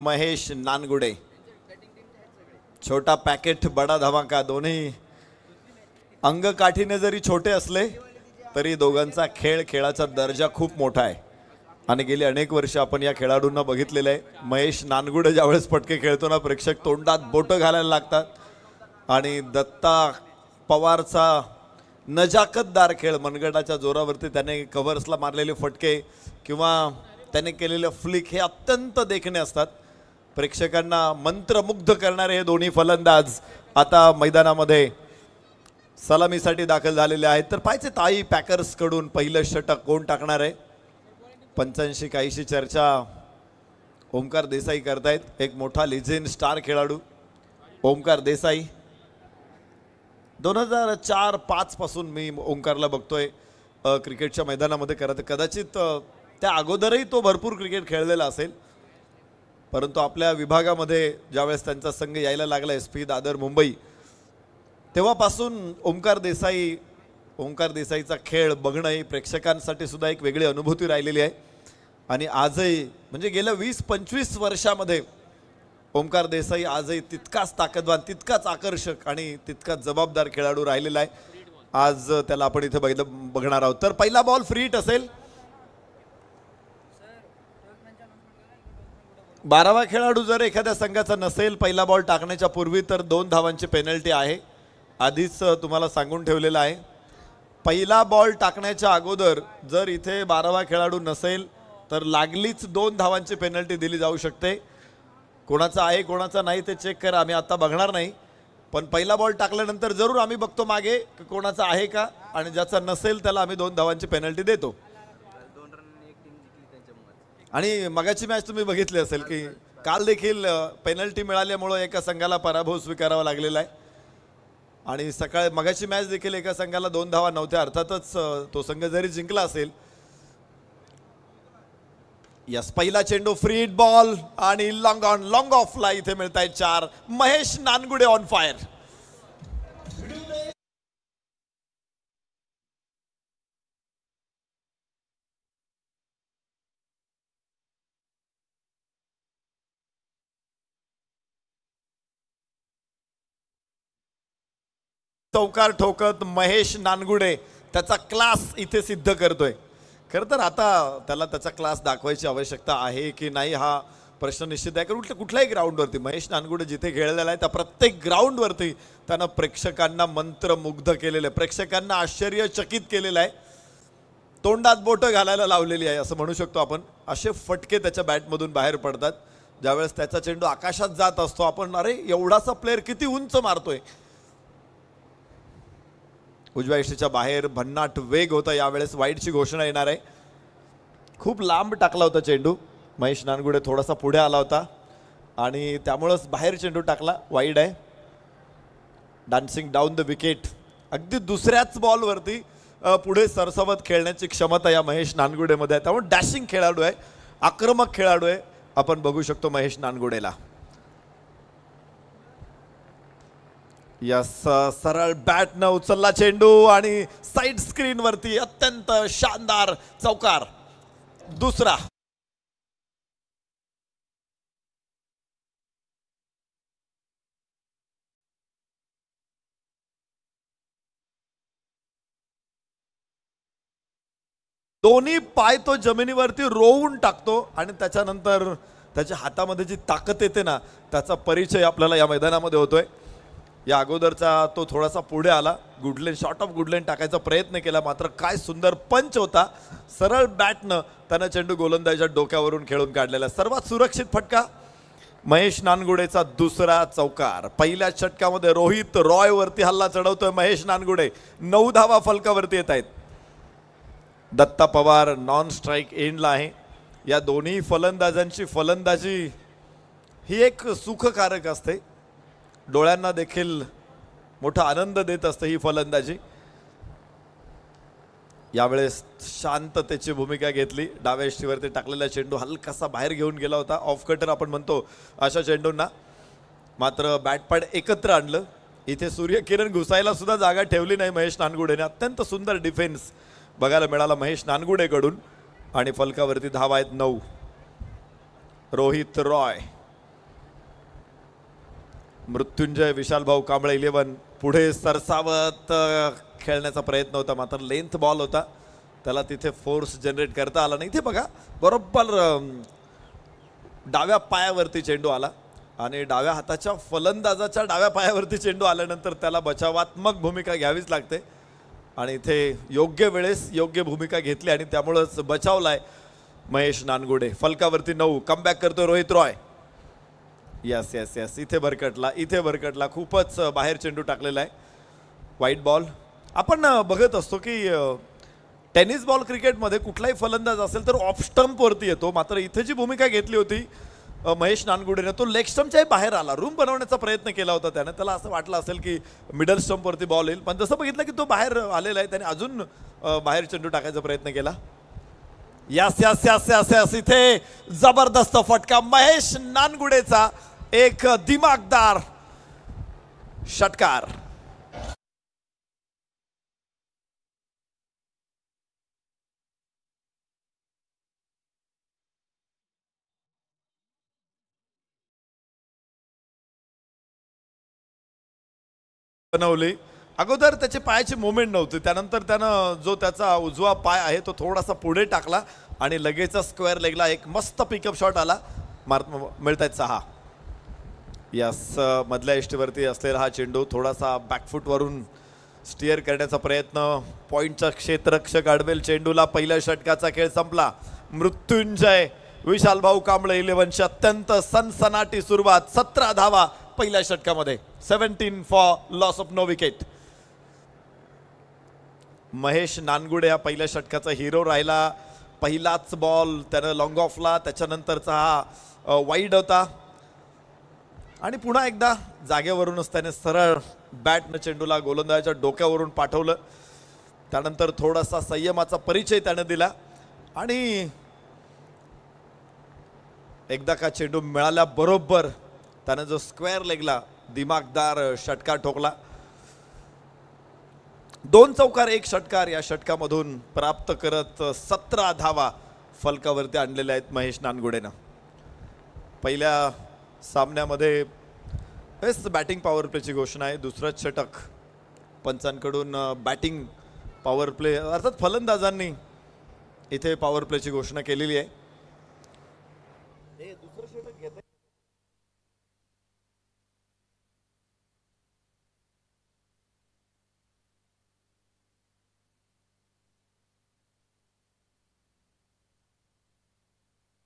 महेश नानगुडे। छोटा पॅकेट बडा धमाका, दोन्ही अंग काठीने जरी छोटे असले तरी दोघांचा खेळाचा दर्जा खूप मोठा आहे आणि गेली अनेक वर्ष आपण या खेळाडूंना बघितलेलं आहे। महेश नानगुडे ज्यावेळेस फटके खेळतो ना, प्रेक्षक तोंडात बोटं घालायला लागतात आणि दत्ता पवारचा नजाकतदार खेळ, मनगटाच्या जोरावरती त्याने कव्हर्सला मारलेले फटके किंवा त्याने केलेले फ्लिक हे अत्यंत देखणे असतात। प्रेक्षकांना मंत्रमुग्ध करणारे हे दोन्ही फलंदाज आता मैदानामध्ये सलामीसाठी दाखल झालेले आहेत। तर पाहिजे ताई पॅकर्स कडून पहिलं षटक कोण टाकणार आहे? 85 काहीशी चर्चा ओमकार देसाई करतायत, एक मोठा लिजेंड स्टार खेळाडू ओमकार देसाई। 2004-05 पासून मी ओमकारला बघतोय क्रिकेटच्या मैदानामध्ये करत, कदाचित त्या अगोदरही तो भरपूर क्रिकेट खेळलेला असेल, परंतु आपल्या विभागामध्ये ज्यावेळेस त्यांचा संघ यायला लागला SP दादर मुंबई, तेव्हापासून ओमकार देसाईचा खेळ बघणं ही प्रेक्षकांसाठी सुद्धा एक वेगळी अनुभूती राहिलेली आहे। आणि आजही म्हणजे गेल्या 20-25 वर्षामध्ये ओमकार देसाई आजही तितकाच ताकदवान, तितकाच आकर्षक आणि तितकाच जबाबदार खेळाडू राहिलेला आहे। आज त्याला आपण इथे बघणार आहोत। तर पहिला बॉल फ्री हिट असेल। 12वा खेळाडू जर एखाद्या संघाचा नसेल पहिला बॉल टाकण्याच्या पूर्वी तर 2 धावांची पेनल्टी आहे, आधीच तुम्हाला सांगून ठेवलेलं आहे। पहिला बॉल टाकण्याच्या अगोदर जर इथे 12वा खेळाडू नसेल तर लागलीच 2 धावांची पेनल्टी दिली जाऊ शकते। कोणाचा आहे कोणाचा नाही ते चेक करा, आम्ही आता बघणार नाही, पण पहिला बॉल टाकल्यानंतर जरूर आम्ही बघतो मागे की कोणाचा आहे का, आणि ज्याचा नसेल त्याला आम्ही 2 धावांची पेनल्टी देतो। आणि मगाची मॅच तुम्ही बघितली असेल की काल देखील पेनल्टी मिळाल्यामुळे एका संघाला पराभव स्वीकारावा लागलेला आहे आणि मगाची मॅच देखील एका संघाला 2 धावा नव्हत्या, अर्थातच तो संघ जरी जिंकला असेल। यस, पहिला चेंडू फ्री हिट बॉल आणि लॉंग ऑफला इथे मिळतायत 4। Mahesh Nangude on fire. चौकार ठोकत महेश नानगुडे त्याचा क्लास इथे सिद्ध करतोय। खरं तर आता त्याला त्याचा क्लास दाखवायची आवश्यकता आहे की नाही हा प्रश्न निश्चित आहे, कारण कुठल्याही ग्राउंडवरती महेश नानगुडे जिथे खेळलेला आहे त्या प्रत्येक ग्राउंडवरती त्यानं प्रेक्षकांना मंत्रमुग्ध केलेलं आहे, प्रेक्षकांना आश्चर्यचकित केलेलं आहे, तोंडात बोटं घालायला लावलेली आहे असं म्हणू शकतो आपण। असे फटके त्याच्या बॅटमधून बाहेर पडतात ज्यावेळेस त्याचा चेंडू आकाशात जात असतो, आपण अरे एवढासा प्लेअर किती उंच मारतोय। उजव्या यष्टीच्या बाहेर भन्नाट वेग होता, यावेळेस वाईडची घोषणा येणार आहे। खूप लांब टाकला होता चेंडू, महेश नानगुडे थोडासा पुढे आला होता आणि त्यामुळेच बाहेर चेंडू टाकला, वाईड आहे। डान्सिंग डाऊन द विकेट, अगदी दुसऱ्याच बॉलवरती पुढे सरसवत खेळण्याची क्षमता या महेश नानगुडेमध्ये आहे, त्यामुळे डॅशिंग खेळाडू आहे, आक्रमक खेळाडू आहे, आपण बघू शकतो महेश नानगुडेला। यस, सरळ बॅटनं उचलला चेंडू आणि साइड स्क्रीन वरती अत्यंत शानदार चौकार, दुसरा। दोन्ही पाय तो जमिनीवरती रोवून टाकतो आणि त्याच्यानंतर त्याच्या हातामध्ये जी ताकद येते ना, त्याचा परिचय आपल्याला या मैदानामध्ये होतोय। या अगोदरचा तो थोडासा पुढे आला, गुडलेन शॉर्ट ऑफ गुडलेन टाकायचा प्रयत्न केला, मात्र काय सुंदर पंच होता, सरळ बॅटनं त्यानं चेंडू गोलंदाजाच्या डोक्यावरून खेळून काढलेला। सर्वात सुरक्षित फटका महेश नानगुडेचा दुसरा चौकार। पहिल्या षटकामध्ये रोहित रॉय वरती हल्ला चढवतोय महेश नानगुडे, 9 धावा फलकावरती येत आहेत। दत्ता पवार नॉन स्ट्राईक एंडला आहे। या दोन्ही फलंदाजांची फलंदाजी ही एक सुखकारक असते, डोळ्यांना देखील मोठा आनंद देत असते ही फलंदाजी। यावेळेस शांततेची भूमिका घेतली, डाव्या यष्टीवरती टाकलेला चेंडू हलकासा बाहेर घेऊन गेला होता, ऑफ कटर आपण म्हणतो अशा चेंडूंना, मात्र बॅटपॅड एकत्र आणलं। इथे सूर्यकिरण घुसायला सुद्धा जागा ठेवली नाही महेश नानगुडेने, अत्यंत सुंदर डिफेन्स बघायला मिळाला महेश नानगुडेकडून आणि फलकावरती धावा आहेत 9। रोहित रॉय मृत्युंजय विशालभाऊ कांबळे 11 पुढे सरसावत खेळण्याचा प्रयत्न होता, मात्र लेंथ बॉल होता, त्याला तिथे फोर्स जनरेट करता आला नाही. इथे बघा बरोबर डाव्या पायावरती चेंडू आला आणि डाव्या हाताच्या फलंदाजाच्या डाव्या पायावरती चेंडू आल्यानंतर त्याला बचावात्मक भूमिका घ्यावीच लागते आणि इथे योग्य वेळेस योग्य भूमिका घेतली आणि त्यामुळेच बचावलाय महेश नानगुडे. फलकावरती 9 कमबॅक करतोय Rohit Roy. Yes yes yes इथे भरकटला खूपच बाहेर चेंडू टाकलेला आहे. वाईट बॉल. आपण बघत असतो की टेनिस बॉल क्रिकेटमध्ये कुठलाही फलंदाज असेल तर ऑफ स्टंपवरती येतो, मात्र इथे जी भूमिका घेतली होती महेश नानगुडेने तो लेग स्टंपच्याही बाहेर आला. रूम बनवण्याचा प्रयत्न केला होता त्याने, त्याला असं वाटलं असेल की मिडल स्टंपवरती बॉल येईल, पण जसं बघितलं की तो बाहेर आलेला आहे, त्याने अजून बाहेर चेंडू टाकायचा प्रयत्न केला. यास यास यास यास यास इथे जबरदस्त फटका महेश नानगुडेचा, एक दिमागदार षटकार. बनवली. अगोदर त्याचे पायाची मुवमेंट नव्हती, त्यानंतर त्यानं जो त्याचा उजवा पाय आहे तो थोडासा पुढे टाकला आणि लगेच स्क्वेअर लेगला एक मस्त पिकअप शॉट आला. मिळतायत 6. यस मधल्या इष्टीवरती असलेला हा चेंडू थोडासा बॅकफूटवरून स्टिअर करण्याचा प्रयत्न. पॉईंटचा क्षेत्ररक्षक अडवेल चेंडूला. पहिल्या षटकाचा खेळ संपला. मृत्युंजय विशालभाऊ कांबळे 11ची अत्यंत सनसनाटी सुरुवात. 17 धावा पहिल्या षटकामध्ये. 17 for loss of no wicket. Mahesh Nangude हा पहिल्या षटकाचा हिरो राहिला. पहिलाच बॉल त्यानं लॉंग ऑफला, त्याच्यानंतरचा हा वाईड होता आणि पुन्हा एकदा जागेवरूनच त्याने सरळ बॅटनं चेंडूला गोलंदाजाच्या डोक्यावरून पाठवलं. त्यानंतर थोडासा संयमाचा परिचय त्याने दिला आणि एकदा का चेंडू मिळाल्याबरोबर त्याने जो स्क्वेअर लेगला दिमागदार षटकार ठोकला. 2 चौकार 1 षटकार या षटकामधून प्राप्त करत 17 धावा फलकावरती आणलेल्या आहेत महेश नानगुडेनं. पहिल्या सामन्यामध्ये बेस्ट बॅटिंग पॉवर प्लेची घोषणा आहे. दुसरं षटक पंचांकडून बॅटिंग पॉवर प्ले अर्थात फलंदाजांनी इथे पॉवर प्लेची घोषणा केलेली आहे. दुसरं षटक घेत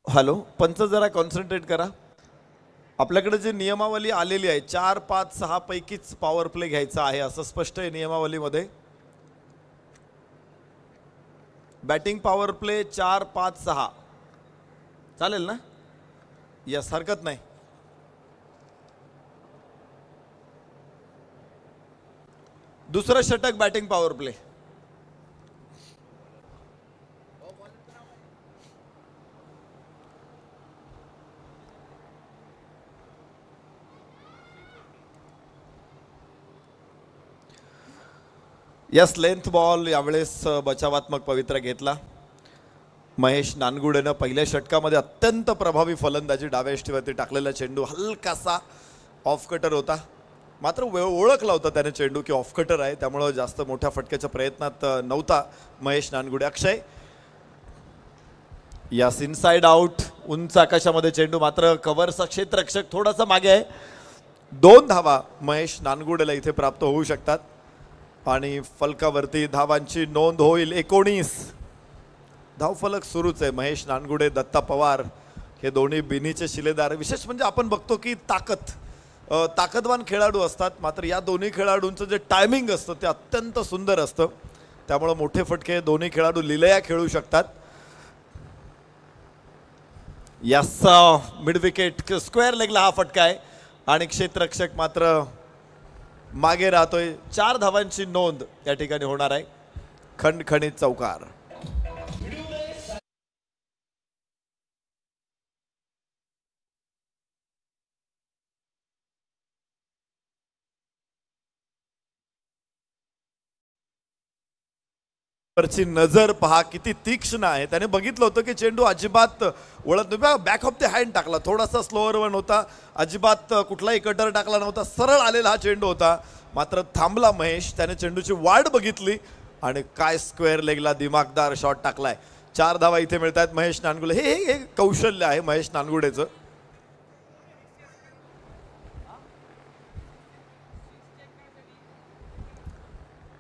हॅलो पंच जरा कॉन्सन्ट्रेट करा. आपल्याकडे जी नियमावली आलेली आहे 4, 5, 6 पैकीच पॉवर प्ले घ्यायचा आहे असं स्पष्ट आहे नियमावलीमध्ये. बॅटिंग पॉवर प्ले 4, 5, 6 चालेल ना? यस हरकत नाही. दुसरं षटक batting power play. Yes length ball यावेळेस बचावात्मक पवित्रा घेतला. महेश नानगुडेनं पहिल्या षटकामध्ये अत्यंत प्रभावी फलंदाजी. डाव्या इष्टीवरती टाकलेला चेंडू हलकासा ऑफ कटर होता, मात्र ओळखला होता त्याने चेंडू की ऑफ कटर आहे, त्यामुळं जास्त मोठ्या फटक्याच्या प्रयत्नात नव्हता महेश नानगुडे. अक्षय यस इनसाइड आउट. उंच आकाशामध्ये चेंडू, मात्र कव्हरचा क्षेत्ररक्षक थोडासा मागे आहे. 2 धावा महेश नानगुडेला इथे प्राप्त होऊ शकतात आणि फलकावरती धावांची नोंद होईल. 19 धावफलक सुरूच आहे. महेश नानगुडे, दत्ता पवार हे दोन्ही बिनीचे शिलेदार. विशेष म्हणजे आपण बघतो की ताकदवान खेळाडू असतात, मात्र या दोन्ही खेळाडूंचं जे टायमिंग असतं ते अत्यंत सुंदर असतं, त्यामुळे मोठे फटके दोन्ही खेळाडू लिलया खेळू शकतात. यस मिड विकेट स्क्वेअर लेगला हा फटका आहे आणि क्षेत्ररक्षक मात्र मागे राहतोय. 4 धावांची नोंद या ठिकाणी होणार आहे. खणखणीत चौकार. वरची नजर पहा किती तीक्ष्ण आहे. त्याने बघितलं होतं की चेंडू अजिबात वळत नाही. बॅक ऑफ द हँड टाकला, थोडासा स्लोअर वन होता, अजिबात कुठलाही कटर टाकला नव्हता, सरळ आलेला हा चेंडू होता. मात्र थांबला महेश, त्याने चेंडूची वाट बघितली आणि काय स्क्वेअर लेगला दिमागदार शॉट टाकलाय. 4 धावा इथे मिळत आहेत महेश नानगुडे. हे कौशल्य आहे महेश नानगुडेचं.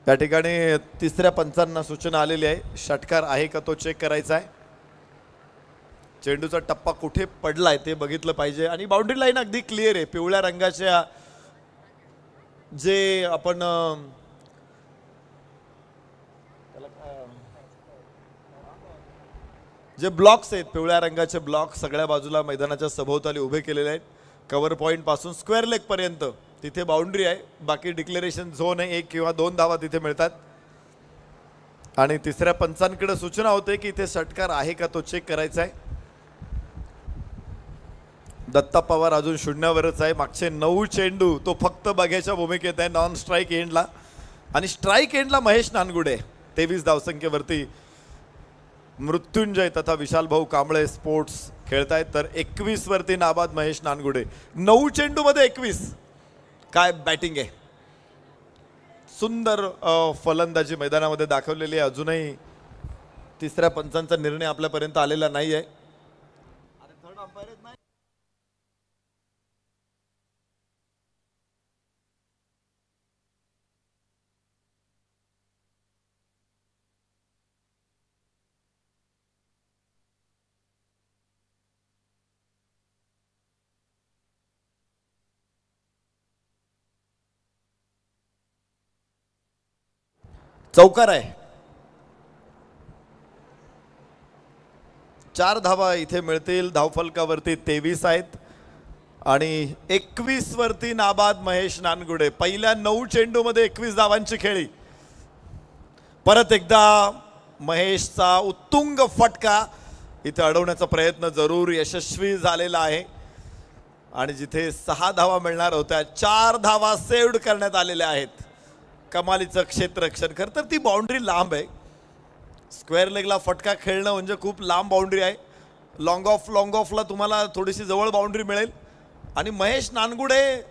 त्या ठिकाणी तिसऱ्या पंचांना सूचना आलेली आहे, षटकार आहे का तो चेक करायचा आहे. चेंडूचा टप्पा कुठे पडलाय ते बघितलं पाहिजे आणि बाउंड्री लाईन अगदी क्लिअर आहे. पिवळ्या रंगाच्या जे आपण जे ब्लॉक्स आहेत, पिवळ्या रंगाचे ब्लॉक सगळ्या बाजूला मैदानाच्या सभोवताली उभे केलेले आहेत. कव्हर पॉईंट पासून स्क्वेअर लेग पर्यंत तिथे बाउंड्री आहे. बाकी डिक्लेरेशन झोन आहे, 1 किंवा 2 धावा तिथे मिळतात. आणि तिसऱ्या पंचांकडे सूचना होते की इथे षटकार आहे का तो चेक करायचा आहे. दत्ता पवार अजून शून्यावरच आहे. मागचे 9 चेंडू तो फक्त बघ्याच्या भूमिकेत आहे नॉन स्ट्राईक एंडला. आणि स्ट्राईक एंडला महेश नानगुडे 23 धावसंख्येवरती मृत्युंजय तथा विशाल भाऊ कांबळे स्पोर्ट्स खेळतायत. तर 21 वरती नाबाद महेश नानगुडे. 9 चेंडू मध्ये 21. काय बॅटिंग आहे. सुंदर फलंदाजी मैदानामध्ये दाखवलेली आहे. अजूनही तिसऱ्या पंचांचा निर्णय आपल्यापर्यंत आलेला नाही आहे. चौकार आहे. 4 धावा इथे मिळतील. धावफलकावरती 23 आहेत आणि 21 वरती नाबाद महेश नानगुडे. पहिल्या 9 चेंडू मध्ये 21 धावांची खेळी. परत एकदा महेशचा उत्तुंग फटका इथे अडवण्याचा प्रयत्न जरूर यशस्वी झालेला आहे. आणि जिथे 6 धावा मिळणार होत्या 4 धावा सेव्ड करण्यात आलेल्या आहेत. कमालीचं क्षेत्ररक्षण. खरं तर ती बाउंड्री लांब आहे. स्क्वेअर लेगला फटका खेळणं म्हणजे खूप लांब बाउंड्री आहे. लॉंग ऑफला तुम्हाला थोडीशी जवळ बाउंड्री मिळेल. आणि महेश नानगुडे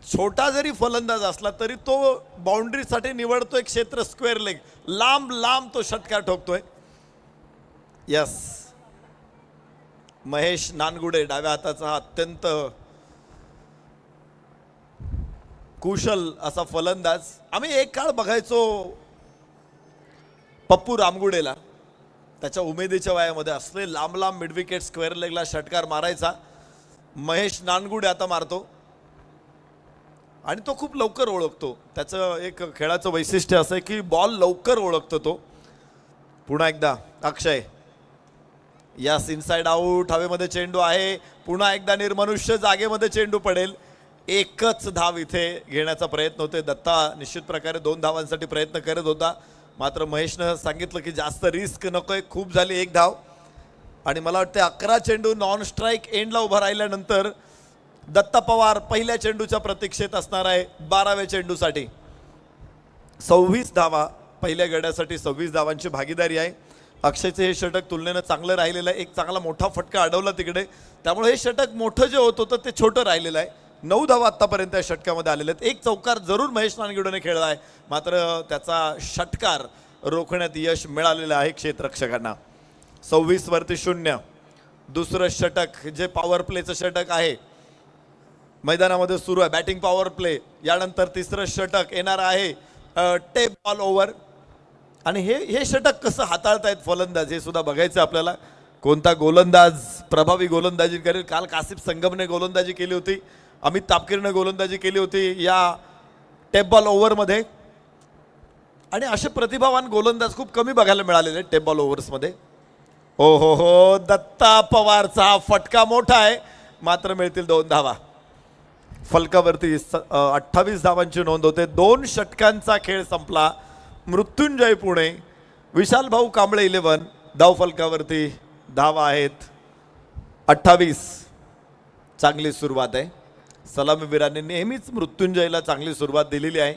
छोटा जरी फलंदाज असला तरी तो बाउंड्रीसाठी निवडतोय क्षेत्र स्क्वेअर लेग. लांब लांब तो षटकार ठोकतोय. यस, महेश नानगुडे डाव्या हाताचा हा अत्यंत कुशल असा फलंदाज. आम्ही एक काळ बघायचो पप्पू रामगुडेला. त्याच्या उमेदीच्या वयामध्ये असले लांब लांब मिडविकेट स्क्वेअर लेगला षटकार मारायचा. महेश नानगुडे आता मारतो आणि तो खूप लवकर ओळखतो. त्याचं एक खेळाचं वैशिष्ट्य असं आहे की बॉल लवकर ओळखतो तो. पुन्हा एकदा अक्षय. यास इनसाइड आउट. हवेमध्ये चेंडू आहे. पुन्हा एकदा निर्मनुष्य जागेमध्ये चेंडू पडेल. एकच धाव इथे घेण्याचा प्रयत्न होते. दत्ता निश्चित प्रकारे 2 धावांसाठी प्रयत्न करत होता. मात्र महेशनं सांगितलं की जास्त रिस्क नकोय, खूप झाली 1 धाव. आणि मला वाटते 11 चेंडू नॉन स्ट्राईक एंडला उभा राहिल्यानंतर दत्ता पवार पहिल्या चेंडूच्या प्रतीक्षेत असणार आहे 12व्या चेंडूसाठी. 26 धावा पहिल्या गड्यासाठी 26 धावांची भागीदारी आहे. अक्षयचे हे षटक तुलनेनं चांगलं राहिलेलं आहे. एक चांगला मोठा फटका अडवला तिकडे, त्यामुळे हे षटक मोठं जे होत होतं ते छोटं राहिलेलं आहे. 9 धावा आतापर्यंत या षटकामध्ये आलेले आहेत. एक चौकार जरूर महेश नानगुडेने खेळला आहे, मात्र त्याचा षटकार रोखण्यात यश मिळालेलं आहे क्षेत्ररक्षकांना. 26 वरती 0. दुसरं षटक जे पॉवर प्लेचं षटक आहे मैदानामध्ये सुरू आहे. Batting power play. यानंतर तिसरं षटक येणार आहे टेप बॉल ओव्हर. आणि हे षटक कसं हाताळतायत फलंदाज हे सुद्धा बघायचं आपल्याला. कोणता गोलंदाज प्रभावी गोलंदाजी करेल. काल कासिफ संगमने गोलंदाजी केली होती, अमित तापकीरने गोलंदाजी केली होती या टेप बॉल ओव्हरमध्ये. आणि असे प्रतिभावान गोलंदाज खूप कमी बघायला मिळालेले टेप बॉल ओव्हर्समध्ये. हो, दत्ता पवारचा फटका मोठा आहे, मात्र मिळतील 2 धावा. फलकावरती 28 धावांची नोंद होते. 2 षटकांचा खेळ संपला. मृत्युंजय पुणे, विशाल भाऊ कांबळे 11. धाव फलकावरती धावा आहेत 28. चांगली सुरुवात आहे. सलामीवीरांनी नेहमीच मृत्युंजयला चांगली सुरुवात दिलेली आहे.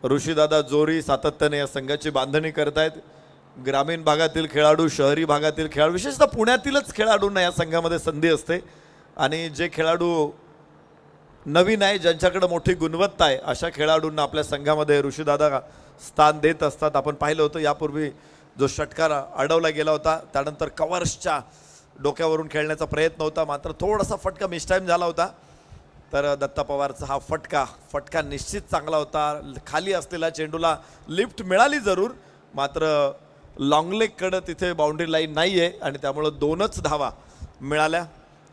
ऋषीदादा जोरी सातत्याने या संघाची बांधणी करतायत. ग्रामीण भागातील खेळाडू, शहरी भागातील खेळाडू, विशेषतः पुण्यातीलच खेळाडूंना या संघामध्ये संधी असते आणि जे खेळाडू नवीन आहे, ज्यांच्याकडे मोठी गुणवत्ता आहे, अशा खेळाडूंना आपल्या संघामध्ये ऋषीदादा स्थान देत असतात. आपण पाहिलं होतं यापूर्वी जो षटकार अडवला गेला होता त्यानंतर कव्हर्सच्या डोक्यावरून खेळण्याचा प्रयत्न होता, मात्र थोडासा फटका मिसटाईम झाला होता. तर दत्ता पवारचा हा फटका निश्चित चांगला होता. खाली असलेल्या चेंडूला लिफ्ट मिळाली जरूर, मात्र लॉंगलेगकडे तिथे बाउंड्री लाईन नाही आहे आणि त्यामुळं 2च धावा मिळाल्या.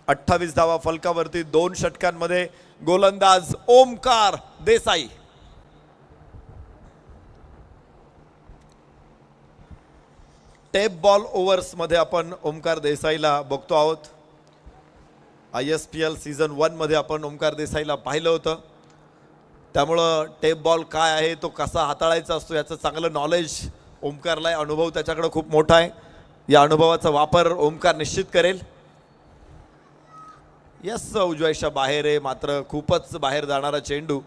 28 धावा फलकावरती 2 षटकांमध्ये. गोलंदाज ओमकार देसाई. टेप बॉल ओव्हर्समध्ये आपण ओमकार देसाईला बघतो आहोत. ISPL सीझन 1 मध्ये आपण ओमकार देसाईला पाहिलं होतं, त्यामुळं टेप बॉल काय आहे, तो कसा हाताळायचा असतो याचं चांगलं नॉलेज ओमकारला आहे. अनुभव त्याच्याकडे खूप मोठा आहे. या अनुभवाचा वापर ओमकार निश्चित करेल. यस, उजव्याच्या बाहेर आहे, मात्र खूपच बाहेर जाणारा चेंडू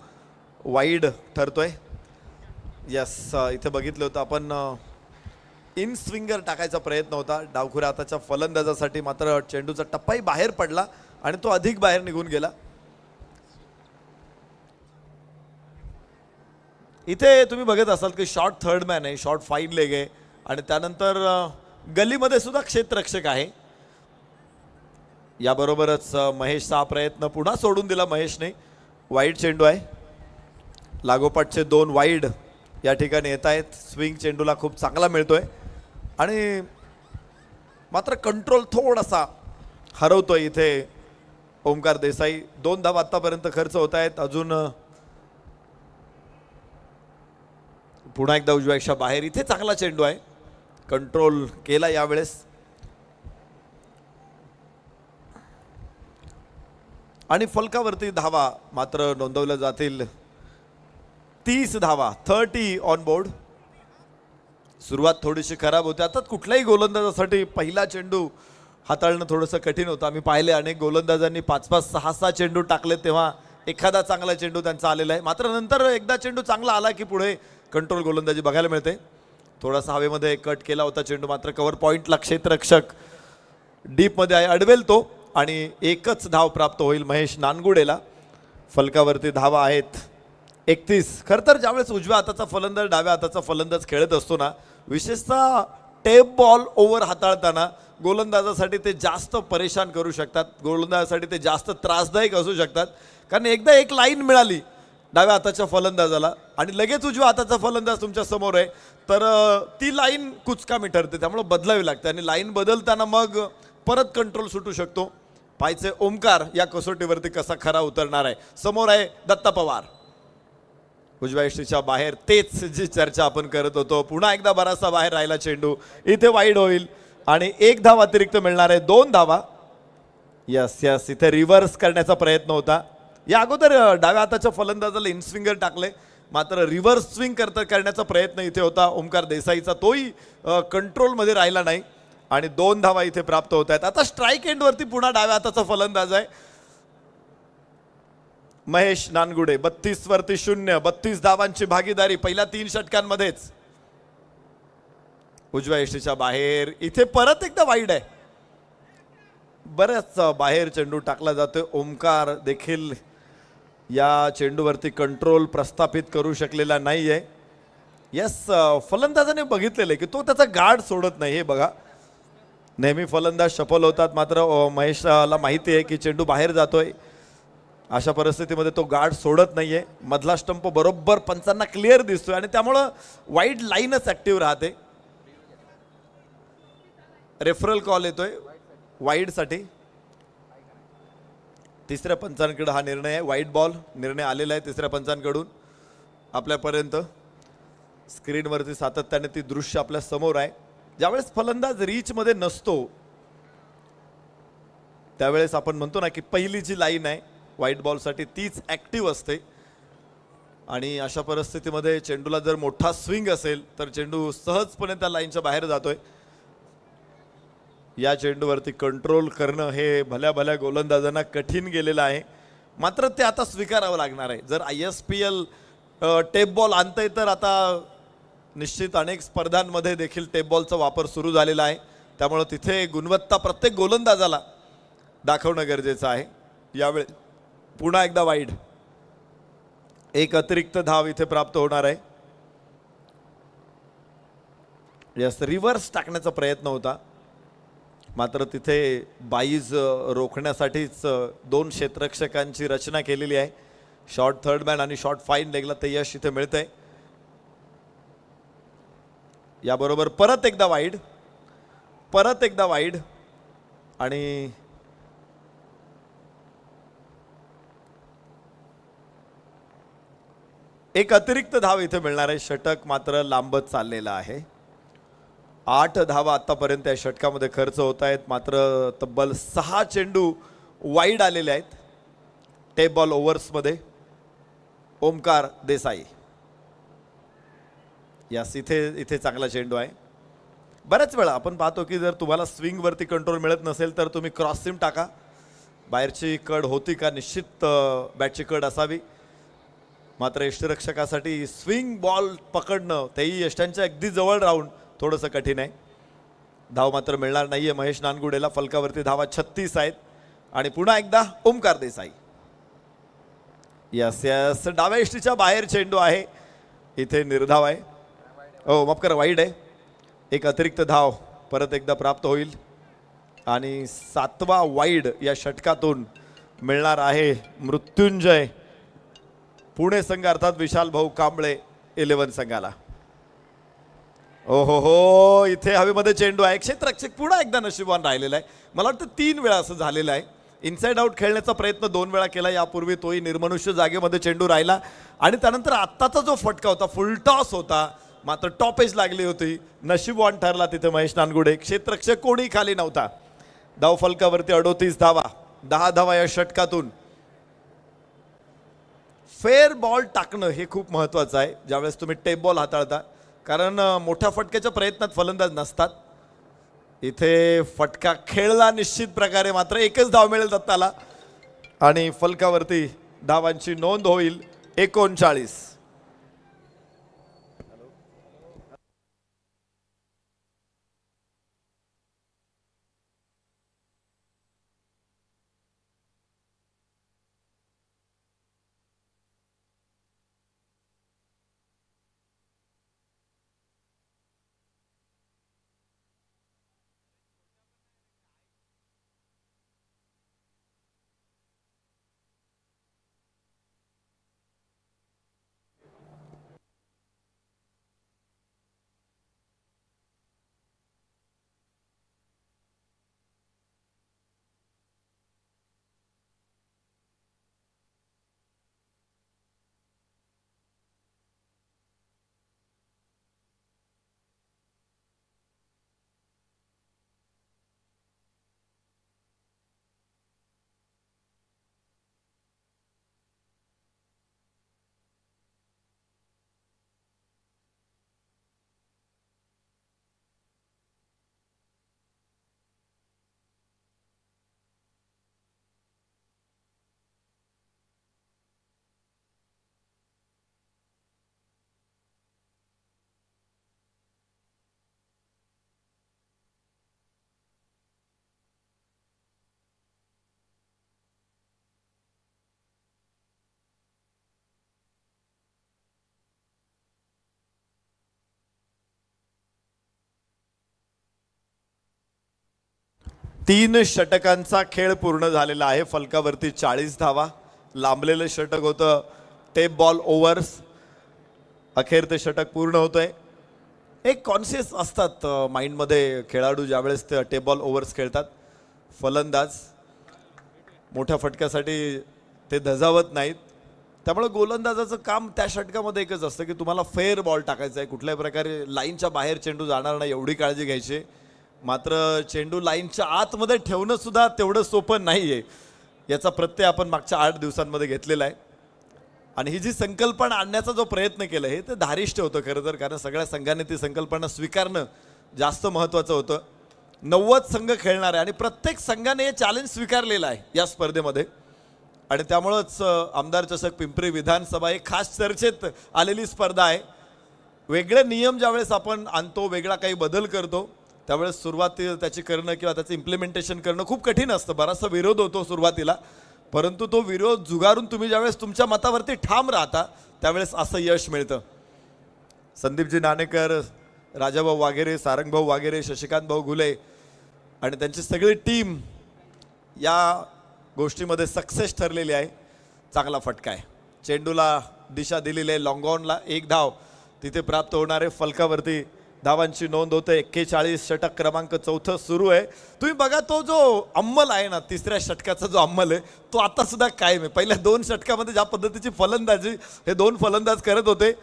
वाईड ठरतोय. यस, इथे बघितलं होतं आपण इन स्विंगर टाकायचा प्रयत्न होता डावखुऱ्या हाताच्या फलंदाजासाठी, मात्र चेंडूचा टप्पाही बाहेर पडला आणि तो अधिक बाहेर निघून गेला. इथे तुम्ही बघत असाल की शॉर्ट थर्ड मॅन आहे, शॉर्ट फाईन लेग आहे आणि त्यानंतर गलीमध्ये सुद्धा क्षेत्ररक्षक आहे. याबरोबरच महेशचा प्रयत्न पुन्हा सोडून दिला महेशने. वाईड चेंडू आहे, लागोपाठचे 2 वाईड या ठिकाणी येत आहेत. स्विंग चेंडूला खूप चांगला मिळतोय आणि मात्र कंट्रोल थोडासा हरवतोय इथे ओमकार देसाई. 2 धावा आतापर्यंत खर्च होत आहेत. अजून पुन्हा एकदा उजव्याच्या बाहेर. इथे चांगला चेंडू आहे, कंट्रोल केला यावेळेस आणि फलकावरती धावा मात्र नोंदवल्या जातील. 30 धावा, 30 ऑन बोर्ड. सुरुवात थोडीशी खराब होते. आता कुठल्याही गोलंदाजासाठी पहिला चेंडू हाताळणं थोडंसं कठीण होतं. आम्ही पाहिले अनेक गोलंदाजांनी 5-5, 6-6 चेंडू टाकले तेव्हा एखादा चांगला चेंडू त्यांचा आलेला आहे. मात्र नंतर एकदा चेंडू चांगला आला की पुढे कंट्रोल गोलंदाजी बघायला मिळते. थोडासा हवेमध्ये कट केला होता चेंडू, मात्र कव्हर पॉईंटला क्षेत्ररक्षक डीपमध्ये आहे, अडवेल तो आणि 1च धाव प्राप्त होईल महेश नानगुडेला. फलकावरती धावा आहेत 31. खरं तर ज्यावेळेस उजव्या हाताचा फलंदाज डाव्या हाताचा फलंदाज खेळत असतो ना, विशेषतः टेप बॉल ओव्हर हाताळताना गोलंदाजासाठी ते जास्त परेशान करू शकतात, गोलंदाजासाठी ते जास्त त्रासदायक असू शकतात. कारण एकदा एक लाईन मिळाली डाव्या हाताच्या फलंदाजाला आणि लगेच उजव्या हाताचा फलंदाज तुमच्या समोर आहे, तर ती लाईन कुचकामी ठरते. त्यामुळे बदलावी लागते आणि लाईन बदलताना मग परत कंट्रोल सुटू शकतो. पायचे ओमकार या कसोटीवरती कसा खरा उतरणार आहे. समोर आहे दत्ता पवार उजव्या यष्टीच्या बाहेर. तेच जी चर्चा आपण करत होतो, पुन्हा एकदा बराचसा बाहेर राहिला चेंडू. इथे वाईड होईल आणि 1 धाव अतिरिक्त मिळणार आहे. 2 धावा. यस यस, इथे रिव्हर्स करण्याचा प्रयत्न होता. या अगोदर डाव्या हाताच्या फलंदाजाला इनस्विंगर टाकले, मात्र रिव्हर्स स्विंग करण्याचा प्रयत्न इथे होता ओमकार देसाईचा, तोही कंट्रोलमध्ये राहिला नाही आणि 2 धावा इथे प्राप्त होत आहेत. आता स्ट्राईक एंडवरती पुन्हा डाव्या हाताचा फलंदाज आहे महेश नानगुडे. 32 वरती 0. 32 धावांची भागीदारी पहिल्या 3 षटकांमध्येच. उजव्या यष्टीच्या बाहेर. इथे परत एकदा वाईड आहे, बऱ्याच बाहेर चेंडू टाकला जातोय. ओमकार देखील या चेंडूवरती कंट्रोल प्रस्थापित करू शकलेला नाहीये. यस, फलंदाजाने बघितलेलं आहे की तो त्याचा गार्ड सोडत नाही. हे बघा, नेहमी फलंदाज शफल होतात, मात्र महेशला माहिती आहे की चेंडू बाहेर जातोय. अशा परिस्थितीमध्ये तो गार्ड सोडत नाहीये. मधला स्टंप बरोबर पंचांना क्लिअर दिसतोय आणि त्यामुळं वाईड लाईनच ऍक्टिव्ह राहते. रेफरल कॉल येतोय वाईडसाठी. 3ऱ्या पंचांकडे हा निर्णय आहे. वाईड बॉल निर्णय आलेला आहे 3ऱ्या पंचांकडून आपल्यापर्यंत. स्क्रीनवरती सातत्याने ती दृश्य आपल्या समोर आहे. ज्यावेळेस फलंदाज रीचमध्ये नसतो त्यावेळेस आपण म्हणतो ना की पहिली जी लाईन आहे वाईड बॉलसाठी तीच ऍक्टिव्ह असते आणि अशा परिस्थितीमध्ये चेंडूला जर मोठा स्विंग असेल तर चेंडू सहजपणे त्या लाईनच्या बाहेर जातोय. या चेंडूवरती कंट्रोल करणं हे भल्या भल्या गोलंदाजांना कठीण गेलेलं आहे, मात्र ते आता स्वीकारावं लागणार आहे. जर ISPL टेप बॉल आणतंय तर आता निश्चित अनेक स्पर्धांमध्ये देखील टेप बॉलचा वापर सुरू झालेला आहे, त्यामुळे तिथे गुणवत्ता प्रत्येक गोलंदाजाला दाखवणं गरजेचं आहे. यावेळी पुन्हा एकदा वाईड, एक अतिरिक्त धाव इथे प्राप्त होणार आहे. यस, रिव्हर्स टाकण्याचा प्रयत्न होता, मात्र तिथे बाईज रोखण्यासाठीच दोन क्षेत्ररक्षकांची रचना केलेली आहे. शॉर्ट थर्ड मॅन आणि शॉर्ट फाईन लेगला ते यश इथे मिळतंय. याबरोबर परत एकदा वाईड आणि एक अतिरिक्त धाव इथे मिळणार आहे. षटक मात्र लांबत चाललेला आहे. 8 धावा आतापर्यंत या षटकामध्ये खर्च होत आहेत, मात्र तब्बल 6 चेंडू वाईड आलेले आहेत टेप बॉल ओव्हर्समध्ये. ओमकार देसाई, यास इथे चांगला चेंडू आहे. बऱ्याच वेळा आपण पाहतो की जर तुम्हाला स्विंगवरती कंट्रोल मिळत नसेल तर तुम्ही क्रॉस सीम टाका. बाहेरची कड होती का, निश्चित बॅटची कड असावी, मात्र यष्टिरक्षकासाठी स्विंग बॉल पकडणं तेही यष्ट्यांच्या अगदी जवळ राहून थोडंसं कठीण आहे. धाव मात्र मिळणार नाहीये महेश नानगुडेला. फलकावरती धावा 36 आहेत आणि पुन्हा एकदा ओमकार देसाई. यस यस, डाव्या यष्टीच्या बाहेर चेंडू आहे, इथे निर्धाव आहे. हो माफ करा, वाईड आहे. एक अतिरिक्त धाव परत एकदा प्राप्त होईल आणि 7वा वाईड या षटकातून मिळणार आहे मृत्युंजय पुणे संघ अर्थात विशाल भाऊ कांबळे 11 संघाला. ओ हो, इथे हवेमध्ये चेंडू आहे. क्षेत्ररक्षक पुन्हा एकदा नशिबवान राहिलेला आहे. मला वाटतं 3 वेळा असं झालेलं आहे. इनसाइड आउट खेळण्याचा प्रयत्न 2 वेळा केला यापूर्वी, तोही निर्मनुष्य जागेमध्ये चेंडू राहिला. आणि त्यानंतर आत्ताचा जो फटका होता फुल टॉस होता, मात्र टॉपेज लागली होती. नशिबवान ठरला तिथे महेश नानगुडे. क्षेत्ररक्षक कोणी खाली नव्हता. धाव फलकावरती 38 धावा, 10 धावा या षटकातून. फेअर बॉल टाकणं हे खूप महत्त्वाचं आहे ज्यावेळेस तुम्ही टेप बॉल हाताळता, कारण मोठ्या फटक्याच्या प्रयत्नात फलंदाज नसतात. इथे फटका खेळला निश्चित प्रकारे, मात्र एकच धाव मिळेल दत्ताला आणि फलकावरती धावांची नोंद होईल 39. तीन षटकांचा खेळ पूर्ण झालेला आहे. फलकावरती 40 धावा. लांबलेलं षटक होतं टेप बॉल ओव्हर्स. अखेर ते षटक पूर्ण होतंय. एक कॉन्शियस असतात माइंडमध्ये खेळाडू ज्यावेळेस ते टेप बॉल ओव्हर्स खेळतात. फलंदाज मोठ्या फटक्यासाठी ते धजावत नाहीत. त्यामुळे गोलंदाजाचं काम त्या षटकामध्ये एकच असतं की तुम्हाला फेअर बॉल टाकायचा आहे. कुठल्याही प्रकारे लाईनच्या बाहेर चेंडू जाणार नाही एवढी काळजी घ्यायची. मात्र चेंडू लाईनच्या आतमध्ये ठेवणं सुद्धा तेवढं सोपं नाही आहे. याचा प्रत्यय आपण मागच्या 8 दिवसांमध्ये घेतलेला आहे. आणि ही जी संकल्पना आणण्याचा जो प्रयत्न केला हे ते धारिष्ट होतं खरं तर, कारण सगळ्या संघाने ती संकल्पना स्वीकारणं जास्त महत्त्वाचं होतं. 90 संघ खेळणार आहे आणि प्रत्येक संघाने हे चॅलेंज स्वीकारलेलं आहे या स्पर्धेमध्ये. आणि त्यामुळंच आमदार चषक पिंपरी विधानसभा एक खास चर्चेत आलेली स्पर्धा आहे. वेगळे नियम ज्यावेळेस आपण आणतो, वेगळा काही बदल करतो, त्यावेळेस सुरुवाती त्याची करणं किंवा त्याचं इम्प्लिमेंटेशन करणं खूप कठीण असतं. बराचसा विरोध होतो सुरुवातीला, परंतु तो विरोध जुगारून तुम्ही ज्यावेळेस तुमच्या मतावरती ठाम राहता त्यावेळेस असं यश मिळतं. संदीपजी नाणेकर, राजाभाऊ वाघेरे, सारंगभाऊ वाघेरे, शशिकांत भाऊ घुले आणि त्यांची सगळी टीम या गोष्टीमध्ये सक्सेस ठरलेली आहे. चांगला फटका आहे. चेंडूला दिशा दिलेली आहे. लॉंगॉनला 1 धाव तिथे प्राप्त होणारे. फलकावरती धावांची नोंद होते. 41 षटक क्रमांक 4 सुरू आहे. तुम्ही बघा तो जो अंमल आहे ना, तिसऱ्या षटकाचा जो अंमल आहे तो आता सुद्धा कायम आहे. पहिल्या 2 षटकामध्ये ज्या पद्धतीची फलंदाजी हे 2 फलंदाज करत होते,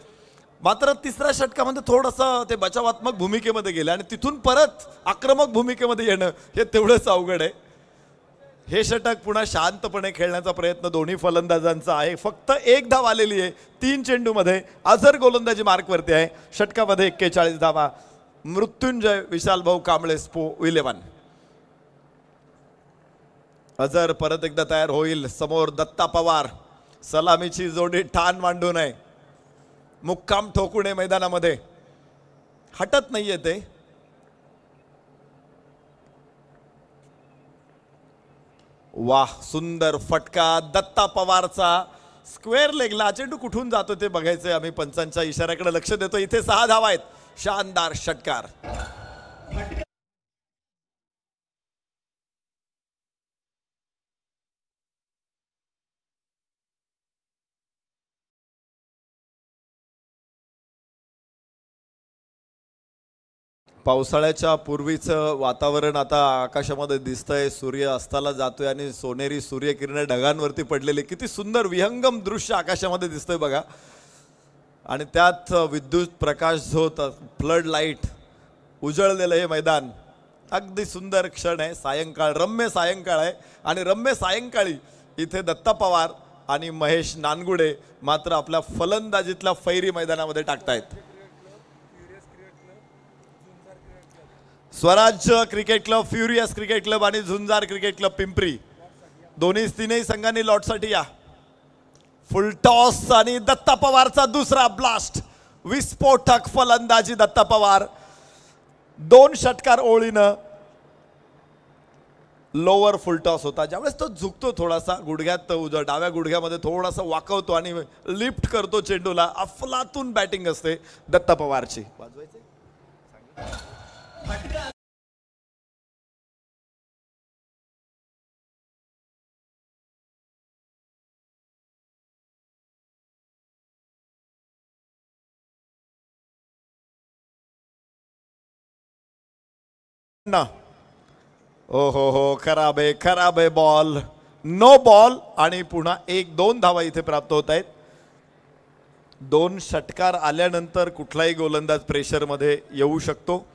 मात्र तिसऱ्या षटकामध्ये थोडंसं ते बचावात्मक भूमिकेमध्ये गेले आणि तिथून परत आक्रमक भूमिकेमध्ये येणं हे तेवढंच अवघड आहे. हे षटक पुन्हा शांतपणे खेळण्याचा प्रयत्न दोन्ही फलंदाजांचा आहे. फक्त 1 धाव आलेली आहे 3 चेंडूमध्ये. अझर गोलंदाजी मार्कवरती आहे. षटकामध्ये 41 धावा. मृत्युंजय विशालभाऊ कांबळे स्पो 11. अझर परत एकदा तयार होईल. समोर दत्ता पवार. सलामीची जोडी ठाण मांडून आहे. मुक्काम ठोकून आहे मैदानामध्ये. हटत नाहीये ते. वाह, सुंदर फटका दत्ता पवारचा. स्क्वेअर लेगला चेंडू कुठून जातो ते बघायचंय. आम्ही पंचांच्या इशाऱ्याकडे लक्ष देतो. इथे 6 धावा आहेत. शानदार षटकार. पावसाळ्याच्या पूर्वीचं वातावरण आता आकाशामध्ये दिसतंय. सूर्य अस्ताला जातोय आणि सोनेरी सूर्यकिरणे ढगांवरती पडलेले. किती सुंदर विहंगम दृश्य आकाशामध्ये दिसतंय बघा. आणि त्यात विद्युत प्रकाश जो फ्लड लाईट उजळलेलं हे मैदान. अगदी सुंदर क्षण आहे. सायंकाळ, रम्य सायंकाळ आहे. आणि रम्य सायंकाळी इथे दत्ता पवार आणि महेश नानगुडे मात्र आपल्या फलंदाजीतल्या फैरी मैदानामध्ये टाकतायत. स्वराज्य cricket club, furious cricket club आणि झुंजार क्रिकेट क्लब पिंपरी तीनही संघांनी लॉटसाठी या. फुल टॉस आणि दत्ता पवारचा दुसरा ब्लास्ट. विस्फोटक फलंदाजी दत्ता पवार. 2 षटकार ओळीनं. लोअर फुल टॉस होता. ज्यावेळेस तो झुकतो थोडासा गुडघ्यात, डाव्या गुडघ्यामध्ये थोडासा वाकवतो आणि लिफ्ट करतो चेंडूला. अफलातून बॅटिंग असते दत्ता पवारची. ओ हो, खराब आहे बॉल. No ball. आणि पुन्हा 1-2 धावा इथे प्राप्त होत आहेत. 2 षटकार आल्यानंतर कुठलाही गोलंदाज प्रेशरमध्ये येऊ शकतो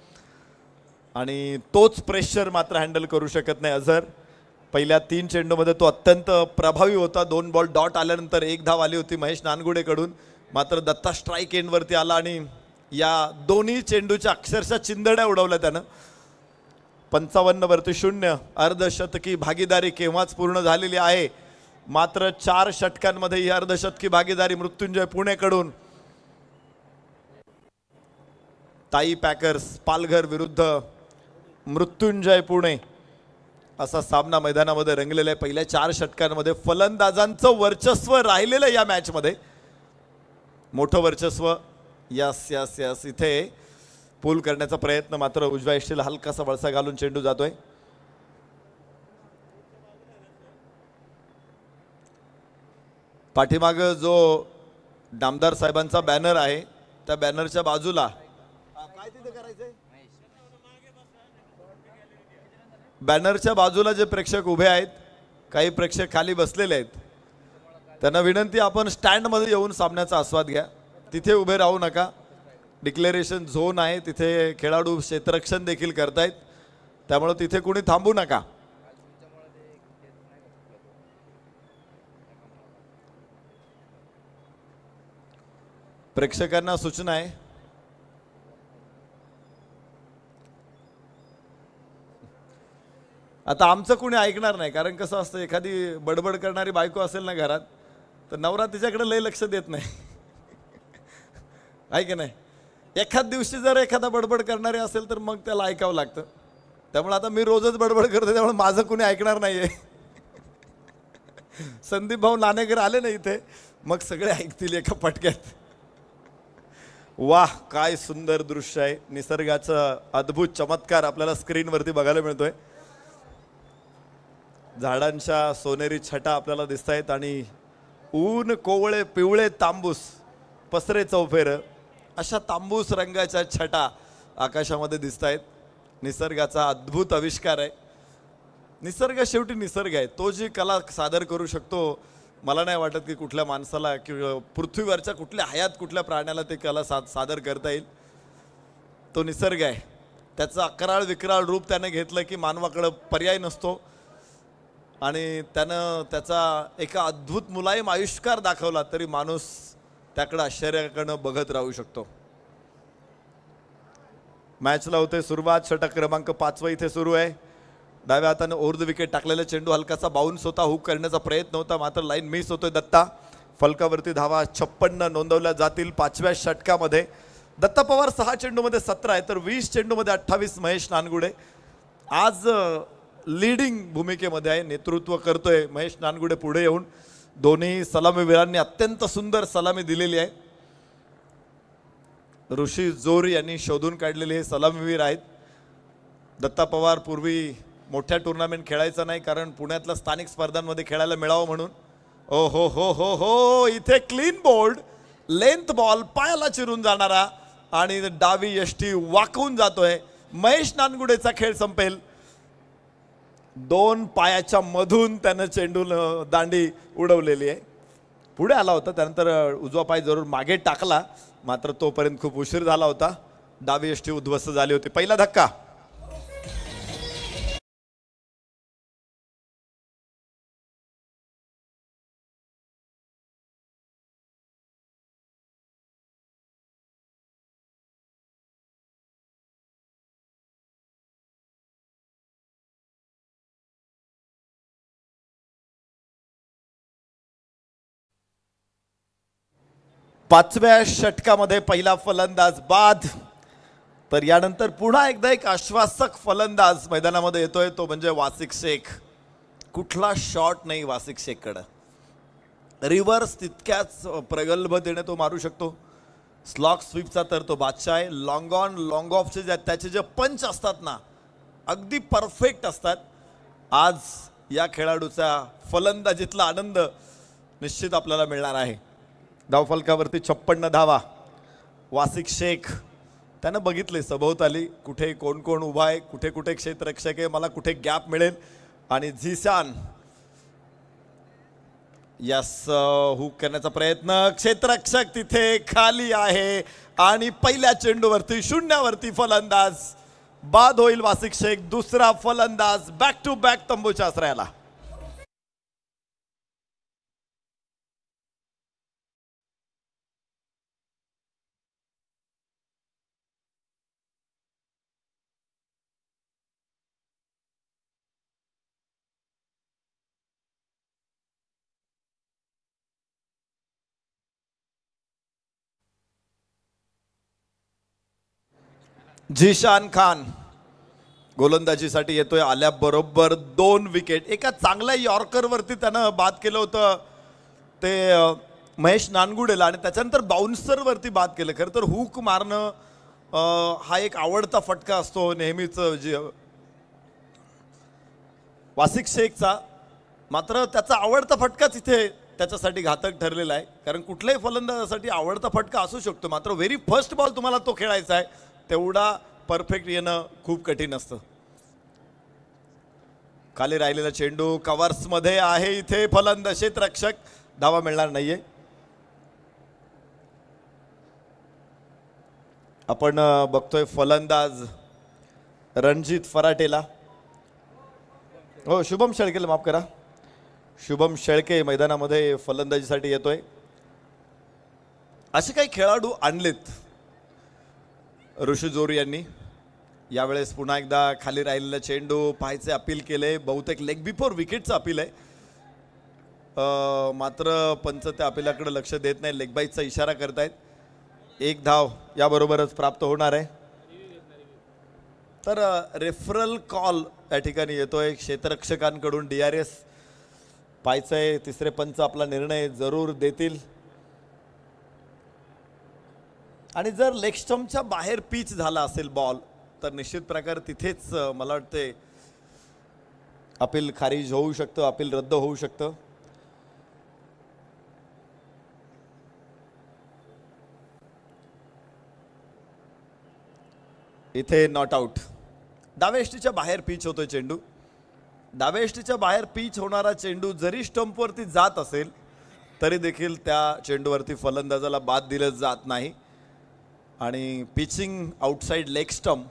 आणि तोच प्रेशर मात्र हँडल करू शकत नाही अझर. पहिल्या 3 चेंडूमध्ये तो अत्यंत प्रभावी होता. 2 बॉल डॉट आल्यानंतर 1 धाव आली होती महेश नानगुडेकडून. मात्र दत्ता स्ट्राईक एंडवरती आला आणि या दोन्ही चेंडूच्या अक्षरशः चिंदड्या उडवल्या त्यानं. 55 वरती 0. अर्धशतकी भागीदारी केव्हाच पूर्ण झालेली आहे. मात्र 4 षटकांमध्ये ही अर्धशतकी भागीदारी मृत्युंजय पुणेकडून. ताई पॅकर्स पालघर विरुद्ध मृत्युंजय पुणे असा सामना मैदानामध्ये रंगलेला आहे. पहिल्या 4 षटकांमध्ये फलंदाजांचं वर्चस्व राहिलेलं या मॅच मध्ये. मोठं वर्चस्व. यस इथे पूल करण्याचा प्रयत्न मात्र उजव्या इष्टीला हलकासा वळसा घालून चेंडू जातोय. पाठीमाग जो नामदार साहेबांचा बॅनर आहे त्या बॅनरच्या बाजूला काय तिथे करायचंय, बॅनरच्या बाजूला जे प्रेक्षक उभे आहेत, काही प्रेक्षक खाली बसलेले आहेत, त्यांना विनंती आपण स्टँड मध्ये येऊन सामन्याचा आस्वाद घ्या. तिथे उभे राहू नका. डिक्लेरेशन झोन आहे, तिथे खेळाडू क्षेत्ररक्षण देखील करतायत, त्यामुळे तिथे कोणी थांबू नका. प्रेक्षकांना सूचना आहे, आता आमचं कोणी ऐकणार नाही, कारण कसं असतं एखादी बडबड करणारी बायको असेल ना घरात तर नवरा तिच्याकडे लय लक्ष देत नाही. आहे की नाही? एखाद दिवशी जर एखादा बडबड करणारी असेल तर मग त्याला ऐकावं लागतं. त्यामुळे आता मी रोजच बडबड करतो, त्यामुळे माझं कोणी ऐकणार नाहीये. संदीप भाऊ नाणेकर आले ना इथे, मग सगळे ऐकतील एका पटक्यात. वाह, काय सुंदर दृश्य आहे. निसर्गाचा अद्भुत चमत्कार आपल्याला स्क्रीनवरती बघायला मिळतोय. झाडांच्या सोनेरी छटा आपल्याला दिसत आहेत आणि ऊन कोवळे पिवळे तांबूस पसरे चौफेर अशा तांबूस रंगाच्या छटा आकाशामध्ये दिसत आहेत. निसर्गाचा अद्भुत आविष्कार आहे. निसर्ग शेवटी निसर्ग आहे. तो जी कला सादर करू शकतो, मला नाही वाटत की कुठल्या माणसाला किंवा पृथ्वीवरच्या कुठल्या हयात कुठल्या प्राण्याला ते कला सादर करता येईल. तो निसर्ग आहे. त्याचं अकराळ विकराळ रूप त्याने घेतलं की मानवाकडं पर्याय नसतो आणि त्यानं त्याचा एका अद्भुत मुलायम आविष्कार दाखवला तरी माणूस त्याकडे आश्चर्याकडनं बघत राहू शकतो. मॅचला होते सुरुवात. षटक क्रमांक 5 इथे सुरू आहे. डाव्या हाताने ओव्हर द विकेट टाकलेला चेंडू हलकासा बाउन्स होता, हुक करण्याचा प्रयत्न होता, मात्र लाईन मिस होतोय. दत्ता फलकावरती धावा 56 नोंदवल्या जातील 5व्या षटकामध्ये. दत्ता पवार 6 चेंडूमध्ये 17 आहे तर 20 चेंडूमध्ये 28 महेश नानगुडे. आज लीडिंग भूमिकेमध्ये आहे, नेतृत्व करतोय महेश नानगुडे. पुढे येऊन दोन्ही सलामीवीरांनी अत्यंत सुंदर सलामी दिलेली आहे. ऋषी जोर यांनी शोधून काढलेले हे सलामीवीर आहेत. दत्ता पवार पूर्वी मोठ्या टुर्नामेंट खेळायचा नाही, कारण पुण्यातल्या स्थानिक स्पर्धांमध्ये खेळायला मिळावं म्हणून. ओ हो हो हो हो, इथे क्लीन बोल्ड, लेंथ बॉल पायाला चिरून जाणारा आणि डावी यष्टी वाकवून जातोय. महेश नानगुडेचा खेळ संपेल. 2 पायाच्या मधून त्यानं चेंडू दांडी उडवलेली आहे. पुढे आला होता, त्यानंतर उजवा पाय जरूर मागे टाकला, मात्र तोपर्यंत खूप उशीर झाला होता. डावी यष्टी उद्ध्वस्त झाली होती. पहिला धक्का. पाचव्या षटकामध्ये पहिला फलंदाज बाद. तर यानंतर पुन्हा एकदा एक आश्वासक फलंदाज मैदानामध्ये येतोय, तो म्हणजे वासिक शेख. कुठला शॉट नाही वासिक शेखकडे. रिव्हर्स तितक्याच प्रगल्भतेने तो मारू शकतो. स्लॉक स्वीपचा तर तो बादशाह आहे. लॉंग ऑन लॉंग ऑफचे त्याचे जे पंच असतात ना, अगदी परफेक्ट असतात. आज या खेळाडूचा फलंदाजीतला आनंद निश्चित आपल्याला मिळणार आहे. धावफलकावरती 56 धावा. वासिक शेख त्यानं बघितले सभोवताली कुठे कोण कोण उभा आहे, कुठे कुठे क्षेत्ररक्षक आहे, मला कुठे गॅप मिळेल. आणि झिशान यस हुक करण्याचा प्रयत्न. क्षेत्ररक्षक तिथे खाली आहे आणि पहिल्या चेंडूवरती शून्यावरती फलंदाज बाद होईल. वासिक शेख दुसरा फलंदाज बॅक टू बॅक तंबूच्या आश्रयाला. झिशान खान गोलंदाजीसाठी येतोय. आल्याबरोबर 2 विकेट. एका चांगल्या यॉर्करवरती त्यानं बाद केलं होतं ते महेश नानगुडेला आणि त्याच्यानंतर बाउन्सरवरती बाद केलं. खरं तर हुक मारणं हा एक आवडता फटका असतो नेहमीच वासिक शेखचा, मात्र त्याचा आवडता फटकाच इथे त्याच्यासाठी घातक ठरलेला आहे. कारण कुठल्याही फलंदाजासाठी आवडता फटका असू शकतो, मात्र व्हेरी फर्स्ट बॉल तुम्हाला तो खेळायचा आहे, तेवढा परफेक्ट येणं खूप कठीण असतं. खाली राहिलेला चेंडू कव्हर्समध्ये आहे. इथे फलंदाज क्षेत्ररक्षक, धावा मिळणार नाहीये. आपण बघतोय फलंदाज रणजित फराटेला, हो शुभम शेळकेला माफ करा, शुभम शेळके मैदानामध्ये फलंदाजीसाठी येतोय. असे काही खेळाडू आणलेत ऋषी जोरी यांनी. यावेळेस पुन्हा एकदा खाली राहिलेला चेंडू पाहायचे अपील केले, बहुतेक लेग बिफोर विकेटचं अपील आहे. मात्र पंच त्या अपिलाकडे लक्ष देत नाही, लेग बाईटचा इशारा करतायत. एक धाव याबरोबरच प्राप्त होणार आहे. तर रेफरल कॉल या ठिकाणी येतोय क्षेत्ररक्षकांकडून. DRS पाहायचंय, तिसरे पंच आपला निर्णय जरूर देतील. आणि जर लेग स्टंपच्या बाहेर पिच झाला असेल बॉल तर निश्चित प्रकारे तिथेच मला वाटते अपील खारिज होऊ शकतं, अपील रद्द होऊ शकतं. इथे नॉट आउट. डाव्या बाहेर पिच होतोय चेंडू. डाव्या बाहेर पिच होणारा चेंडू जरी स्टंपवरती जात असेल तरी देखील त्या चेंडूवरती फलंदाजाला बाद दिलं जात नाही. आणि पिचिंग आउटसाइड लेग स्टंप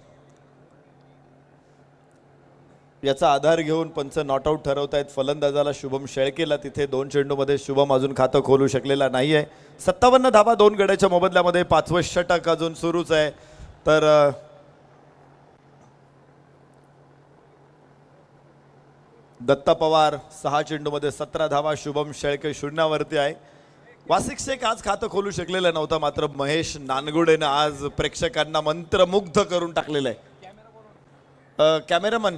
याचा आधार घेऊन पंच नॉट आउट ठरवत आहेत. फलंदाजाला शुभम शेळकेला. तिथे 2 चेंडूमध्ये शुभम अजून खातं खोलू शकलेला नाही आहे. 57 धावा 2 गड्याच्या मोबदल्यामध्ये. 5वं षटक अजून सुरूच आहे. तर दत्ता पवार 6 चेंडूमध्ये 17 धावा. शुभम शेळके 0वरती आहे. वासिक शेख आज खातं खोलू शकलेलं नव्हतं, मात्र महेश नानगुडेनं आज प्रेक्षकांना मंत्रमुग्ध करून टाकलेलं आहे. कॅमेरामन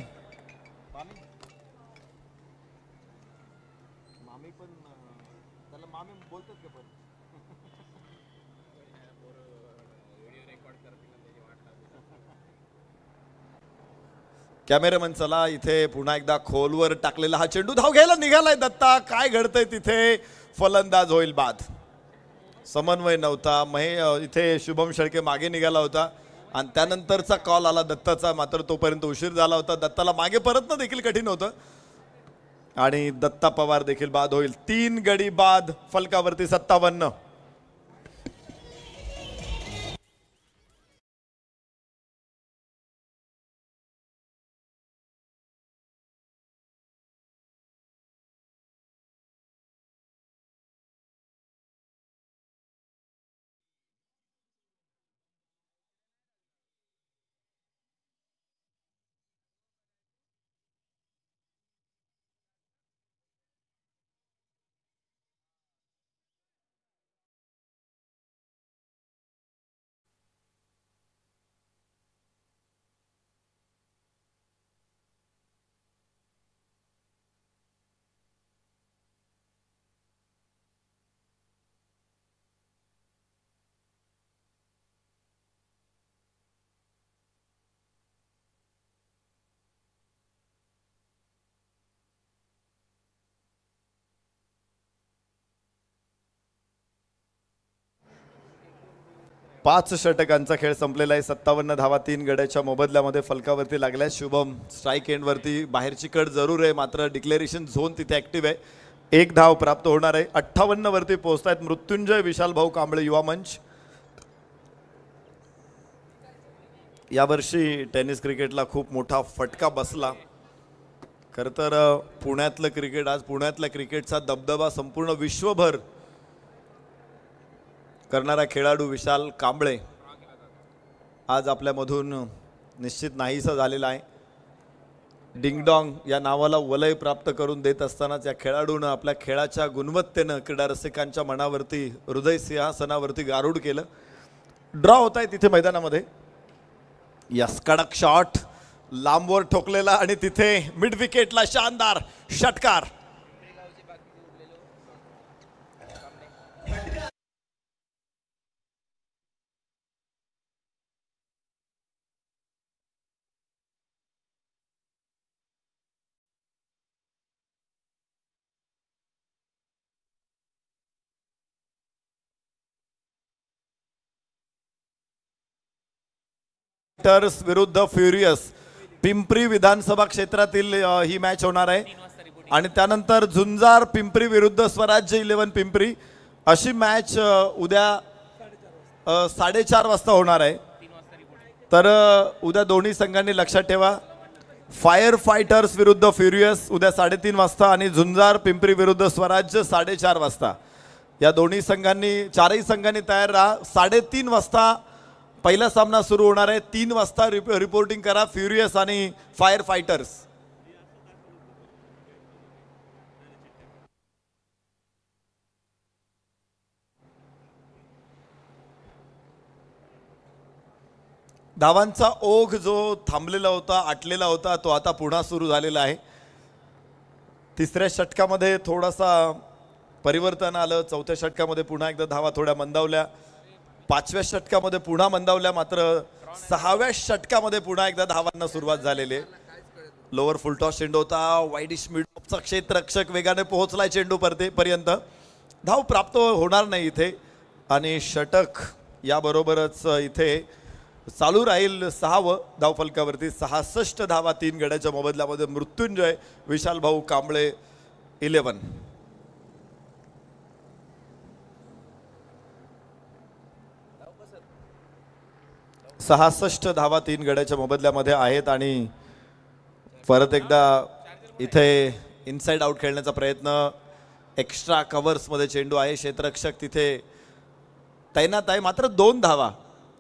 कॅमेरामन चला. इथे पुन्हा एकदा खोलवर टाकलेला हा चेंडू. धाव घ्यायला निघालाय दत्ता. काय घडतंय तिथे? फलंदाज होईल बाद. समन्वय नव्हता. इथे शुभम शेळके मागे निघाला होता आणि त्यानंतरचा कॉल आला दत्ताचा, मात्र तोपर्यंत उशीर झाला होता. दत्ताला मागे परतणं देखील कठीण होतं आणि दत्ता पवार देखील बाद होईल. 3 गडी बाद. फलकावरती 57. पाच षटकांचा खेळ संपलेला आहे. 57 धावा 3 गड्याच्या मोबदल्यामध्ये फलकावरती लागल्या. शुभम स्ट्राईक एंडवरती. बाहेरची कट जरूर आहे, मात्र डिक्लेरेशन झोन तिथे ऍक्टिव्ह आहे. 1 धाव प्राप्त होणार आहे. 58 वरती पोहोचतायत मृत्युंजय विशाल भाऊ कांबळे युवा मंच. यावर्षी टेनिस क्रिकेटला खूप मोठा फटका बसला. खरं तर पुण्यातलं क्रिकेट, आज पुण्यातल्या क्रिकेटचा दबदबा संपूर्ण विश्वभर करणारा खेळाडू विशाल कांबळे आज आपल्यामधून निश्चित नाहीसा झालेला आहे. डिंगडॉंग या नावाला वलय प्राप्त करून देत असतानाच या खेळाडूनं आपल्या खेळाच्या गुणवत्तेनं क्रीडा रसिकांच्या मनावरती, हृदय सिंहासनावरती गारूड केलं. ड्रॉ होत आहे तिथे मैदानामध्ये. यस, कडक शॉट लांबवर ठोकलेला आणि तिथे मिड विकेटला शानदार षटकार. विरुद्ध फ्युरियस, पिंपरी विधानसभा क्षेत्रातील ही मॅच होणार आहे. आणि त्यानंतर झुंजार पिंपरी विरुद्ध स्वराज्य 11 पिंपरी अशी मॅच उद्या 4:30 वाजता होणार आहे. तर उद्या दोन्ही संघांनी लक्षात ठेवा, फायर फायटर्स विरुद्ध फ्युरियस उद्या 3:30 वाजता आणि झुंजार पिंपरी विरुद्ध स्वराज्य 4:30 वाजता. या दोन्ही संघांनी, चारही संघांनी तयार राहा. 3:30 वाजता पहिला सामना सुरू होणार आहे 3 वाजता. रिपोर्टिंग करा फ्युरियस आणि फायर फायटर्स. धावांचा ओघ जो थांबलेला होता, आटलेला होता, तो आता पुन्हा सुरू झालेला आहे. तिसऱ्या षटकामध्ये थोडासा परिवर्तन आलं. चौथ्या षटकामध्ये पुन्हा एकदा धावा थोड्या मंदावल्या. पाचव्या षटकामध्ये पुन्हा मंदावल्या. मात्र 6व्या षटकामध्ये पुन्हा एकदा धावांना सुरुवात झालेली आहे. लोअर फुलटॉस चेंडू होता. वाईडिश मिडऑफचा क्षेत्ररक्षक वेगाने पोहोचलाय चेंडू पर्यंत. धाव प्राप्त होणार नाही इथे आणि षटक याबरोबरच इथे चालू राहील 6वं धावफलकावरती. 66 धावा 3 गड्याच्या मोबदल्यामध्ये. मृत्युंजय विशाल भाऊ कांबळे 11. 66 धावा 3 गड्याच्या मोबदल्यामध्ये आहेत आणि परत एकदा इथे इनसाइड आउट खेळण्याचा प्रयत्न. एक्स्ट्रा कव्हर्समध्ये चेंडू आहे. क्षेत्ररक्षक तिथे तैनात आहे. मात्र 2 धावा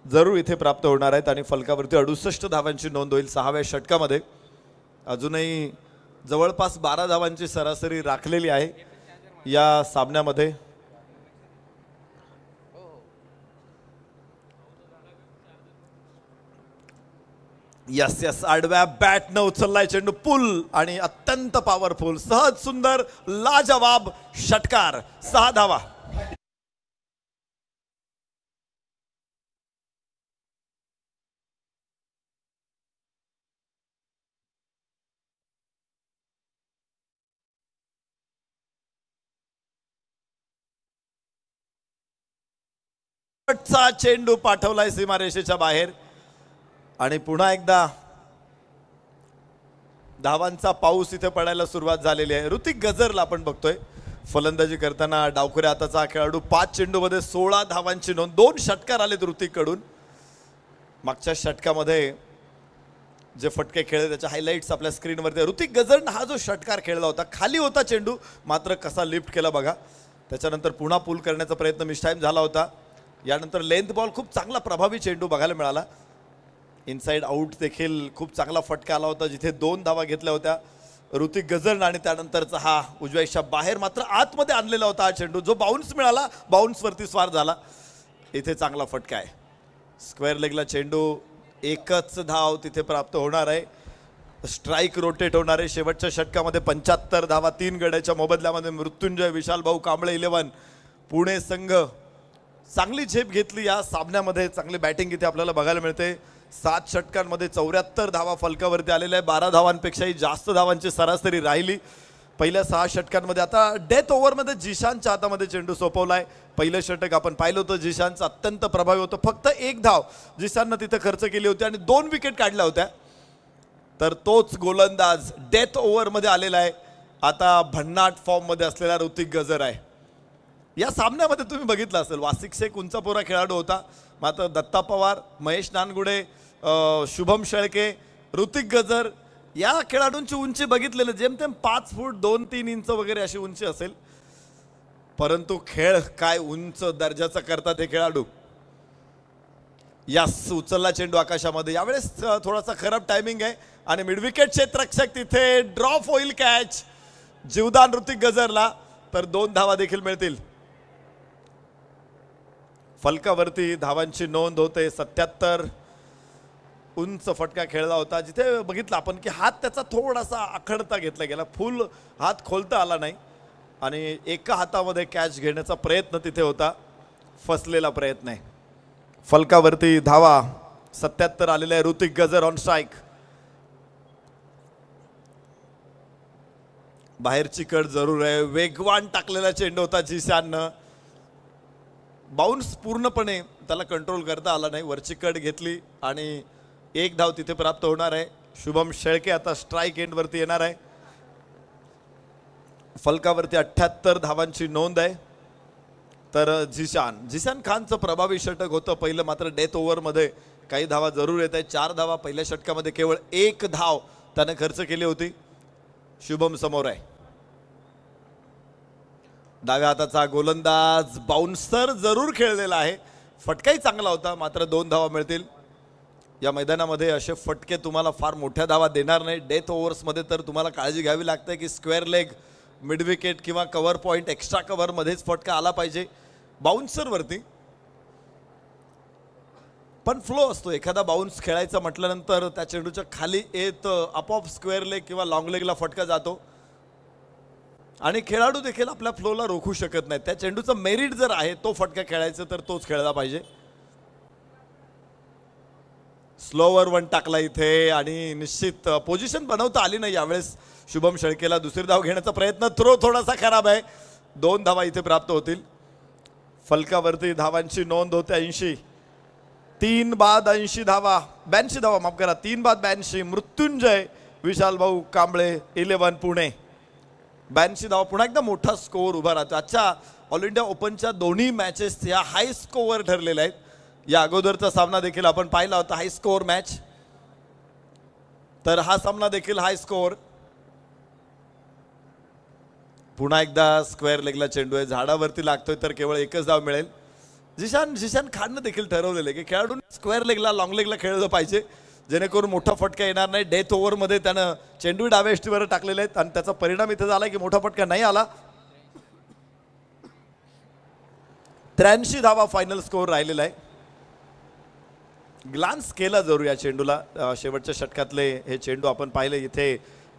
जरूर इथे प्राप्त होणार आहेत आणि फलकावरती 68 धावांची नोंद होईल 6व्या षटकामध्ये. अजूनही जवळपास 12 धावांची सरासरी राखलेली आहे या सामन्यामध्ये. यस आडव्या बॅटनं उचललाय चेंडू. पुल आणि अत्यंत पॉवरफुल, सहज, सुंदर, लाजवाब षटकार. 6 धावा. चेंडू पाठवलाय सीमारेषेच्या बाहेर आणि पुन्हा एकदा धावांचा पाऊस इथे पडायला सुरुवात झालेली आहे. ऋतिक गजरला आपण बघतोय फलंदाजी करताना. डावखुऱ्या हाताचा खेळाडू. 5 चेंडूमध्ये 16 धावांची नोंद. 2 षटकार आलेत ऋतिक कडून. मागच्या षटकामध्ये जे फटके खेळले त्याच्या हायलाइट्स आपल्या स्क्रीनवरती. ऋतिक गजरनं हा जो षटकार खेळला होता, खाली होता चेंडू, मात्र कसा लिफ्ट केला बघा. त्याच्यानंतर पुन्हा पूल करण्याचा प्रयत्न मिसटाईम झाला होता. यानंतर लेंथ बॉल खूप चांगला प्रभावी चेंडू बघायला मिळाला. इनसाइड आउट देखील खूप चांगला फटका आला होता जिथे 2 धावा घेतल्या होत्या ऋतिक गजरनं आणि त्यानंतरचा हा उजव्याच्या बाहेर मात्र आतमध्ये आणलेला होता हा चेंडू जो बाउन्स मिळाला. बाउन्सवरती स्वार झाला. इथे चांगला फटका आहे. स्क्वेअर लेगला चेंडू. 1च धाव तिथे प्राप्त होणार आहे. स्ट्राईक रोटेट होणार आहे. शेवटच्या षटकामध्ये 75 धावा 3 गड्याच्या मोबदल्यामध्ये. मृत्युंजय विशाल भाऊ कांबळे 11. पुणे संघ चांगली झेप घेतली या सामन्यामध्ये. चांगली बॅटिंग इथे आपल्याला बघायला मिळते. 7 षटकांमध्ये 74 धावा फलकावरती आलेल्या आहे. 12 धावांपेक्षाही जास्त धावांची सरासरी राहिली पहिल्या 6 षटकांमध्ये. आता डेथ ओव्हरमध्ये जिशानच्या हातामध्ये चेंडू सोपवलाय. पहिलं षटक आपण पाहिलं होतं. जिशानचं अत्यंत प्रभावी होतं. फक्त 1 धाव जिशाननं तिथे खर्च केली होती आणि 2 विकेट काढल्या होत्या. तर तोच गोलंदाज डेथ ओव्हरमध्ये आलेला आहे. आता भन्नाट फॉर्ममध्ये असलेला ऋतिक गजर आहे. या सामन्यामध्ये तुम्ही बघितलं असेल वासिक शेख उंचापोरा खेळाडू होता. मात्र दत्ता पवार, महेश नानगुडे, शुभम शेळके, ऋतिक गजर या खेळाडूंची उंची बघितलेली जेमतेम 5 फूट 2-3 इंच वगैरे अशी उंची असेल. परंतु खेळ काय उंच दर्जाचा करतात हे खेळाडू. यास उचलला चेंडू आकाशामध्ये. यावेळेस थोडासा खराब टायमिंग आहे आणि मिडविकेट क्षेत्ररक्षक तिथे ड्रॉप होईल. कॅच जीवदान ऋतिक गजरला. तर 2 धावा देखील मिळतील. फलकावरती धावांची नोंद होते. 77 उंच फटका खेळला होता जिथे बघितलं आपण की हात त्याचा थोडासा आखडता घेतला गेला. फुल हात खोलता आला नाही आणि एका हातामध्ये कॅच घेण्याचा प्रयत्न तिथे होता. फसलेला प्रयत्न आहे. फलकावरती धावा 77 आलेले आहे. ऋतिक गजर ऑन स्ट्राईक. बाहेरची कड जरूर आहे. वेगवान टाकलेला चेंडू होता जिशाननं. बाउन्स पूर्णपणे त्याला कंट्रोल करता आला नाही. वरची कड घेतली आणि 1 धाव तिथे प्राप्त होणार आहे. शुभम शेळके आता स्ट्राईक एंडवरती येणार आहे. फलकावरती 78 धावांची नोंद आहे. तर जिशान खानचं प्रभावी षटक होतं पहिलं. मात्र डेथ ओव्हरमध्ये काही धावा जरूर येत आहेत. 4 धावा. पहिल्या षटकामध्ये केवळ 1 धाव त्याने खर्च केली होती. शुभम समोर आहे. डाव्या हाताचा गोलंदाज. बाउन्सर जरूर खेळलेला आहे. फटकाही चांगला होता, मात्र 2 धावा मिळतील. या मैदानामध्ये असे फटके तुम्हाला फार मोठ्या धावा देणार नाही. डेथ ओव्हर्समध्ये तर तुम्हाला काळजी घ्यावी लागते की स्क्वेअर लेग, मिड विकेट किंवा कव्हर पॉईंट, एक्स्ट्रा कव्हरमध्येच फटका आला पाहिजे बाउन्सरवरती. पण फ्लो असतो, एखादा बाउन्स खेळायचा म्हटल्यानंतर त्या चेंडूच्या खाली येत आपोआप स्क्वेअर लेग किंवा लॉंग लेगला फटका जातो आणि खेळाडू देखील आपल्या फ्लोला रोखू शकत नाही. त्या चेंडूचं मेरिट जर आहे तो फटका खेळायचा तर तोच खेळला पाहिजे. स्लोवर वन टाकला इथे आणि निश्चित पोझिशन बनवता आली नाही यावेळेस शुभम शेळकेला. दुसरी धाव घेण्याचा प्रयत्न, थ्रो थोडासा खराब आहे. 2 धावा इथे प्राप्त होतील. फलकावरती धावांची नोंद होते 80. 3 बाद 80 धावा, 82 धावा माफ करा, 3 बाद 82. मृत्युंजय विशाल भाऊ कांबळे 11 पुणे. 82 धावा, पुन्हा एकदा मोठा स्कोअर उभा राहतो. आजच्या ऑल इंडिया ओपनच्या दोन्ही मॅचेस या हाय स्कोअर ठरलेल्या आहेत. या अगोदरचा सामना देखील आपण पाहिला होता हाय स्कोअर मॅच, तर हा सामना देखील हाय स्कोअर. पुन्हा एकदा स्क्वेअर लेगला चेंडू आहे, झाडावरती लागतोय तर केवळ एकच धाव मिळेल. जिशान खाननं देखील ठरवलेलं आहे की खेळाडूंनी स्क्वेअर लेगला, लॉंग लेगला खेळलं पाहिजे जेणेकरून मोठा फटका येणार नाही. डेथ ओव्हरमध्ये त्यानं चेंडू डाव्या एष्टीवर टाकलेले आहेत आणि त्याचा परिणाम इथे झाला की मोठा फटका नाही आला. 83 धावा फायनल स्कोअर राहिलेला आहे. ग्लान्स केला जरूर या चेंडूला. शेवटच्या षटकातले हे चेंडू आपण पाहिले, इथे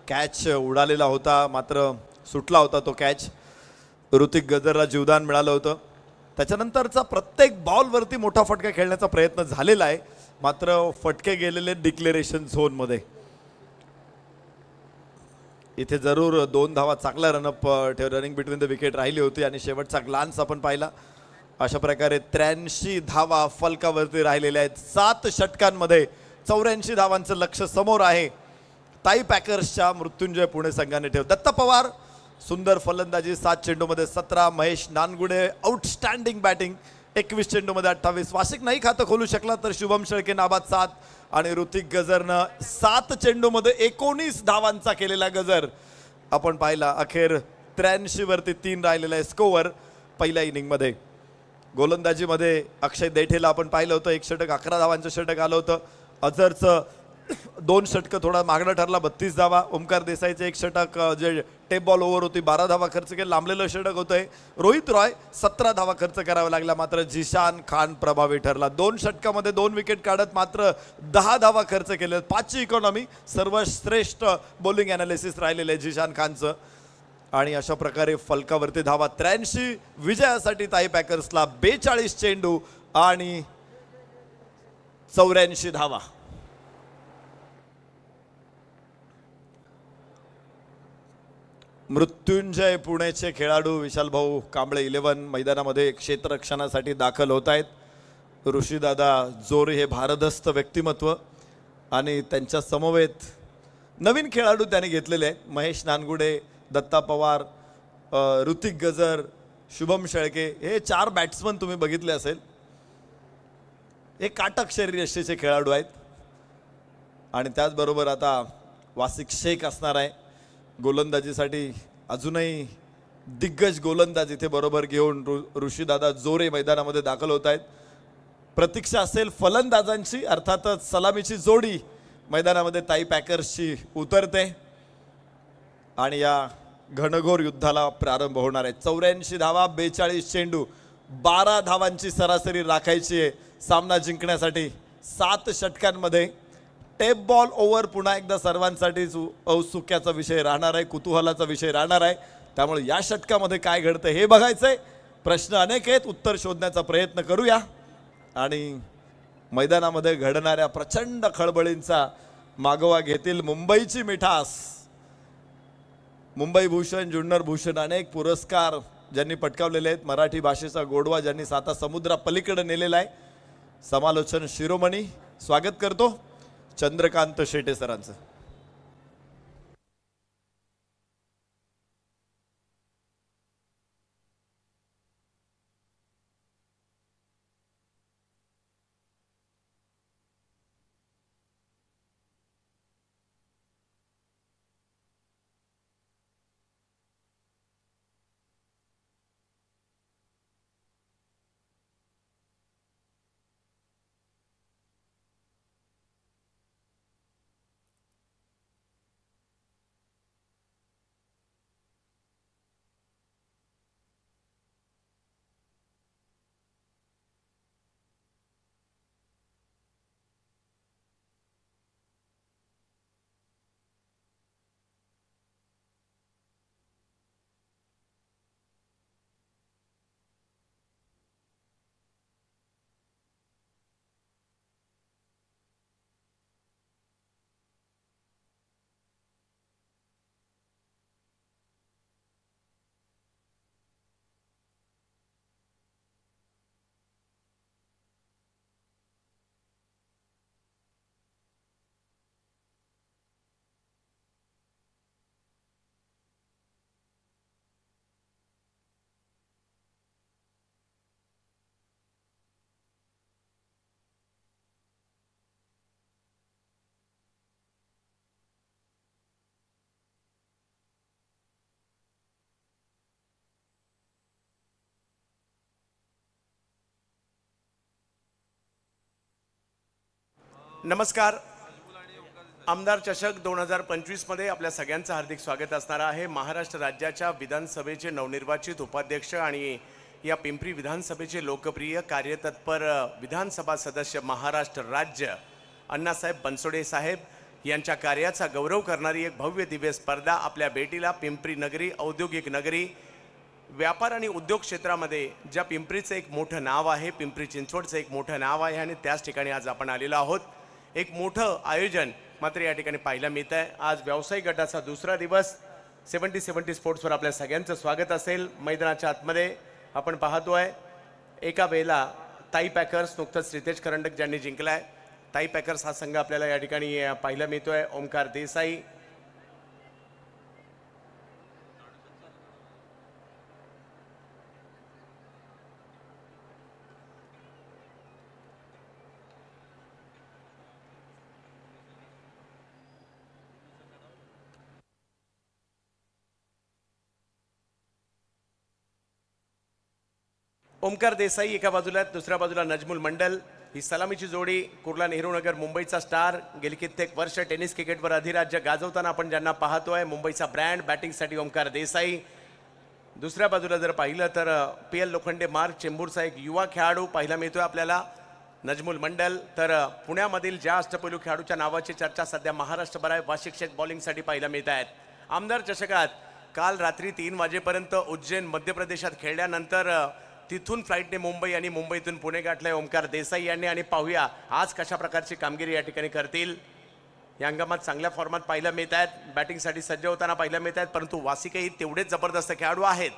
कॅच उडालेला होता मात्र सुटला होता तो कॅच. ऋतिक गजरला जीवदान मिळालं होतं. त्याच्यानंतरचा प्रत्येक बॉलवरती मोठा फटका खेळण्याचा प्रयत्न झालेला आहे मात्र फटके गेलेले डिक्लेरेशन झोनमध्ये. इथे जरूर 2 धावा चांगला run-up running between the wicket राहिली होती आणि शेवटचा ग्लान्स आपण पाहिला. अशा प्रकारे 83 धावा फलकावरती राहिलेल्या आहेत. 7 षटकांमध्ये 84 धावांचं लक्ष समोर आहे ताई पॅकर्सच्या मृत्युंजय पुणे संघाने ठेव. दत्ता पवार सुंदर फलंदाजी, 7 चेंडूमध्ये 17. Mahesh Nangude outstanding batting, 21 चेंडूमध्ये 28. वार्षिक नाही खातं खोलू शकला तर शुभम शेळके नाबाद 7 आणि ऋतिक गजरनं 7 चेंडूमध्ये 19 धावांचा केलेला गजर आपण पाहिला. अखेर 83 वरती 3 राहिलेला आहे स्कोअर पहिल्या इनिंगमध्ये. गोलंदाजीमध्ये अक्षय दैठेला आपण पाहिलं होतं, 1 षटक 11 धावांचं षटक आलं होतं. अझरचं 2 षटकं थोडा मागणं ठरला, 32 धावा. ओमकार देसाईचे 1 षटक जे टेप बॉल ओव्हर होती 12 धावा खर्च केले, लांबलेलं षटक होतंय. रोहित रॉय 17 धावा खर्च करावा लागला मात्र जिशान खान प्रभावी ठरला. 2 षटकामध्ये 2 विकेट काढत मात्र 10 धावा खर्च केले. 5ची इकॉनॉमी, सर्वश्रेष्ठ बॉलिंग ॲनालिसिस राहिलेलं आहे जिशान खानचं. आणि अशा प्रकारे फलकावरती धावा 83. विजयासाठी ताई पॅकर्सला 42 चेंडू आणि 84 धावा. मृत्युंजय पुणेचे खेळाडू विशाल भाऊ कांबळे 11 मैदानामध्ये क्षेत्ररक्षणासाठी दाखल होत आहेत. ऋषीदादा जोरे हे भारदस्त व्यक्तिमत्व आणि त्यांच्या समवेत नवीन खेळाडू त्याने घेतलेले आहेत. महेश नानगुडे, दत्ता पवार, ऋतिक गजर, शुभम शेळके हे 4 बॅट्समन तुम्ही बघितले असेल. हे काटक शरीरयष्टीचे खेळाडू आहेत आणि त्याचबरोबर आता वासिक शेख असणार आहे गोलंदाजीसाठी. अजूनही दिग्गज गोलंदाज इथे बरोबर घेऊन ऋषीदादा जोरे मैदानामध्ये दाखल होत आहेत. प्रतीक्षा असेल फलंदाजांची, अर्थातच सलामीची जोडी मैदानामध्ये ताई पॅकर्सची उतरते आणि या घनघोर युद्धाला प्रारंभ होणार आहे. 84 धावा, 42 चेंडू, 12 धावांची सरासरी राखायची आहे सामना जिंकण्यासाठी. 7 षटकांमध्ये टेप बॉल ओव्हर पुन्हा एकदा सर्वांसाठीच औत्सुक्याचा विषय राहणार आहे, कुतूहलाचा विषय राहणार आहे. त्यामुळे या षटकामध्ये काय घडतं हे बघायचंय. प्रश्न अनेक आहेत, उत्तर शोधण्याचा प्रयत्न करूया आणि मैदानामध्ये घडणाऱ्या प्रचंड खळबळींचा मागोवा घेतील मुंबईची मिठास. मुंबई भूषण, जुन्नर भूषण अनेक पुरस्कार ज्यांनी पटकावलेले आहेत. मराठी भाषेचा गोडवा ज्यांनी 7 समुद्रा पलीकडे नेलेला आहे. समालोचन शिरोमणी स्वागत करतो चंद्रकांत शेटे सरांचं. नमस्कार. आमदार चषक 2025 मध्ये आपल्या सगळ्यांचं हार्दिक स्वागत असणार आहे. महाराष्ट्र राज्याच्या विधानसभेचे नवनिर्वाचित उपाध्यक्ष आणि या पिंपरी विधानसभेचे लोकप्रिय कार्यतत्पर विधानसभा सदस्य महाराष्ट्र राज्य अण्णासाहेब बनसोडे साहेब यांच्या कार्याचा गौरव करणारी एक भव्य दिव्य स्पर्धा आपल्या भेटीला पिंपरी नगरी, औद्योगिक नगरी, व्यापार आणि उद्योग क्षेत्रामध्ये ज्या पिंपरीचं एक मोठं नाव आहे, पिंपरी चिंचवडचं एक मोठं नाव आहे आणि त्याच ठिकाणी आज आपण आलेलो आहोत. एक मोठं आयोजन मात्र या ठिकाणी पाहायला मिळत आहे. आज व्यावसायिक गटाचा दुसरा दिवस 70 स्पोर्ट्सवर आपल्या सगळ्यांचं स्वागत असेल. मैदानाच्या आतमध्ये आपण पाहतोय एका वेळेला ताई पॅकर्स, नुकतंच रितेश करंडक ज्यांनी जिंकलाय, ताई पॅकर्स हा संघ आपल्याला या ठिकाणी पाहायला मिळतोय. ओमकार देसाई, ओमकार देसाई एका बाजूला, दुसऱ्या बाजूला नजमुल मंडल. ही सलामीची जोडी. कुर्ला नेहरू नगर मुंबईचा स्टार, गेली कित्येक वर्ष टेनिस क्रिकेटवर अधिराज्य गाजवताना आपण ज्यांना पाहतोय, मुंबईचा ब्रँड. बॅटिंगसाठी ओमकार देसाई. दुसऱ्या बाजूला जर पाहिलं तर PL लोखंडे मार्ग, चेंबूरचा एक युवा खेळाडू पाहायला मिळतोय आपल्याला, नजमुल मंडल. तर पुण्यामधील ज्या अष्टपैलू खेळाडूच्या नावाची चर्चा सध्या महाराष्ट्रभर आहे, वार्षिक शेत बॉलिंगसाठी पाहायला मिळत आहेत. आमदार चषकात काल रात्री 3 वाजेपर्यंत उज्जैन मध्य प्रदेशात खेळल्यानंतर तिथून फ्लाईटने मुंबई आणि मुंबईतून पुणे गाठलंय ओमकार देसाई यांनी. आणि पाहूया आज कशा प्रकारची कामगिरी या ठिकाणी करतील. या हंगामात चांगल्या फॉर्मात पाहायला मिळत आहेत, बॅटिंगसाठी सज्ज होताना पाहायला मिळत आहेत, परंतु वासिकही तेवढेच जबरदस्त खेळाडू आहेत.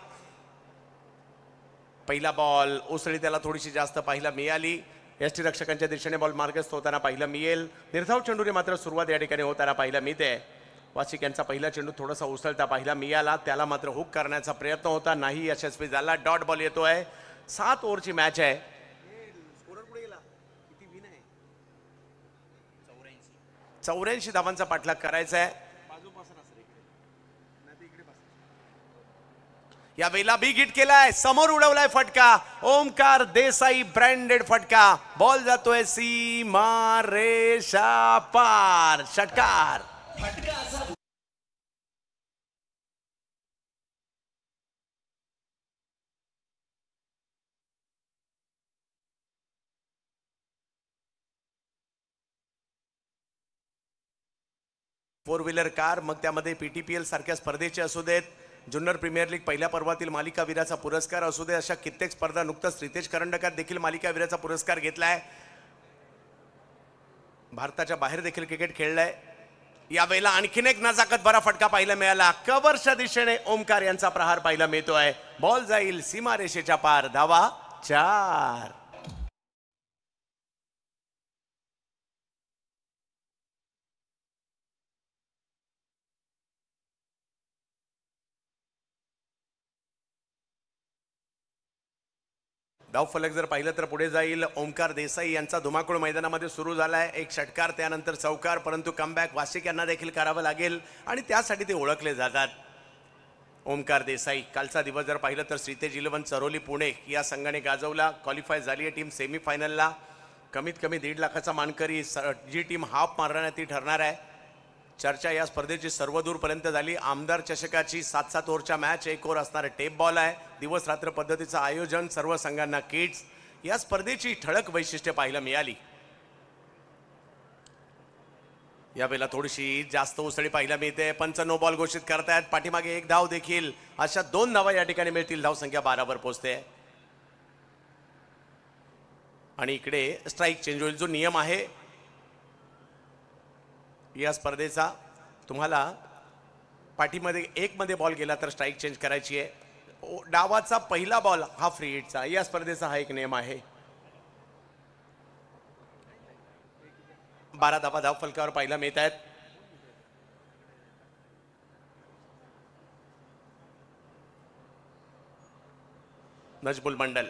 पहिला बॉल उसळी त्याला थोडीशी जास्त पाहायला मिळाली. यष्टी रक्षकांच्या दिशेने बॉल मार्गस्थ होताना पाहायला मिळेल. निर्धाव चेंडूने मात्र सुरुवात या ठिकाणी होताना पाहायला मिळते. वासिक यांचा पहिला चेंडू थोडासा उसळता पाहायला मिळाला, त्याला मात्र हुक करण्याचा प्रयत्न होता, नाही यशस्वी झाला. डॉट बॉल येतोय. 7 ओव्हरची मॅच आहे. 84 धावांचा पाठलाग करायचा आहे. या वेळेला बिग हिट केलाय, समोर उडवलाय फटका. ओमकार देसाई ब्रँडेड फटका. बॉल जातोय सीमा रेषा पार. षटकार. 4 व्हीलर कार, मग त्यामध्ये PTPL सारख्या स्पर्धेचे असू देत, जुन्नर प्रीमियर लीग पहिल्या पर्वातील मालिकावीराचा पुरस्कार असू दे, अशा कित्येक स्पर्धा. नुकताच रितेश करंडकात देखील मालिकावीराचा पुरस्कार घेतलाय. भारताच्या बाहेर देखील क्रिकेट खेळलाय. या वेळेला आणखीन एक नजाकत भरा फटका पाहायला मिळाला. कव्हरच्या दिशेने ओमकार यांचा प्रहार पाहायला मिळतोय. बॉल जाईल सीमारेषेच्या पार. धावा 4. धावफलक जर पाहिलं तर पुढे जाईल. ओमकार देसाई यांचा धुमाकूळ मैदानामध्ये सुरू झालाय. एक षटकार, त्यानंतर चौकार, परंतु कमबॅक वासिक यांना देखील करावं लागेल आणि त्यासाठी ते ओळखले जातात. ओमकार देसाई. कालचा दिवस जर पाहिलं तर श्रीतेज 11 चरोली पुणे या संघाने गाजवला. क्वालिफाय झाली आहे टीम सेमीफायनलला. कमीत कमी 1.5 लाखाचा मानकरी जी टीम हाफ मारणार ती ठरणार आहे. चर्चा या स्पर्धेची सर्वदूरपर्यंत झाली. आमदार चषकाची 7-7 ओव्हरच्या मॅच, 1 ओव्हर असणारे टेप बॉल आहे. दिवस रात्र पद्धतीचं आयोजन, सर्व संघांना किट्स. या स्पर्धेची ठळक वैशिष्ट्ये पाहायला मिळाली. यावेळेला थोडीशी जास्त उसळी पाहायला मिळते. पंच नो बॉल घोषित करतायत. पाठीमागे 1 धाव देखील, अशा 2 धावा या ठिकाणी मिळतील. धावसंख्या 12 वर पोहोचते. आणि इकडे स्ट्राईक चेंज होईल. जो नियम आहे या स्पर्धेचा, तुम्हाला पाठीमध्ये 1 मध्ये बॉल गेला तर स्ट्राईक चेंज करायची आहे. डावाचा पहिला बॉल हा फ्री हिटचा. या स्पर्धेचा हा एक नियम आहे. 12 धावा धाव फलकावर पाहायला मिळत आहेत. नजमुल मंडल.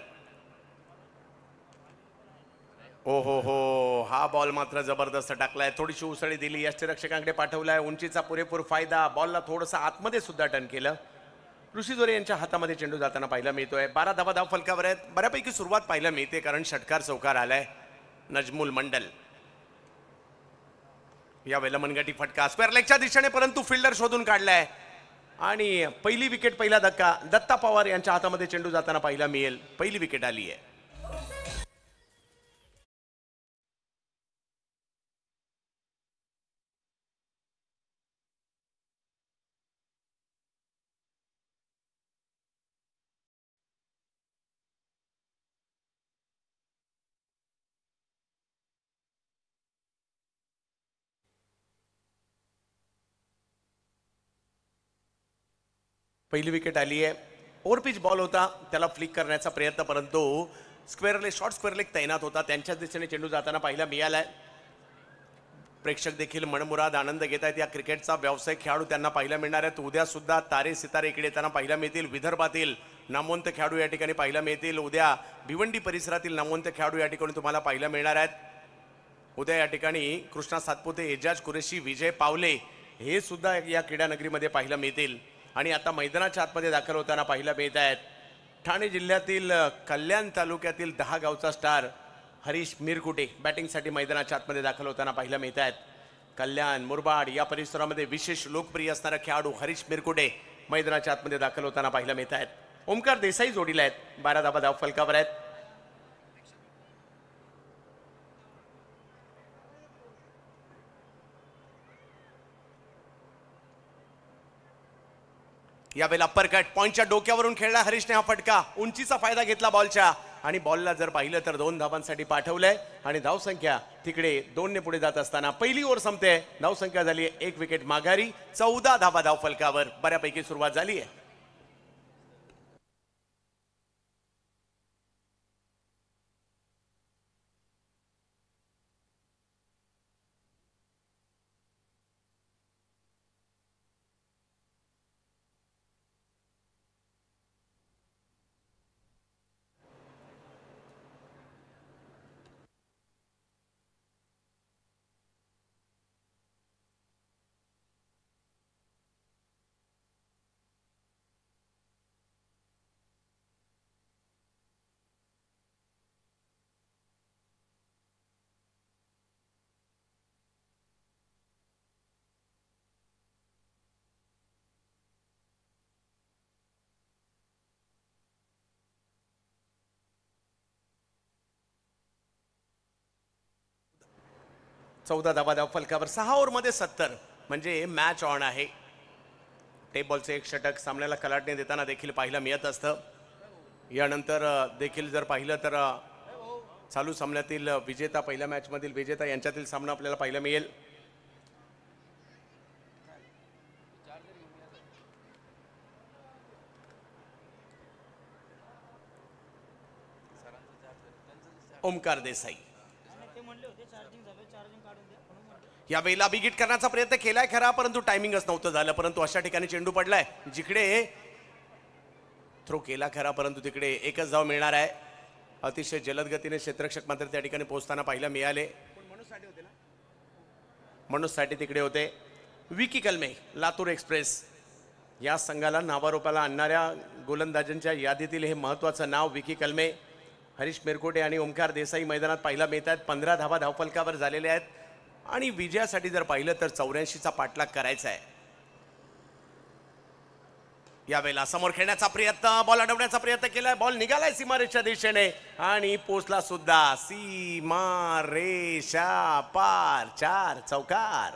ओ हो, हा बॉल मात्र जबरदस्त टाकलाय. थोडीशी उसळी दिली, यष्टीरक्षकांकडे पाठवलाय. उंचीचा पुरेपूर फायदा. बॉलला थोडंसं आतमध्ये सुद्धा टर्न केलं. ऋषी जोरे यांच्या हातामध्ये चेंडू जाताना पाहायला मिळतोय. 12 धावा धाव फलकावर आहेत. बऱ्यापैकी सुरुवात पाहायला मिळते कारण षटकार चौकार आलाय. नजमुल मंडल. यावेळेला मनगटी फटका स्क्वेअर लेगच्या दिशेने, परंतु फिल्डर शोधून काढलाय आणि पहिली विकेट, पहिला धक्का दत्ता पवार यांच्या हातामध्ये चेंडू जाताना पाहायला मिळेल. पहिली विकेट आली आहे. पहिली विकेट आली आहे. ओव्हरपिच बॉल होता, त्याला फ्लिक करण्याचा प्रयत्न, परंतु शॉर्ट स्क्वेअर लेग तैनात होता, त्यांच्याच दिशेने चेंडू जाताना पाहायला मिळालाय. प्रेक्षक देखील मनमुराद आनंद घेत आहेत. या क्रिकेटचा व्यावसायिक खेळाडू त्यांना पाहायला मिळणार आहेत. उद्या सुद्धा तारे सितारे इकडे येताना पाहायला मिळतील. विदर्भातील नामवंत खेळाडू या ठिकाणी पाहायला मिळतील. उद्या भिवंडी परिसरातील नामवंत खेळाडू या ठिकाणी तुम्हाला पाहायला मिळणार आहेत. उद्या या ठिकाणी कृष्णा सातपुते, एजाज कुरेशी, विजय पावले हे सुद्धा या क्रीडा नगरीमध्ये पाहायला मिळतील. आणि आता मैदानाच्या आतमध्ये दाखल होताना पाहायला मिळत आहेत ठाणे जिल्ह्यातील कल्याण तालुक्यातील 10 गावचा स्टार हरीश मिरकुटे बॅटिंगसाठी मैदानाच्या आतमध्ये दाखल होताना पाहायला मिळत आहेत. कल्याण, मुरबाड या परिसरामध्ये विशेष लोकप्रिय असणारा खेळाडू हरीश मिरकुटे मैदानाच्या आतमध्ये दाखल होताना पाहायला मिळत आहेत. ओमकार देसाई जोडीला आहेत. 12 धावा धाव फलकावर आहेत. यावेळेला अप्परकट पॉइंटच्या डोक्यावरून खेळला हरीशने. हा फटका, उंचीचा फायदा घेतला बॉलच्या आणि बॉलला जर पाहिलं तर 2 धावांसाठी पाठवलंय आणि धावसंख्या तिकडे 2 ने पुढे जात असताना पहिली ओव्हर संपते. धावसंख्या झाली 1 विकेट माघारी. 14 धावा धाव फलकावर. बऱ्यापैकी सुरुवात झाली आहे. चौदा धावा धाव फलकावर. 6 ओव्हरमध्ये 70 म्हणजे मॅच ऑन आहे. टेबॉलचं एक षटक सामन्याला कलाटणे देताना देखील पाहायला मिळत असतं. यानंतर देखील जर पाहिलं तर चालू सामन्यातील विजेता, पहिल्या मॅचमधील विजेता यांच्यातील सामना आपल्याला पाहायला मिळेल. ओमकार देसाई यावेळेला बिगिट करण्याचा प्रयत्न केलाय खरा, परंतु टायमिंगच नव्हतं झालं. परंतु अशा ठिकाणी चेंडू पडलाय जिकडे थ्रो केला खरा, परंतु तिकडे एकच धाव मिळणार आहे. अतिशय जलद गतीने क्षेत्ररक्षक मात्र त्या ठिकाणी पोहोचताना पाहायला मिळाले. मनोजसाठी तिकडे होते. विकी कलमे, लातूर एक्सप्रेस या संघाला नावारूपाला आणणाऱ्या गोलंदाजांच्या यादीतील हे महत्त्वाचं नाव विकी कलमे. हरीश मिरकुटे आणि ओमकार देसाई मैदानात पाहायला मिळत आहेत. 15 धावा धावफलकावर झालेले आहेत आणि विजयासाठी जर पाहिलं तर 84चा पाठलाग करायचा आहे. यावेळेला समोर खेळण्याचा प्रयत्न, बॉल अडवण्याचा प्रयत्न केलाय. बॉल निघालाय सीमारेषेच्या दिशेने आणि पोचला सुद्धा. सीमारेषा पार. 4 चौकार.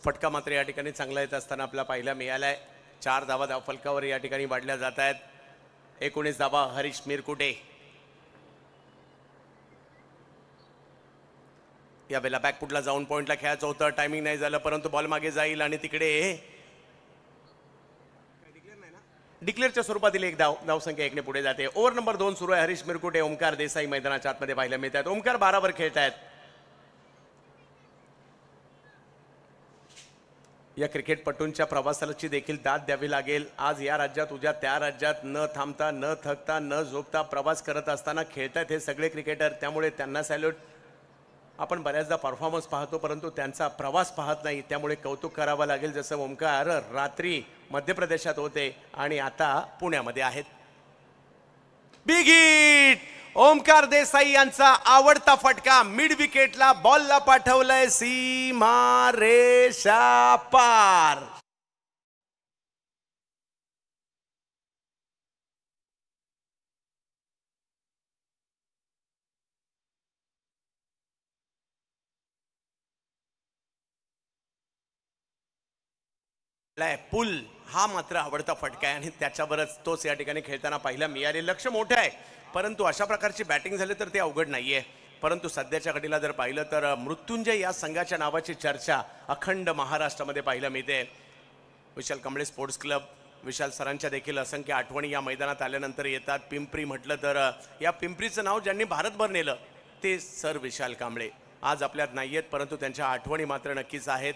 फटका मात्र या ठिकाणी चांगला येत असताना आपल्याला पाहायला मिळालाय. 4 धावा धावफलकावर या ठिकाणी वाढल्या जात आहेत. 19 धावा हरीश मिरकुटे. यावेळेला बॅकफुटला जाऊन पॉइंटला खेळायचं होतं. टायमिंग नाही झालं, परंतु बॉल मागे जाईल आणि तिकडे डिक्लेअरच्या स्वरूपातील एक धावसंख्या 1 ने पुढे जाते. ओव्हर नंबर 2 सुरू आहे. हरीश मिरकुटे, ओमकार देसाई मैदानाच्या आतमध्ये पाहायला मिळत आहेत. ओमकार 12 वर खेळत आहेत. या क्रिकेटपटूंच्या प्रवासाची देखील दाद द्यावी लागेल. आज या राज्यात, उद्या त्या राज्यात, न थांबता, न थकता, न झोपता प्रवास करत असताना खेळतात हे सगळे क्रिकेटर, त्यामुळे त्यांना सॅल्यूट. आपण बऱ्याचदा परफॉर्मन्स पाहतो परंतु त्यांचा प्रवास पाहत नाही, त्यामुळे कौतुक करावं लागेल. जसं ओमकार रात्री मध्य प्रदेशात होते आणि आता पुण्यामध्ये आहेत. Big hit! ओमकार देसाई यांचा आवडता फटका मिड विकेटला बॉलला पाठवलंय सीमा रेषा पार. पुल हा मात्र आवडता फटका आहे आणि त्याच्यावरच तोच या ठिकाणी खेळताना पाहिला मिळाले. लक्ष मोठं आहे परंतु अशा प्रकारची बॅटिंग झाली तर ते अवघड नाहीये. परंतु सध्याच्या घडीला जर पाहिलं तर मृत्युंजय या संघाच्या नावाची चर्चा अखंड महाराष्ट्रामध्ये पाहायला मिळते. विशाल कांबळे स्पोर्ट्स क्लब, विशाल सरांच्या देखील असंख्य आठवणी या मैदानात आल्यानंतर येतात. पिंपरी म्हटलं तर या पिंपरीचं नाव ज्यांनी भारतभर नेलं ते सर विशाल कांबळे आज आपल्यात नाही आहेत परंतु त्यांच्या आठवणी मात्र नक्कीच आहेत.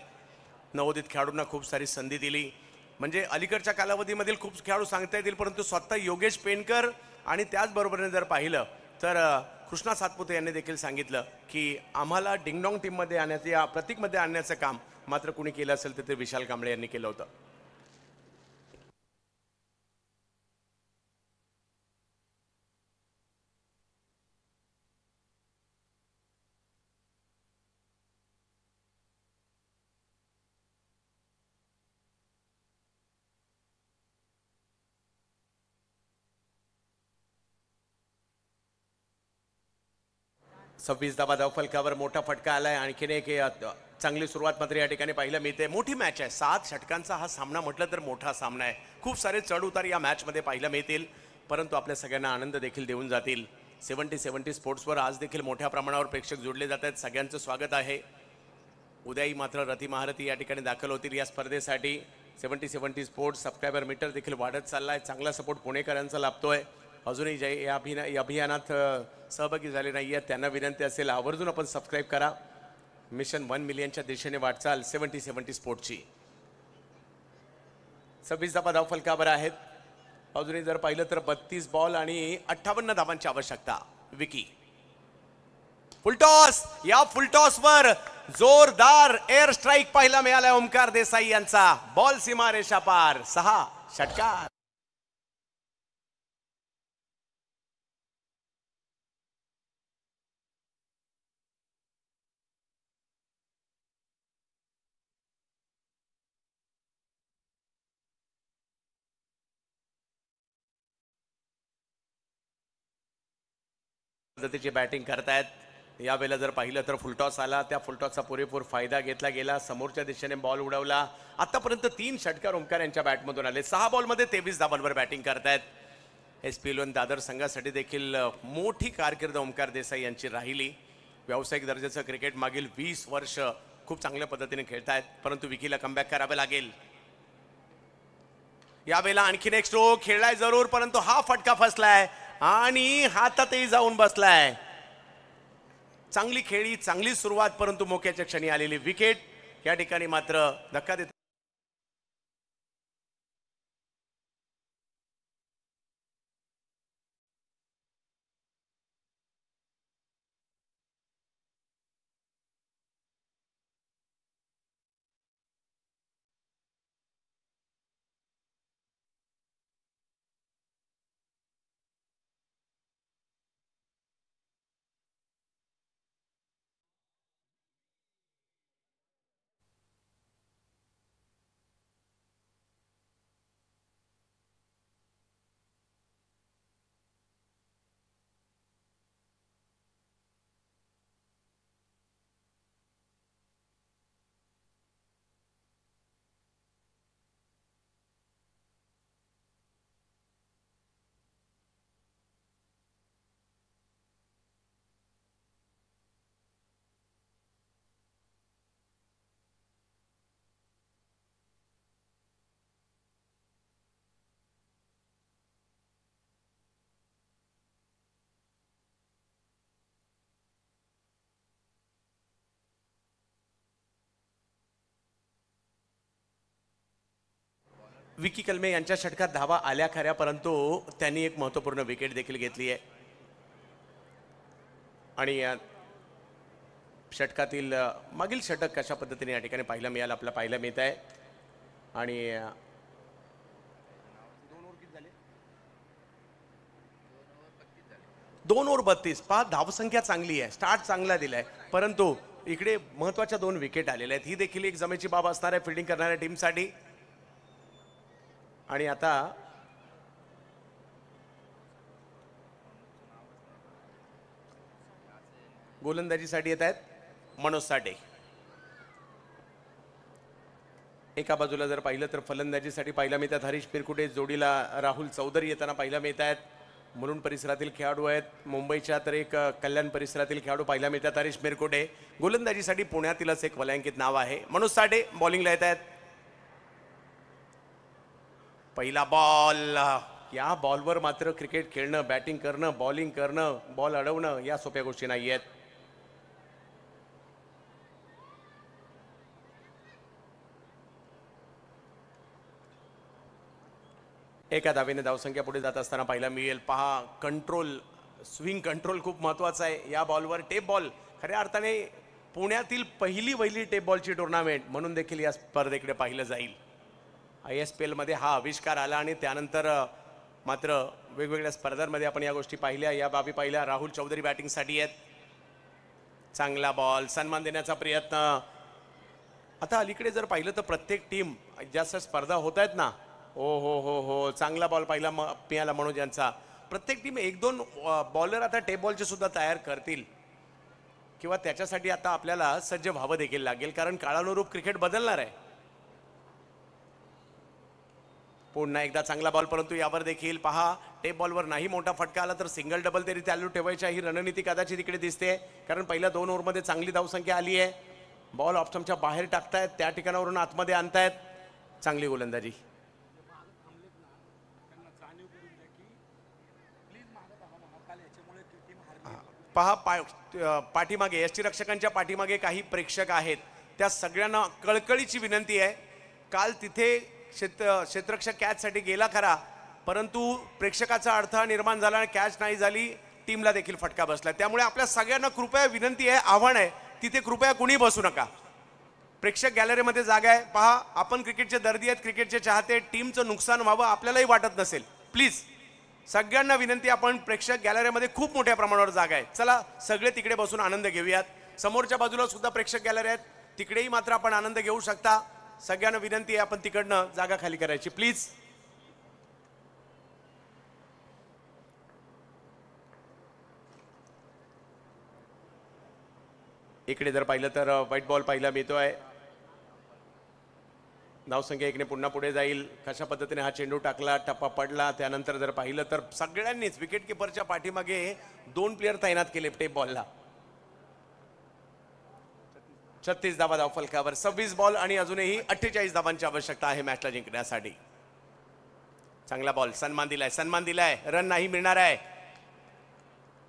नवोदित खेळाडूंना खूप सारी संधी दिली, म्हणजे अलीकडच्या कालावधीमधील खूप खेळाडू सांगता येतील परंतु स्वतः योगेश पेनकर आणि त्याचबरोबरीने जर पाहिलं तर कृष्णा सातपुते यांनी देखील सांगितलं की आम्हाला डिंगडॉंग टीममध्ये आणण्याचं या प्रतीकमध्ये आणण्याचं काम मात्र कुणी केलं असेल तर ते विशाल कांबळे यांनी केलं होतं. सव्वीस धावा धावफलकावर मोठा फटका आलाय. आणखीन एक चांगली सुरुवात मात्र या ठिकाणी पाहायला मिळते. मोठी मॅच आहे, 7 षटकांचा हा सामना म्हटलं तर मोठा सामना आहे. खूप सारे चढ उतार या मॅचमध्ये पाहायला मिळतील परंतु आपल्या सगळ्यांना आनंद देखील देऊन जातील. 70-70 स्पोर्ट्सवर आज देखील मोठ्या प्रमाणावर प्रेक्षक जोडले जात आहेत. सगळ्यांचं स्वागत आहे. उद्याही मात्र रथी महारथी या ठिकाणी दाखल होतील या स्पर्धेसाठी. 70-70 स्पोर्ट्स सबस्क्रायबर मीटर देखील वाढत चालला आहे. चांगला सपोर्ट पुणेकरांचा लाभतोय. अजूनही जे या अभियानात सहभागी झाले नाही आहेत त्यांना विनंती असेल आवर्जून आपण सबस्क्राईब करा. मिशन 1 मिलियनच्या दिशेने वाटचाल 70-70 स्पोर्ट्सची. 26 धावा धावफलकावर आहेत. अजूनही जर पाहिलं तर 32 बॉल आणि 58 धावांची आवश्यकता. विकी फुलटॉस, या फुलटॉसवर जोरदार एअर स्ट्राईक पाहायला मिळाला ओमकार देसाई यांचा. बॉल सीमा रेषा पार, 6 षटकार. पद्धतीची बॅटिंग करतायत. यावेळेला जर पाहिलं तर फुलटॉस आला, त्या फुलटॉसचा पुरेपूर फायदा घेतला गेला. समोरच्या दिशेने बॉल उडवला. आतापर्यंत 3 षटकार ओमकार यांच्या बॅटमधून आले. 6 बॉलमध्ये 23 धावांवर बॅटिंग करतायत. SP11 दादर संघासाठी देखील मोठी कारकीर्द ओमकार देसाई यांची राहिली. व्यावसायिक दर्जाचं क्रिकेट मागील 20 वर्ष खूप चांगल्या पद्धतीने खेळतायत परंतु विकीला कमबॅक करावे लागेल. यावेळेला आणखीन एक स्ट्रोक खेळलाय जरूर परंतु हा फटका फसलाय आणि हातातही जाऊन बसलाय. चांगली खेळी, चांगली सुरुवात परंतु मोक्याच्या क्षणी आलेली विकेट या ठिकाणी मात्र धक्का देत. विकी कलमे यांच्या षटकात धावा आल्या खऱ्या परंतु त्यांनी एक महत्त्वपूर्ण विकेट देखील घेतली आहे. आणि षटकातील मागील षटक कशा पद्धतीने या ठिकाणी पाहायला मिळालं आपल्याला पाहायला मिळत आहे. आणि 2 ओव्हर 32 पहा धावसंख्या चांगली आहे, स्टार्ट चांगला दिलाय, परंतु इकडे महत्वाच्या 2 विकेट आलेल्या आहेत. ही देखील एक जमेची बाब असणार आहे फिल्डिंग करणाऱ्या टीमसाठी. आणि आता गोलंदाजीसाठी येत आहेत मनोज साठे. एका बाजूला जर पाहिलं तर फलंदाजीसाठी पाहायला मिळतात हरीश पिरकुटे, जोडीला राहुल चौधरी येताना पाहायला मिळत आहेत. मुलुंड परिसरातील खेळाडू आहेत. मुंबईच्या तर एक कल्याण परिसरातील खेळाडू पाहायला मिळतात हरीश पिरकुटे. गोलंदाजीसाठी पुण्यातीलच एक वलयांकित नाव आहे. मनोज साठे बॉलिंगला येत आहेत. पहिला बॉल, या बॉलवर मात्र क्रिकेट खेळणं, बॅटिंग करणं, बॉलिंग करणं, बॉल अडवणं या सोप्या गोष्टी नाही आहेत. एका धावेने धावसंख्या पुढे जात असताना पाहायला मिळेल. पहा कंट्रोल, स्विंग कंट्रोल खूप महत्वाचा आहे या बॉलवर. टेप बॉल खऱ्या अर्थाने पुण्यातील पहिली टेप बॉलची टुर्नामेंट म्हणून देखील या स्पर्धेकडे पाहिलं जाईल. ISPL मध्ये हा आविष्कार आला आणि त्यानंतर मात्र वेगवेगळ्या स्पर्धांमध्ये आपण या गोष्टी पाहिल्या, या बाबी पाहिल्या. राहुल चौधरी बॅटिंगसाठी आहेत. चांगला बॉल, सन्मान देण्याचा प्रयत्न. आता अलीकडे जर पाहिलं तर प्रत्येक टीम जास्त स्पर्धा होत आहेत ना, हो चांगला बॉल पाहिला मिळाला मनोज यांचा. प्रत्येक टीम 1-2 बॉलर आता टेप बॉलचे सुद्धा तयार करतील किंवा त्याच्यासाठी आता आपल्याला सज्ज व्हावं देखील लागेल, कारण काळानुरूप क्रिकेट बदलणार आहे. पुन्हा एकदा चांगला बॉल, परंतु यावर देखील पहा टेप बॉलवर नाही मोठा फटका आला तर सिंगल डबल तरी चालू ठेवायच्या ही रणनीती कदाचित इकडे दिसते, कारण पहिल्या 2 ओव्हरमध्ये चांगली धावसंख्या आली आहे. बॉल ऑफ स्टंपच्या बाहेर टाकतायत, त्या ठिकाणावरून आतमध्ये आणतायत. चांगली गोलंदाजी. पहा पाठीमागे यष्टीरक्षकांच्या पाठीमागे काही प्रेक्षक आहेत, त्या सगळ्यांना कळकळीची विनंती आहे. काल तिथे क्षेत्ररक्षक कॅचसाठी गेला खरा, परंतु प्रेक्षकाचा अडथळा निर्माण झाला आणि कॅच नाही झाली, टीमला देखील फटका बसला. त्यामुळे आपल्या सगळ्यांना कृपया विनंती आहे, आव्हान आहे, तिथे कृपया कुणी बसू नका. प्रेक्षक गॅलरीमध्ये जागा आहे. पहा आपण क्रिकेटचे दर्दी आहेत, क्रिकेटचे चाहते, टीमचं नुकसान व्हावं आपल्यालाही वाटत नसेल, प्लीज सगळ्यांना विनंती, आपण प्रेक्षक गॅलरीमध्ये खूप मोठ्या प्रमाणावर जागा आहे, चला सगळे तिकडे बसून आनंद घेऊयात. समोरच्या बाजूला सुद्धा प्रेक्षक गॅलरी आहेत, तिकडेही मात्र आपण आनंद घेऊ शकता. सगळ्यांना विनंती आहे, आपण तिकडनं जागा खाली करायची प्लीज. इकडे जर पाहिलं तर व्हाईट बॉल पाहायला मिळतोय. धावसंख्या 1ने पुन्हा पुढे जाईल. कशा पद्धतीने हा चेंडू टाकला, टप्पा पडला, त्यानंतर जर पाहिलं तर सगळ्यांनीच विकेट किपरच्या पाठीमागे 2 प्लेयर तैनात केले टेप बॉलला. 36 धावा धावफलकावर, 26 बॉल आणि अजूनही 48 धावांची आवश्यकता आहे मॅचला जिंकण्यासाठी. चांगला बॉल, सन्मान दिलाय, रन नाही मिळणार आहे.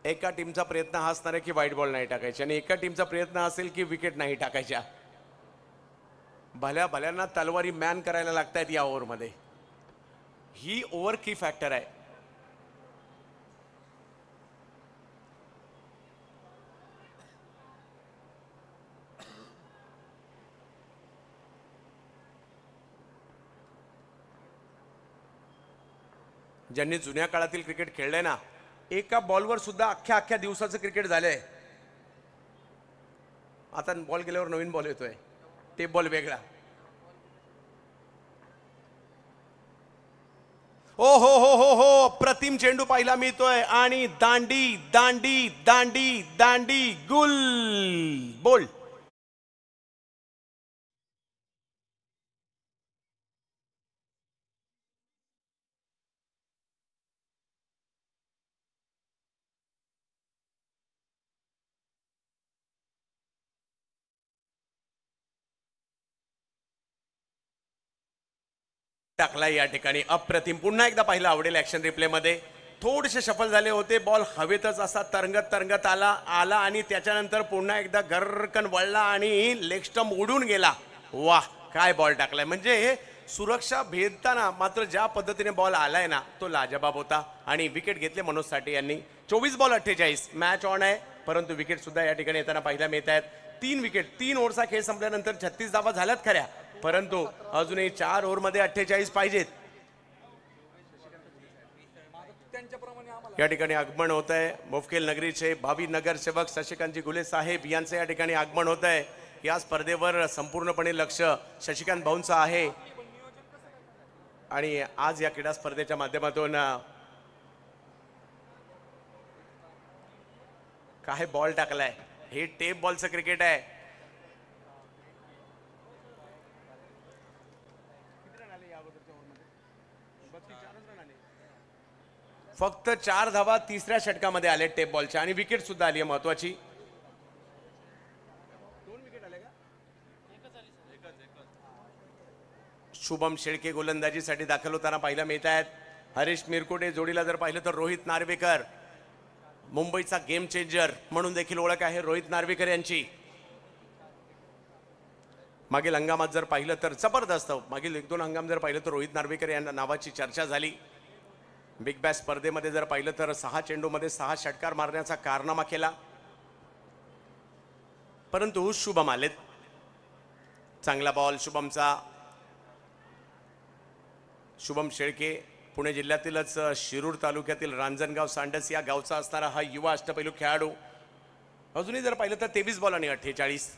एका टीमचा प्रयत्न हा असणार आहे की व्हाईट बॉल नाही टाकायचे आणि एका टीमचा प्रयत्न असेल की विकेट नाही टाकायच्या. भल्यांना तलवारी मॅन करायला लागतायत या ओव्हरमध्ये. ही ओव्हर की फॅक्टर आहे. ज्यांनी जुन्या काळातील क्रिकेट खेळलंय ना, एका बॉलवर सुद्धा अख्ख्या दिवसाचं क्रिकेट झालंय. आता बॉल गेल्यावर नवीन बॉल येतोय, टेप बॉल वेगळा. हो प्रतिम चेंडू पाहायला मिळतोय आणि दांडी दांडी दांडी दांडी गुल बोल. टाकला या ठिकाणी अप्रतिम. पुन्हा एकदा पाहिलं आवडेल ऍक्शन रिप्ले मध्ये. थोडेसे शफल झाले होते, बॉल हवेतच असा तरंगत आला आणि त्याच्यानंतर पुन्हा एकदा घरकन वळला आणि लेग स्टंप उडून गेला. वाह, काय बॉल टाकलाय. म्हणजे सुरक्षा भेदताना मात्र ज्या पद्धतीने बॉल आलाय ना, तो लाजबाब होता आणि विकेट घेतले मनोज साठे यांनी. 24 बॉल 48. मॅच ऑन आहे, परंतु विकेट सुद्धा या ठिकाणी येताना पाहायला मिळत आहेत. 3 विकेट, 3 ओव्हरचा खेळ संपल्यानंतर 36 धावा झाल्यात खऱ्या, परंतु अजूनही 4 ओव्हरमध्ये 48 पाहिजेत. या ठिकाणी आगमन होत आहे मुफकेल नगरीचे भावी नगरसेवक शशिकांतजी गुले साहेब यांचे या ठिकाणी आगमन होत आहे. या स्पर्धेवर संपूर्णपणे लक्ष शशिकांत भाऊंचं आहे आणि आज या क्रीडा स्पर्धेच्या माध्यमातून काय बॉल टाकलाय, हे टेप बॉलचं क्रिकेट आहे. फक्त 4 धावा तिसऱ्या षटकामध्ये आले टेप बॉलच्या आणि विकेट सुद्धा आली आहे महत्वाची. शुभम शेळके गोलंदाजीसाठी दाखल होताना पाहायला मिळत आहेत. हरीश मिरकुटे जोडीला जर पाहिलं तर रोहित नार्वेकर, मुंबईचा गेम चेंजर म्हणून देखील ओळख आहे रोहित नार्वेकर यांची. मागील हंगामात जर पाहिलं तर जबरदस्त, मागील 1-2 हंगाम जर पाहिलं तर रोहित नार्वेकर यांना नावाची चर्चा झाली. बिग बॅश स्पर्धेमध्ये जर पाहिलं तर 6 चेंडूमध्ये 6 षटकार मारण्याचा कारनामा केला, परंतु शुभम आलेत. चांगला बॉल शुभमचा. शुभम शेळके पुणे जिल्ह्यातीलच शिरूर तालुक्यातील रांजणगाव सांडस या गावचा असणारा हा युवा अष्टपैलू खेळाडू. अजूनही जर पाहिलं तर 23 बॉल आणि 48.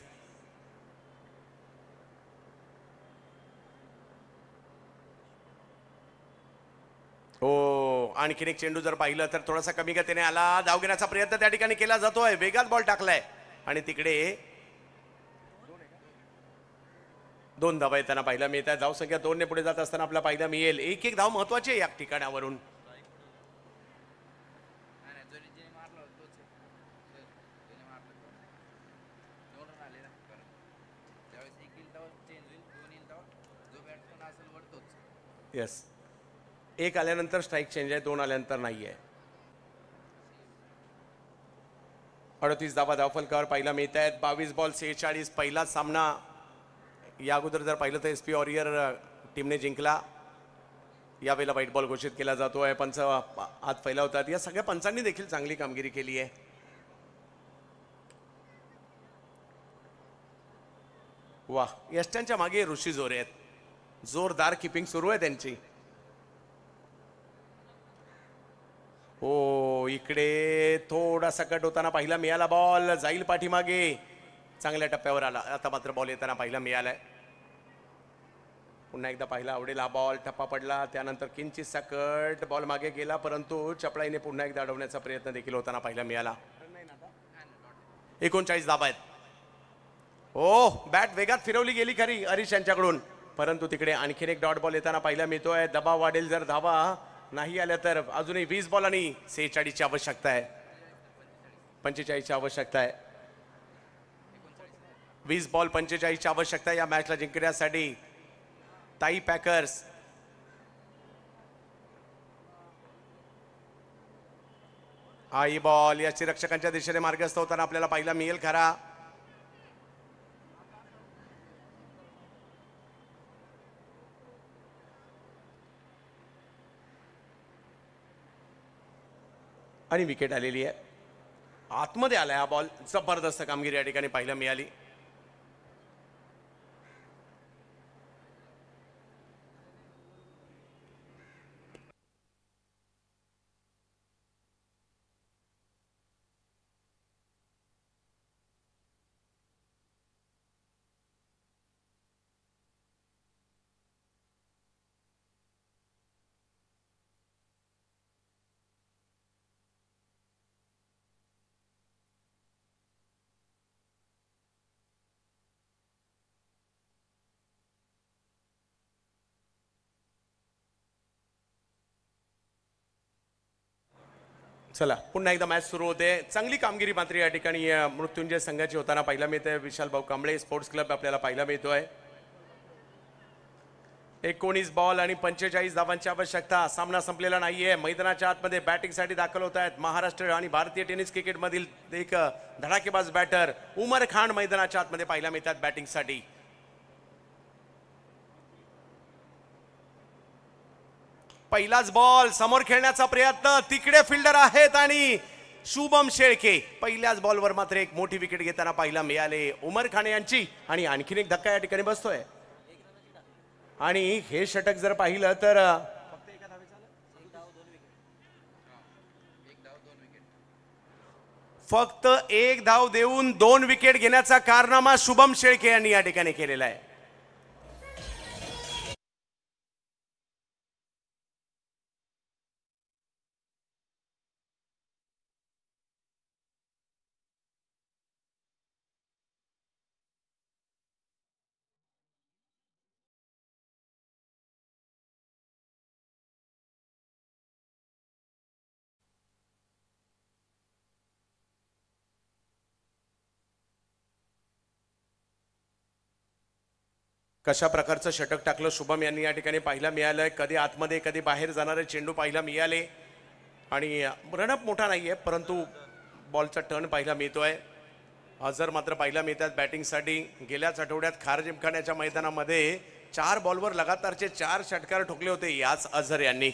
हो, आणखीन एक चेंडू जर पाहिलं तर थोडासा कमी गतीने आला, धाव घेण्याचा प्रयत्न त्या ठिकाणी केला जातोय, वेगात बॉल टाकलाय आणि तिकडे 2 धावा येताना पाहायला मिळत आहे. धाव संख्या 2 ने पुढे जात असताना आपल्याला पाहायला मिळेल एक धाव महत्वाची आहे या ठिकाणावरून. येस, 1 आल्यानंतर स्ट्राईक चेंज आहे, 2 आल्यानंतर नाही आहे. 38 धावा धावफलकावर पाहायला मिळत आहेत. 22 बॉल 46. पहिला सामना या अगोदर जर पाहिलं तर SP वॉरियर टीमने जिंकला. यावेळेला व्हाईट बॉल घोषित केला जातोय. पंच हात फैलावतात. या सगळ्या पंचांनी देखील चांगली कामगिरी केली आहे. वा, यष्ट्यांच्या मागे ऋषी जोरे आहेत, जोरदार किपिंग सुरू आहे त्यांची. हो, इकडे थोडासा कट होताना पाहिला मिळाला, बॉल जाईल पाठीमागे, चांगल्या टप्प्यावर आला. आता मात्र बॉल येताना पाहिला मिळालाय. पुन्हा एकदा पाहिला आवडेल हा बॉल, टप्पा पडला, त्यानंतर किंचितसा कट, बॉल मागे गेला, परंतु चपळाईने पुन्हा एकदा अडवण्याचा प्रयत्न देखील होताना पाहिला मिळाला. 39 धावा आहेत. हो, बॅट वेगात फिरवली गेली खरी हरीश यांच्याकडून, परंतु तिकडे आणखीन एक डॉट बॉल येताना पाहिला मिळतोय. दबाव वाढेल जर धावा नाही आल्या तर. अजूनही 20 बॉल आणि 46 ची आवश्यकता आहे, 45 ची आवश्यकता आहे. 20 बॉल 45 ची आवश्यकता या मॅचला जिंकण्यासाठी. ताई पॅकर्स आई बॉल याची रक्षकांच्या दिशेने मार्गस्थ होताना आपल्याला पाहायला मिळेल खरा. आणि विकेट आलेली आहे. आतमध्ये आलाय हा बॉल. जबरदस्त कामगिरी या ठिकाणी पाहायला मिळाली. चला पुन्हा एकदा मॅच सुरू होते. चांगली कामगिरी मात्र या ठिकाणी मृत्युंजय संघाची होताना पाहायला मिळते. विशाल भाऊ कांबळे स्पोर्ट्स क्लब आपल्याला पाहायला मिळतोय. 19 बॉल आणि 45 धावांची आवश्यकता. सामना संपलेला नाहीये. मैदानाच्या आतमध्ये बॅटिंगसाठी दाखल होत आहेत महाराष्ट्र आणि भारतीय टेनिस क्रिकेट मधील एक धडाकेबाज बॅटर उमर खान मैदानाच्या आतमध्ये पाहायला मिळतात बॅटिंगसाठी. पहिलाच बॉल, समोर खेळण्याचा प्रयत्न, तिकडे फिल्डर आहेत आणि शुभम शेळके पहिल्याच बॉलवर मात्र एक मोठी विकेट घेताना पाहायला मिळाले उमर खान यांची. आणि आणखीन एक धक्का या ठिकाणी बसतोय. आणि हे षटक जर पाहिलं तर फक्त एक धाव देऊन 2 विकेट घेण्याचा कारनामा शुभम शेळके यांनी या ठिकाणी केलेला आहे. कशा प्रकारचं षटक टाकलं शुभम यांनी या ठिकाणी पाहायला मिळालंय. कधी आतमध्ये कधी बाहेर जाणारे चेंडू पाहायला मिळाले. आणि रनअप मोठा नाहीये परंतु बॉलचा टर्न पाहायला मिळतोय. अझर मात्र पाहायला मिळतात बॅटिंगसाठी. गेल्याच आठवड्यात खार जिमखान्याच्या मैदानामध्ये 4 बॉलवर लगातारचे 4 षटकार ठोकले होते याच अझर यांनी.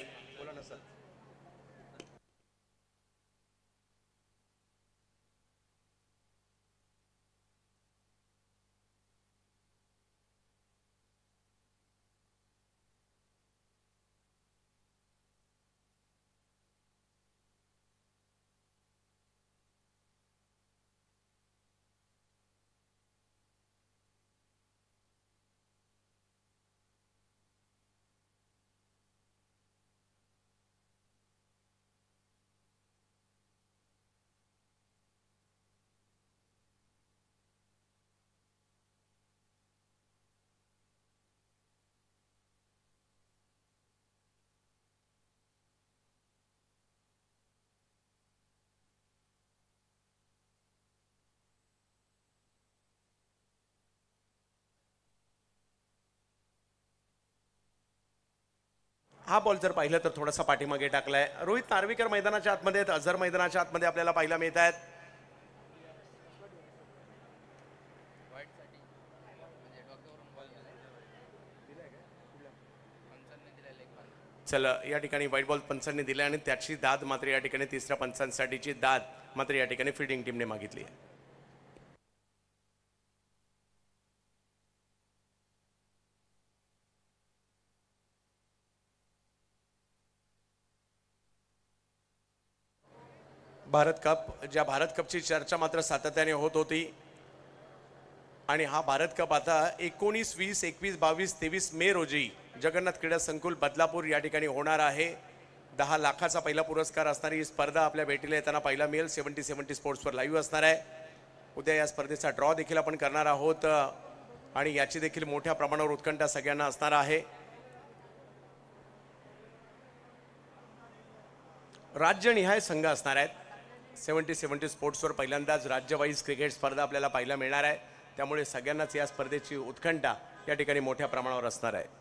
हा बॉल जर पाहिलं तर थोडासा पाठीमागे टाकलाय. रोहित नार्वेकर मैदानाच्या आतमध्ये आहेत. अझर मैदानाच्या आतमध्ये आपल्याला पाहायला मिळत आहेत. चला या ठिकाणी व्हाईट बॉल पंचांनी दिला आणि त्याची दाद मात्र या ठिकाणी तिसऱ्या पंचांसाठीची दाद मात्र या ठिकाणी फिल्डिंग टीमने मागितली आहे. भारत कप ज्या भारत कपची चर्चा मात्र सातत्याने होत होती. आणि हा भारत कप आता 19, 20, 21, 22, 23 मे रोजी जगन्नाथ क्रीडा संकुल बदलापूर या ठिकाणी होणार आहे. 10 लाखाचा पहिला पुरस्कार असणारी ही स्पर्धा आपल्या भेटीला येताना पाहायला मिळेल. 70 स्पोर्ट्सवर लाईव्ह असणार आहे. उद्या या स्पर्धेचा ड्रॉ देखील आपण करणार आहोत आणि याची देखील मोठ्या प्रमाणावर उत्कंठा सगळ्यांना असणार आहे. राज्यनिहाय संघ असणार आहेत. 70 स्पोर्ट्सवर पहिल्यांदाच राज्यवाईज क्रिकेट स्पर्धा आपल्याला पाहायला मिळणार आहे. त्यामुळे सगळ्यांनाच या स्पर्धेची उत्कंठा या ठिकाणी मोठ्या प्रमाणावर असणार आहे.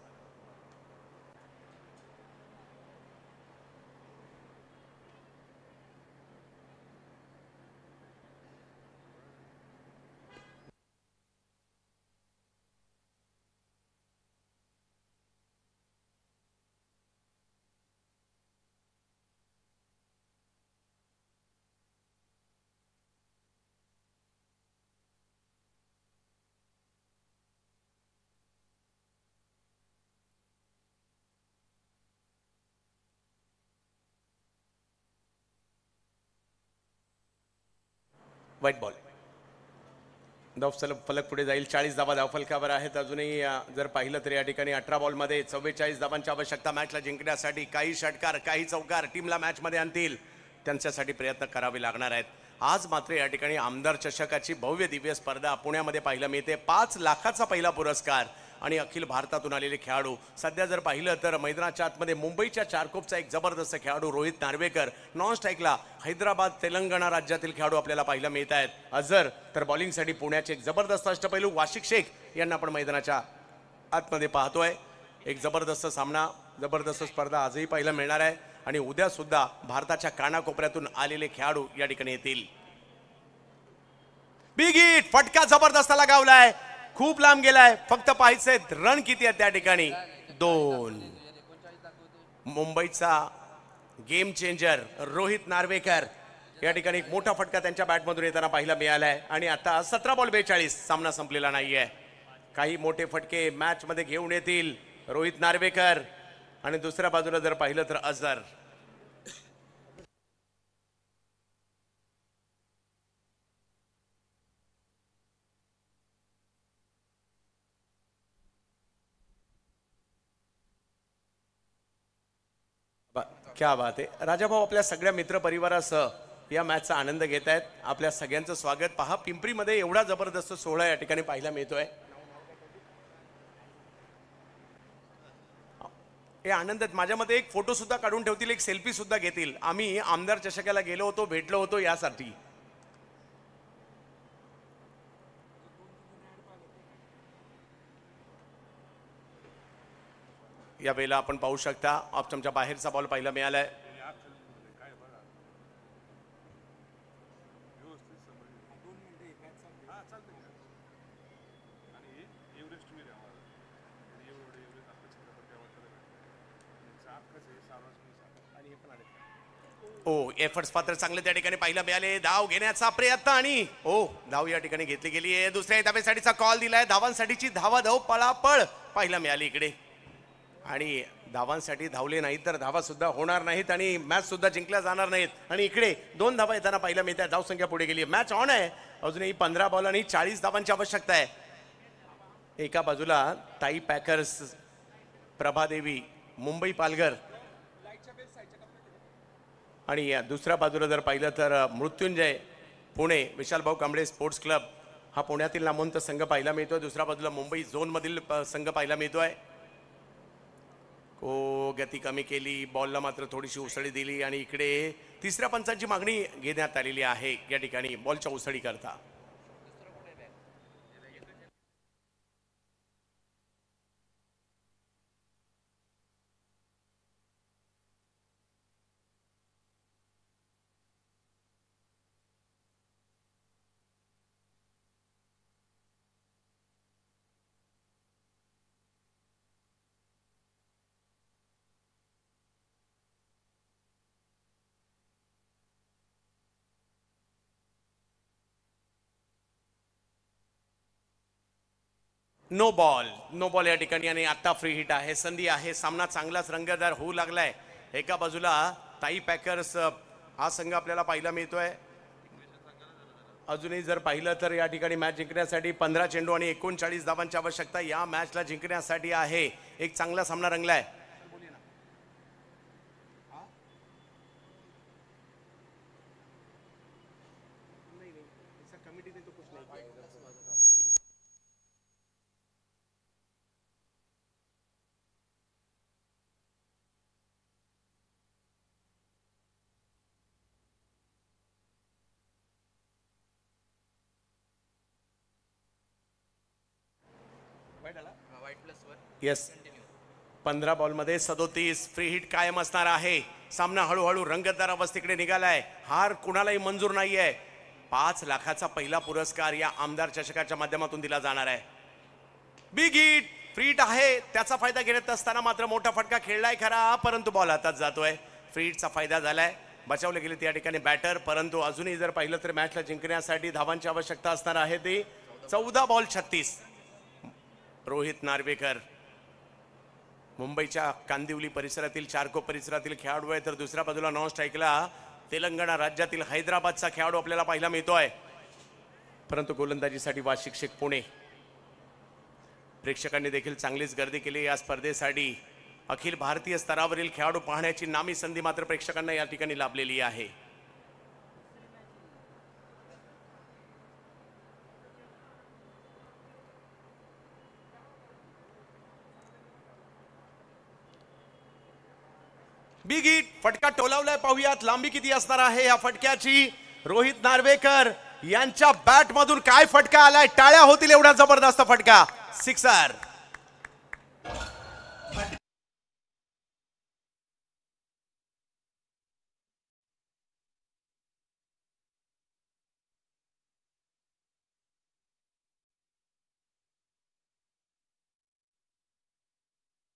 व्हाईट बॉल धाव फलक पुढे जाईल. 40 धावा धावफलकावर आहेत. अजूनही जर पाहिलं तर या ठिकाणी 18 बॉलमध्ये 44 धावांची आवश्यकता मॅचला जिंकण्यासाठी. काही षटकार काही चौकार टीमला मॅचमध्ये आणतील त्यांच्यासाठी प्रयत्न करावे लागणार आहेत. आज मात्र या ठिकाणी आमदार चषकाची भव्य दिव्य स्पर्धा पुण्यामध्ये पाहायला मिळते. 5 लाखाचा पहिला पुरस्कार आणि अखिल भारतातून आलेले खेळाडू. सध्या जर पाहिलं तर मैदानाच्या आतमध्ये मुंबईच्या चारकोपचा एक जबरदस्त खेळाडू रोहित नार्वेकर. नॉन स्ट्राईकला हैदराबाद तेलंगणा राज्यातील खेळाडू आपल्याला पाहायला मिळत आहेत. अझर तर बॉलिंगसाठी पुण्याचे एक जबरदस्त अष्टपैलू वाशिक शेख यांना आपण मैदानाच्या आतमध्ये पाहतोय. एक जबरदस्त सामना जबरदस्त स्पर्धा आजही पाहायला मिळणार आहे. आणि उद्या सुद्धा भारताच्या कानाकोपऱ्यातून आलेले खेळाडू या ठिकाणी येतील. बिग हिट फटका जबरदस्त लगावलाय. खूप लांब गेलाय. फक्त पाहायचंय रन किती आहेत त्या ठिकाणी. 2. मुंबईचा गेम चेंजर रोहित नार्वेकर या ठिकाणी एक मोठा फटका त्यांच्या बॅटमधून येताना पाहायला मिळालाय आणि आता 17 बॉल 42 सामना संपलेला नाहीये. काही मोठे फटके मॅच मध्ये घेऊन येतील रोहित नार्वेकर आणि दुसऱ्या बाजूला जर पाहिलं तर अझर. क्या बात आहे. राजाभाऊ आपल्या सगळ्या मित्र परिवारासह या मॅचचा आनंद घेत आहेत. आपल्या सगळ्यांचं स्वागत. पहा पिंपरीमध्ये एवढा जबरदस्त सोहळा या ठिकाणी पाहायला मिळतोय. हे आनंदात माझ्या मते एक फोटो सुद्धा काढून ठेवतील, एक सेल्फी सुद्धा घेतील. आम्ही आमदार चषकाला गेलो होतो, भेटलो होतो यासाठी. या वेळेला आपण पाहू शकता ऑप्शनच्या बाहेरचा बॉल पाहायला मिळालाय. ओ एफर्ट्स पात्र चांगले त्या ठिकाणी पाहायला मिळाले. धाव घेण्याचा प्रयत्न आणि धाव या ठिकाणी घेतली गेली आहे. दुसऱ्या धावेसाठीचा कॉल दिलाय. धावांसाठीची धावाधाव पळापळ पाहायला मिळाली इकडे आणि धावांसाठी धावले नाहीत तर धावा सुद्धा होणार नाहीत आणि मॅच सुद्धा जिंकल्या जाणार नाहीत. आणि इकडे 2 धावा येताना पाहायला मिळतात. धावसंख्या पुढे गेली. मॅच ऑन आहे. अजूनही 15 बॉल आणि 40 धावांची आवश्यकता आहे. एका बाजूला ताई पॅकर्स, प्रभादेवी, मुंबई पालघर आणि दुसऱ्या बाजूला जर पाहिलं तर मृत्युंजय पुणे, विशालभाऊ कांबळे स्पोर्ट्स क्लब हा पुण्यातील नामवंत संघ पाहायला मिळतोय. दुसऱ्या बाजूला मुंबई झोनमधील संघ पाहायला मिळतोय. गती कमी केली, बॉलला मात्र थोडीशी उसळी दिली आणि इकडे तिसऱ्या पंचांची मागणी घेण्यात आलेली आहे या ठिकाणी बॉलच्या उसळी करता. नो बॉल या ठिकाणी आणि आता फ्री हिट आहे. संधी आहे. सामना चांगलाच रंगतदार होऊ लागलाय. एका बाजूला ताई पॅकर्स हा संघ आपल्याला पाहायला मिळतोय. अजूनही जर पाहिलं तर या ठिकाणी मॅच जिंकण्यासाठी 15 चेंडू आणि 39 धावांची आवश्यकता या मॅचला जिंकण्यासाठी आहे. एक चांगला सामना रंगलाय. येस 15 बॉलमध्ये 37. फ्री हिट कायम असणार आहे. सामना हळूहळू रंगतदार अवस्थेकडे निघालाय. हार कुणालाही मंजूर नाहीये. 5 लाखाचा पहिला पुरस्कार या आमदार चषकाच्या माध्यमातून दिला जाणार आहे. बिग हिट फ्री हिट आहे. त्याचा फायदा घेत असताना मात्र मोठा फटका खेळलाय खरा, परंतु बॉल हातात जातोय. फ्री हिटचा फायदा झालाय. बचावले गेले त्या ठिकाणी बॅटर, परंतु अजूनही जर पाहिलं तर मॅचला जिंकण्यासाठी धावांची आवश्यकता असणार आहे. ती 14 बॉल 36. रोहित नार्वेकर मुंबईच्या कांदिवली परिसरातील चारकोप परिसरातील खेळाडू आहे तर दुसऱ्या बाजूला नॉन स्ट्राईकला तेलंगणा राज्यातील हैदराबादचा खेळाडू आपल्याला पाहायला मिळतोय. परंतु गोलंदाजीसाठी वार्षिक शेख पुणे. प्रेक्षकांनी देखील चांगलीच गर्दी केली या स्पर्धेसाठी. अखिल भारतीय स्तरावरील खेळाडू पाहण्याची नामी संधी मात्र प्रेक्षकांना या ठिकाणी लाभलेली आहे. बिग हिट फटका टोलावलाय. पाहूयात लांबी किती असणार आहे या फटक्याची. रोहित नार्वेकर यांच्या बॅट मधून काय फटका आलाय. टाळ्या होतील एवढा जबरदस्त फटका. सिक्सर.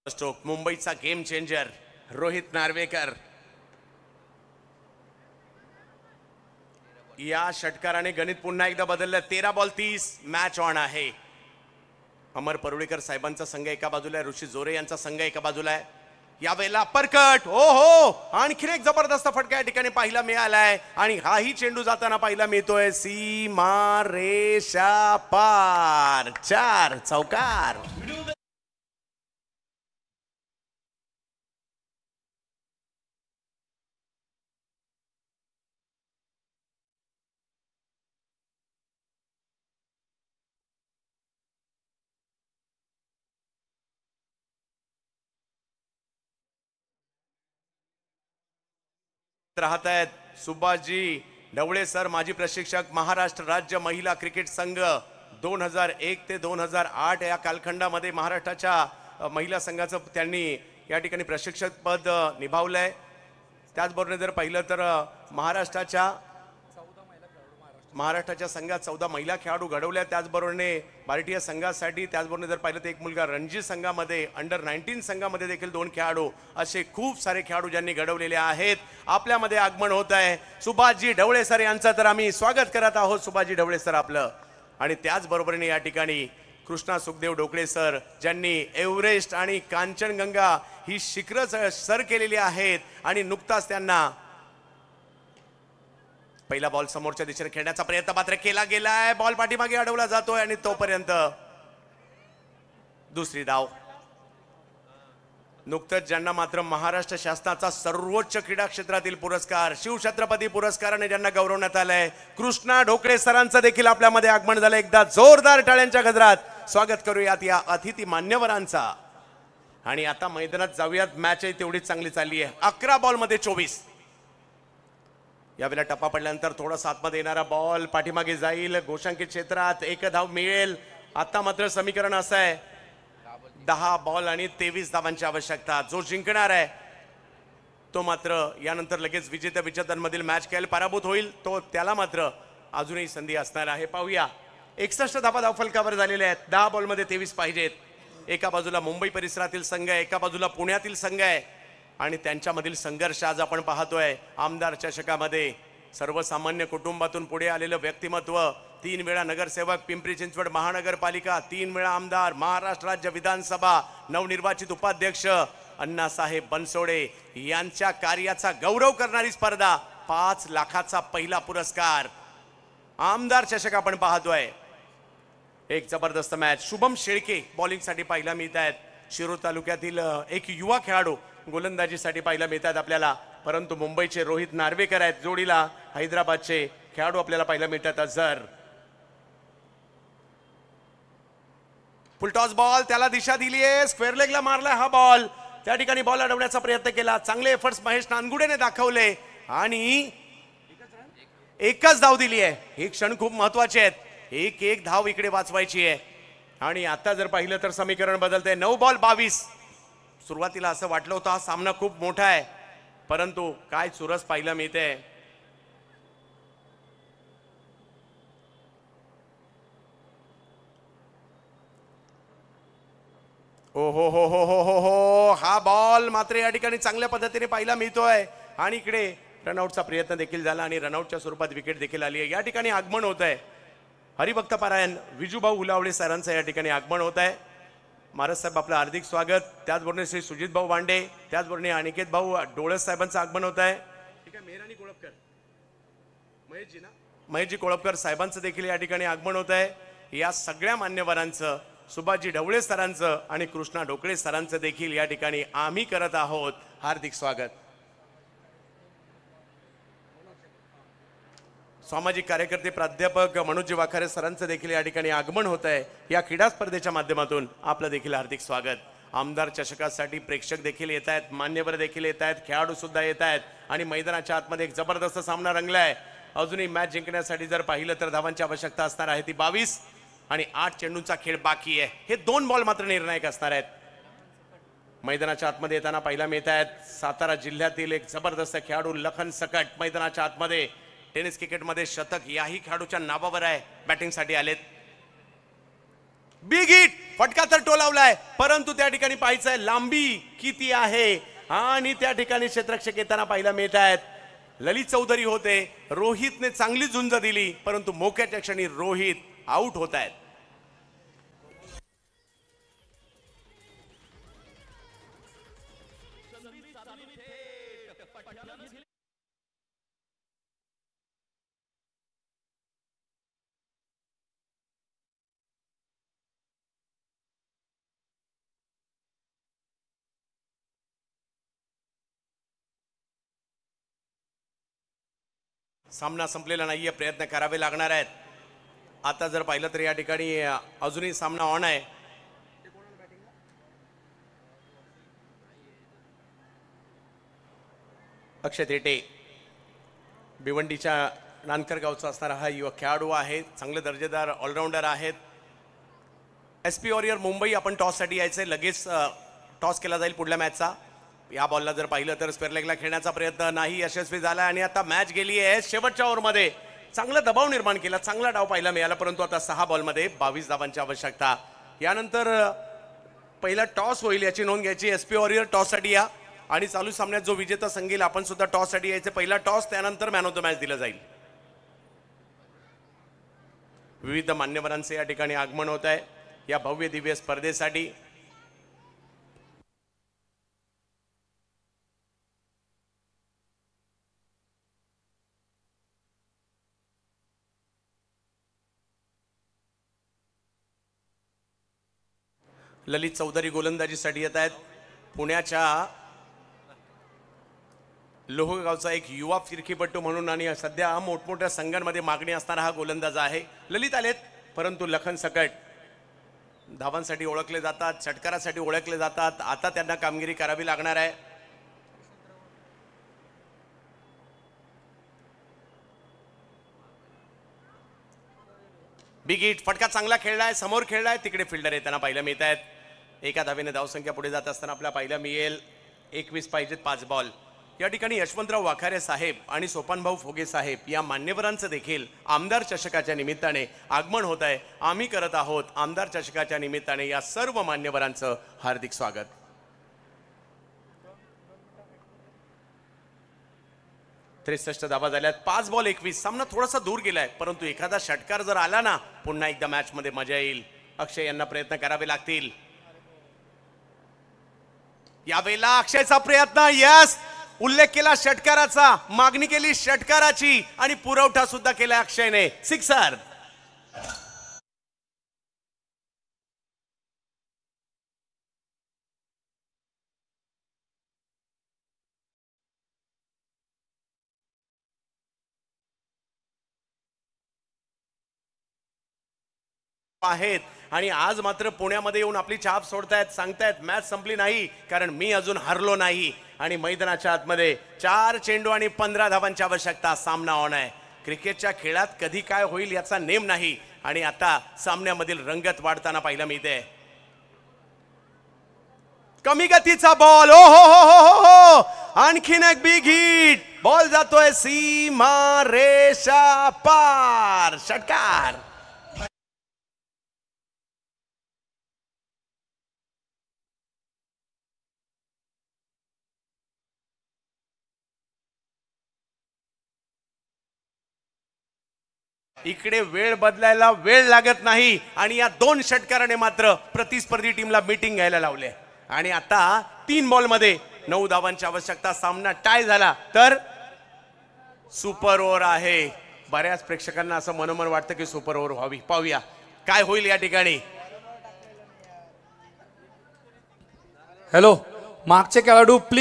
स्ट्रोक मुंबईचा गेम चेंजर रोहित नार्वेकर. या षटकाराने गणित पुन्हा एकदा बदललं. 13 बॉल 30, मॅच ऑन आहे. अमर परुळेकर साहेबांचा संघ एका बाजूला आहे, ऋषी जोरे यांचा संघ एका बाजूला आहे. यावेळेला परकट, ओ हो, आणखीन एक जबरदस्त फटका या ठिकाणी पाहायला मिळालाय आणि हाही चेंडू जाताना पाहायला मिळतोय. सीमा रेषा पार, 4 चौकार. राहत आहेत सुभाषजी ढवळे सर, माजी प्रशिक्षक, महाराष्ट्र राज्य महिला क्रिकेट संघ 2001 ते 2008 या कालखंडामध्ये महाराष्ट्राच्या महिला संघाचं त्यांनी या ठिकाणी प्रशिक्षक पद निभावलंय. त्याचबरोबर जर पाहिलं तर महाराष्ट्राच्या संघात 14 महिला खेळाडू घडवल्या. त्याचबरोबरने भारतीय संघासाठी, त्याचबरोबर जर पाहिलं तर एक मुलगा रणजी संघामध्ये, अंडर 19 संघामध्ये देखील 2 खेळाडू, असे खूप सारे खेळाडू ज्यांनी घडवलेले आहेत. आपल्यामध्ये आगमन होत आहे सुभाषजी ढवळे सर यांचं, तर आम्ही स्वागत करत आहोत सुभाषजी ढवळे सर आपलं. आणि त्याचबरोबरीने या ठिकाणी कृष्णा सुखदेव ढोकळे सर, ज्यांनी एव्हरेस्ट आणि कांचनगंगा ही शिखरं सर केलेली आहेत आणि नुकताच त्यांना पहिला बॉल समोरच्या दिशेने खेळण्याचा प्रयत्न मात्र केला गेलाय. बॉल पाठीमागे अडवला जातोय आणि तोपर्यंत दुसरी धाव. नुकतंच ज्यांना मात्र महाराष्ट्र शासनाचा सर्वोच्च क्रीडा क्षेत्रातील पुरस्कार शिवछत्रपती पुरस्काराने ज्यांना गौरवण्यात आलंय, कृष्णा ढोकळे सरांचं देखील आपल्यामध्ये आगमन झालं. एकदा जोरदार टाळ्यांच्या गजरात स्वागत करूयात या अतिथी मान्यवरांचा. आणि आता मैदानात जाऊयात. मॅचही तेवढीच चांगली चालली आहे. 11 बॉलमध्ये 24. यावेळेला टप्पा पडल्यानंतर थोडासा आतमध्ये येणारा बॉल पाठीमागे जाईल, गोशांकित क्षेत्रात 1 धाव मिळेल. आता मात्र समीकरण असं आहे 10 बॉल आणि 23 धावांची आवश्यकता. जो जिंकणार आहे तो मात्र यानंतर लगेच विजेत्यांमधील मॅच खेळेल. पराभूत होईल तो त्याला मात्र अजूनही संधी असणार आहे. पाहूया. 61 धावा धावफलकावर झालेल्या आहेत. 10 बॉलमध्ये 23 पाहिजेत. एका बाजूला मुंबई परिसरातील संघ आहे, एका बाजूला पुण्यातील संघ आहे आणि त्यांच्यामधील संघर्ष आज आपण पाहतोय. आमदार चषकामध्ये सर्वसामान्य कुटुंबातून पुढे आलेलं व्यक्तिमत्व, 3 वेळा नगरसेवक, पिंपरी चिंचवड महानगरपालिका, 3 वेळा आमदार, महाराष्ट्र राज्य विधानसभा, नवनिर्वाचित उपाध्यक्ष अण्णासाहेब बनसोडे यांच्या कार्याचा गौरव करणारी स्पर्धा. 5 लाखाचा पहिला पुरस्कार आमदार चषक आपण पाहतोय. एक जबरदस्त मॅच. शुभम शेळके बॉलिंगसाठी पाहायला मिळत आहेत. शिरूर तालुक्यातील एक युवा खेळाडू गोलंदाजीसाठी पाहायला मिळतात आपल्याला. परंतु मुंबईचे रोहित नार्वेकर आहेत जोडीला. हैदराबादचे खेळाडू आपल्याला पाहायला मिळतात. अझर फुलटॉस बॉल, त्याला दिशा दिली आहे, स्क्वेअर लेगला मारलाय हा बॉल. त्या ठिकाणी बॉल अडवण्याचा प्रयत्न केला. चांगले एफर्ट्स महेश नानगुडेने दाखवले आणि एकच धाव दिली आहे. हे क्षण खूप महत्वाचे आहेत. एक धाव इकडे वाचवायची आहे. आणि आता जर पाहिलं तर समीकरण बदलतंय. 9 बॉल 22. सुरुवातीला असं वाटलं होतं हा सामना खूप मोठा आहे, परंतु काय चुरस पाहायला मिळते. ओ हो हो हो हो हो हो, हा बॉल मात्र या ठिकाणी चांगल्या पद्धतीने पाहायला मिळतोय. आणि इकडे रनआउटचा प्रयत्न देखील झाला आणि रनआउटच्या स्वरूपात विकेट देखील आली आहे. या ठिकाणी आगमन होत आहे हरिभक्त पारायण विजूभाऊ हुलावळे सरांचं या ठिकाणी आगमन होत आहे. महाराज साहेब आपलं हार्दिक स्वागत. त्याचबरोबर श्री सुजित भाऊ वांडे, त्याचबरोबर अनिकेत भाऊ डोळस साहेबांचं आगमन होत आहे. ठीक आहे. मेहरानी कोळपकर, महेशजी कोळपकर साहेबांचं देखील या ठिकाणी आगमन होत आहे. या सगळ्या मान्यवरांचं, सुभाषजी ढवळे सरांचं आणि कृष्णा ढोकळे सरांचं देखील या ठिकाणी आम्ही करत आहोत हार्दिक स्वागत. सामाजिक कार्यकर्ते प्राध्यापक मनोजी वाखारे सरांचं देखील या ठिकाणी आगमन होत आहे. या क्रीडा स्पर्धेच्या माध्यमातून आपलं देखील हार्दिक स्वागत. आमदार चषकासाठी प्रेक्षक देखील येत आहेत, मान्यवर देखील येत आहेत, खेळाडू सुद्धा येत आहेत आणि मैदानाच्या आतमध्ये एक जबरदस्त सामना रंगलाय. अजूनही मॅच जिंकण्यासाठी जर पाहिलं तर धावांची आवश्यकता असणार आहे ती 22 आणि 8 चेंडूंचा खेळ बाकी आहे. हे 2 बॉल मात्र निर्णायक असणार आहेत. मैदानाच्या आतमध्ये येताना पाहायला मिळत आहेत सातारा जिल्ह्यातील एक जबरदस्त खेळाडू लखन सकट मैदानाच्या आतमध्ये. टेनिस क्रिकेटमध्ये शतक याही खेळाडूच्या नावावर आहे. बॅटिंगसाठी आलेत. बिग हिट, फटका तर टोलावलाय, परंतु त्या ठिकाणी पाहायचंय लांबी किती आहे. आणि त्या ठिकाणी क्षेत्ररक्षक येताना पाहायला मिळत आहेत. ललित चौधरी होते. रोहितने चांगली झुंज दिली, परंतु मोक्याच्या क्षणी रोहित आउट होत आहेत. सामना संपलेला नाहीये, प्रयत्न करावे लागणार आहेत. आता जर पाहिलं तर या ठिकाणी अजूनही सामना ऑन आहे. अक्षय थेटे भिवंडीच्या नानकर गावचा असणारा हा युवा खेळाडू आहे. चांगले दर्जेदार ऑलराऊंडर आहेत. SP वॉरियर मुंबई आपण टॉससाठी यायचे. लगेच टॉस केला जाईल पुढल्या मॅचचा. या बॉलला जर पाहिलं तर स्क्वेअर लेगला खेळण्याचा प्रयत्न नाही यशस्वी झाला आणि आता मॅच गेली आहे शेवटच्या ओव्हरमध्ये. चांगला दबाव निर्माण केला, चांगला डाव पाहायला मिळाला, परंतु आता 6 बॉलमध्ये 22 धावांची आवश्यकता. यानंतर पहिला टॉस होईल याची नोंद घ्यायची. SP वॉरियर टॉससाठी या आणि चालू सामन्यात जो विजेता संघेल आपण सुद्धा टॉससाठी यायचे. पहिला टॉस, त्यानंतर मॅन ऑफ द मॅच दिलं जाईल. विविध मान्यवरांचे या ठिकाणी आगमन होत आहे या भव्य दिव्य स्पर्धेसाठी. ललित चौधरी गोलंदाजीसाठी येत आहेत. पुण्याच्या लोहगावचा एक युवा फिरकीपट्टू म्हणून आणि सध्या मोठमोठ्या संघांमध्ये मागणी असणारा हा गोलंदाज आहे. ललित आलेत, परंतु लखन सकट धावांसाठी ओळखले जातात, षटकारासाठी ओळखले जातात. आता त्यांना कामगिरी करावी लागणार आहे. बिग हिट, फटका चांगला खेळलाय, समोर खेळलाय, तिकडे फिल्डर येताना पाहायला मिळत आहेत. एका धावेने धावसंख्या पुढे जात असताना आपल्याला पाहायला मिळेल 21 पाहिजेत 5 बॉल. या ठिकाणी यशवंतराव वाखारे साहेब आणि सोपानभाऊ फोगे साहेब या मान्यवरांचं देखील आमदार चषकाच्या निमित्ताने आगमन होत आहे. आम्ही करत आहोत आमदार चषकाच्या निमित्ताने या सर्व मान्यवरांचं हार्दिक स्वागत. त्रेसष्ट धावा झाल्यात, 5 बॉल 21. सामना थोडासा दूर गेलाय, परंतु एखादा षटकार जर आला ना पुन्हा एकदा मॅच मध्ये मजा येईल. अक्षय यांना प्रयत्न करावे लागतील. यावेळेला अक्षयचा प्रयत्न, यस, उल्लेख केला षटकाराचा, मागणी केली षटकाराची आणि पुरवठा सुद्धा केला अक्षयने. सिक्सर. आहेत आणि आज मात्र पुण्यामध्ये येऊन आपली छाप सोडतायत. सांगतायत मॅच संपली नाही, कारण मी अजून हरलो नाही. आणि मैदानाच्या आतमध्ये 4 चेंडू आणि 15 धावांची आवश्यकता. सामना ऑन आहे. क्रिकेटच्या खेळात कधी काय होईल याचा नेम नाही आणि आता सामन्यामधील रंगत वाढताना पाहायला मिळते. कमी गतीचा बॉल, ओ हो हो हो हो हो, आणखीन एक बिग हिट. बॉल जातोय सीमा रेषा पार. षटकार. इकडे वेळ बदलायला वेळ लागत नाही आणि या 2 षटकाराने मात्र प्रतिस्पर्धी टीमला मीटिंग घ्यायला लावले. आणि आता 3 बॉल मध्ये 9 धावांची आवश्यकता. सामना टाय झाला तर सुपर ओव्हर आहे. बऱ्याच प्रेक्षकांना असं मनोमन वाटतं की सुपर ओव्हर व्हावी. पाहूया काय होईल या ठिकाणी. हॅलो, मागचे खेळाडू प्लीज.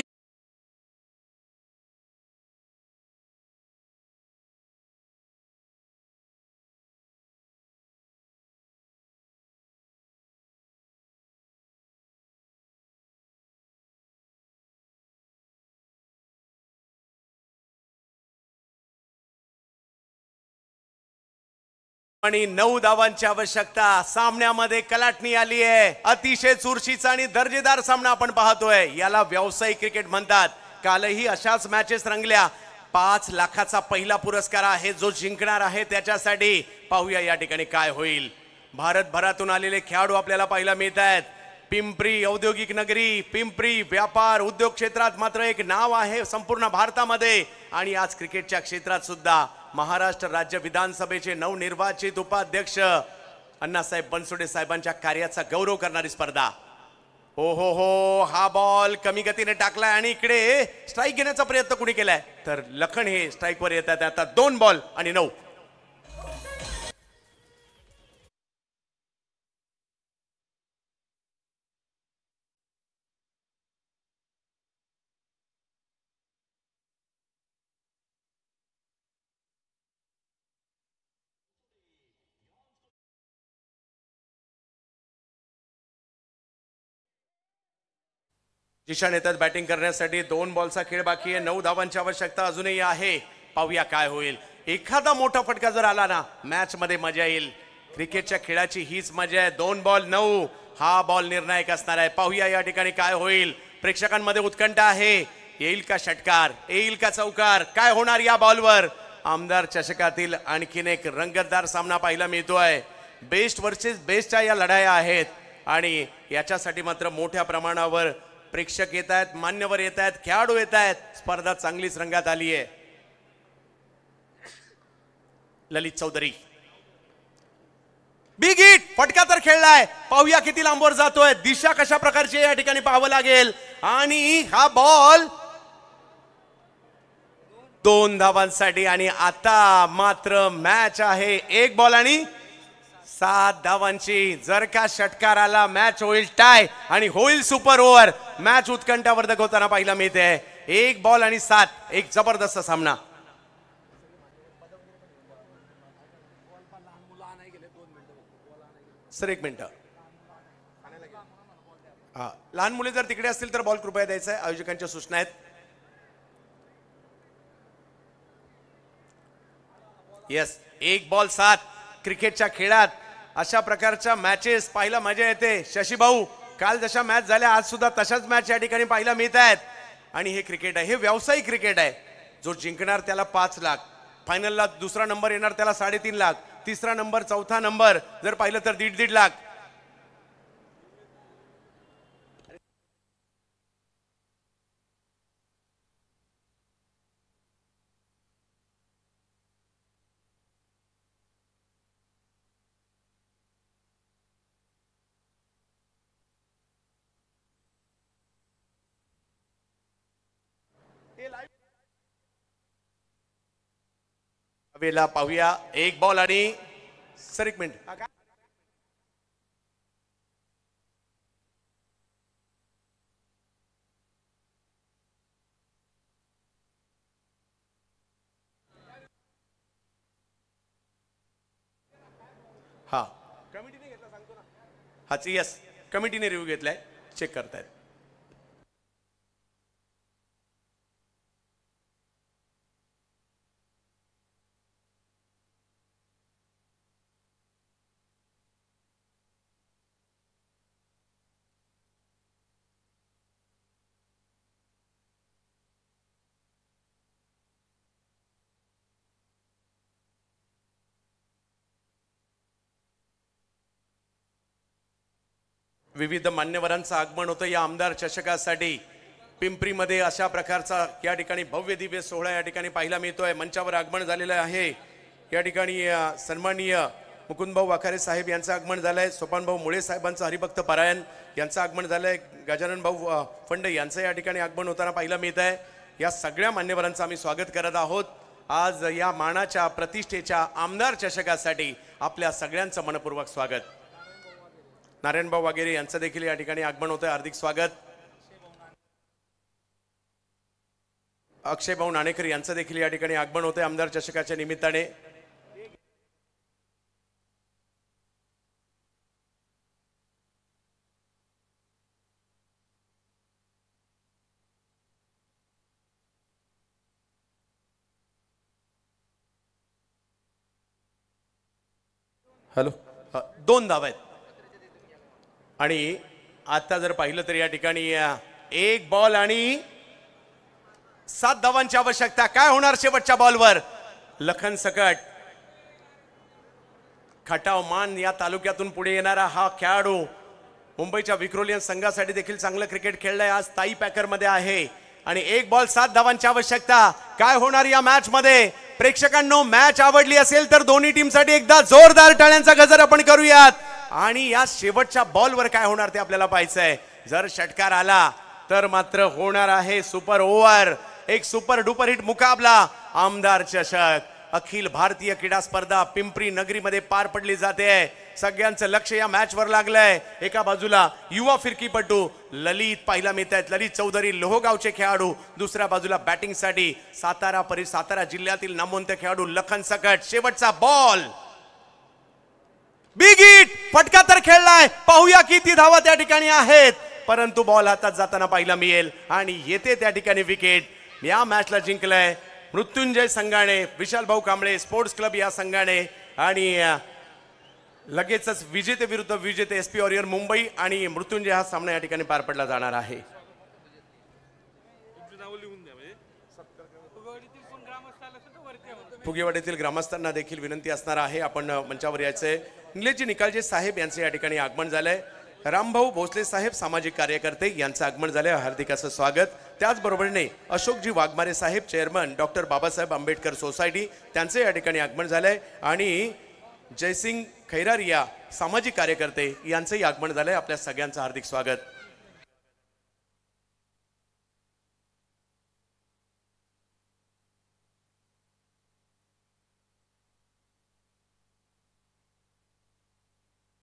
आणि 9 धावांची आवश्यकता. सामन्यामध्ये कलाटणी आली आहे. अतिशय चुरशीचा आणि दर्जेदार सामना आपण पाहतोय. याला व्यावसायिक क्रिकेट म्हणतात. कालही अशाच मॅचेस रंगल्या. 5 लाखाचा पहिला पुरस्कार आहे जो जिंकणार आहे त्याच्यासाठी. पाहूया या ठिकाणी काय होईल. भारतभरातून आलेले खेळाडू आपल्याला पाहायला मिळत आहेत. पिंपरी औद्योगिक नगरी, पिंपरी व्यापार उद्योग क्षेत्रात मात्र एक नाव आहे संपूर्ण भारतामध्ये. आणि आज क्रिकेटच्या क्षेत्रात सुद्धा महाराष्ट्र राज्य विधानसभेचे नवनिर्वाचित उपाध्यक्ष अण्णासाहेब बनसोडे साहेबांच्या कार्याचा गौरव करणारी स्पर्धा. हो हो हो, हा बॉल कमी गतीने टाकलाय आणि इकडे स्ट्राईक घेण्याचा प्रयत्न कुणी केलाय तर लखन हे स्ट्राईकवर येतात. आता 2 बॉल आणि 9. जिशान येतात बॅटिंग करण्यासाठी. 2 बॉलचा खेळ बाकी आहे. 9 धावांची आवश्यकता अजूनही आहे. पाहूया काय होईल. एखादा मोठा फटका जर आला ना मॅच मध्ये मजा येईल. क्रिकेटच्या खेळाची हीच मजा आहे. 2 बॉल 9 हा बॉल निर्णायक असणार आहे. पाहूया या ठिकाणी काय होईल. प्रेक्षकांमध्ये उत्कंठा आहे. येईल का षटकार, येईल का चौकार, काय होणार या बॉलवर. आमदार चषकातील आणखीन एक रंगतदार सामना पाहायला मिळतोय. बेस्ट वर्सेस बेस्टच्या या लढाया आहेत आणि याच्यासाठी मात्र मोठ्या प्रमाणावर प्रेक्षक येत आहेत, मान्यवर येत आहेत, खेळाडू येत आहेत. स्पर्धा चांगलीच रंगात आली आहे. ललित चौधरी बिग हिट, फटका तर खेळलाय. पाहूया किती लांबवर जातोय. दिशा कशा प्रकारची या ठिकाणी पाहावं लागेल. आणि हा बॉल 2 धावांसाठी आणि आता मात्र मॅच आहे 1 बॉल आणि 7 धावांची. जर का षटकार आला मॅच होईल टाय आणि होईल सुपर ओव्हर. मॅच उत्कंठावर्धक होताना पाहायला मिळते. 1 बॉल आणि 7, एक जबरदस्त सामना. Sir 1 minute. हा, लहान मुले जर तिकडे असतील तर बॉल कृपया द्यायचा आहे. आयोजकांच्या सूचना आहेत. Yes, 1 ball 7. क्रिकेटच्या खेळात अशा प्रकारच्या मॅचेस पाहायला मजा येते. शशी भाऊ, काल जशा मॅच झाल्या आज सुद्धा तशाच मॅच या ठिकाणी पाहायला मिळत आहेत. आणि हे क्रिकेट आहे, हे व्यावसायिक क्रिकेट आहे. जो जिंकणार त्याला 5 लाख, फायनलला दुसरा नंबर येणार त्याला 3.5 लाख, तिसरा नंबर, चौथा नंबर जर पाहिलं तर 1.5 लाख. वेला पाहूया 1 बॉल आणि सर 1 मिनिट. हा, कमिटीने घेतला सांगतो ना. हाच यस, कमिटीने रिव्ह्यू घेतलाय, चेक करतायत. विविध मान्यवरांचं आगमन होतं या आमदार चषकासाठी. पिंपरीमध्ये अशा प्रकारचा या ठिकाणी भव्य दिव्य सोहळा या ठिकाणी पाहायला मिळतोय. मंचावर आगमन झालेलं आहे. या ठिकाणी सन्माननीय मुकुंदभाऊ वाखारे साहेब यांचं आगमन झालंय. सोपानभाऊ मुळे साहेबांचं हरिभक्त पारायण यांचं आगमन झालंय. गजानन भाऊ फंड यांचं या ठिकाणी आगमन होताना पाहायला मिळत आहे. या सगळ्या मान्यवरांचं आम्ही स्वागत करत आहोत. आज या मानाच्या प्रतिष्ठेच्या आमदार चषकासाठी आपल्या सगळ्यांचं मनपूर्वक स्वागत. नारायणभाऊ वगैरे यांचं देखील या ठिकाणी आगमन होतं. हार्दिक स्वागत. अक्षय भाऊ नाणेकर यांचं देखील या ठिकाणी आगमन होतं आमदार चषकाच्या निमित्ताने. हॅलो, 2 धावा आहेत आणि आता जर पाहिलं तर या ठिकाणी 1 बॉल आणि 7 धावांची आवश्यकता. काय होणार शेवटच्या बॉलवर. लखन सकट, खटाव मान या तालुक्यातून पुढे येणारा हा खेळाडू मुंबईच्या विक्रोलियन संघासाठी देखील चांगलं क्रिकेट खेळलाय. आज ताई पॅकर मध्ये आहे. आणि 1 बॉल 7 धावांची आवश्यकता. काय होणार या मॅच मध्ये? प्रेक्षकांनो, मॅच आवडली असेल तर दोन्ही टीमसाठी एकदा जोरदार टाळ्यांचा गजर आपण करूयात. आणि या शेवटच्या बॉलवर काय होणार ते आपल्याला पाहायचंय. जर षटकार आला तर मात्र होणार आहे सुपर ओव्हर. एक सुपर डुपर हिट मुकाबला. आमदार चषक अखिल भारतीय क्रीडा स्पर्धा पिंपरी नगरीमध्ये पार पडली जाते. सगळ्यांचं लक्ष या मॅच वर लागलंय. एका बाजूला युवा फिरकीपटू ललित पाहायला मिळत आहेत, ललित चौधरी लोहगावचे खेळाडू. दुसऱ्या बाजूला बॅटिंग साठी सातारा जिल्ह्यातील नामवंत खेळाडू लखन सकट. शेवटचा बॉल, बिग हिट, फटका तर खेळलाय. पाहूया किती धावा त्या ठिकाणी आहेत, परंतु बॉल हातात जाताना पाहायला मिळेल आणि येते त्या ठिकाणी विकेट. या मॅचला जिंकलंय मृत्युंजय संघाने, विशाल भाऊ कांबळे स्पोर्ट्स क्लब या संघाने. आणि लगेचच विजेते विरुद्ध विजेते एसपी वॉरियर मुंबई आणि मृत्युंजय हा सामना या ठिकाणी पार पडला जाणार आहे. फुगेवाडीतील ग्रामस्थांना देखील विनंती असणार आहे, आपण मंचावर यायचंय. निलेशजी निकालजे साहेब यांचे या ठिकाणी आगमन झालंय. रामभाऊ भोसले साहेब सामाजिक कार्यकर्ते यांचं आगमन झालंय, हार्दिक असं स्वागत. त्याचबरोबरने अशोकजी वाघमारे साहेब chairman doctor Babasaheb Ambedkar society त्यांचे या ठिकाणी आगमन झालंय. आणि जयसिंग खैरारिया सामाजिक कार्यकर्ते यांचंही आगमन झालंय. आपल्या सगळ्यांचं हार्दिक स्वागत.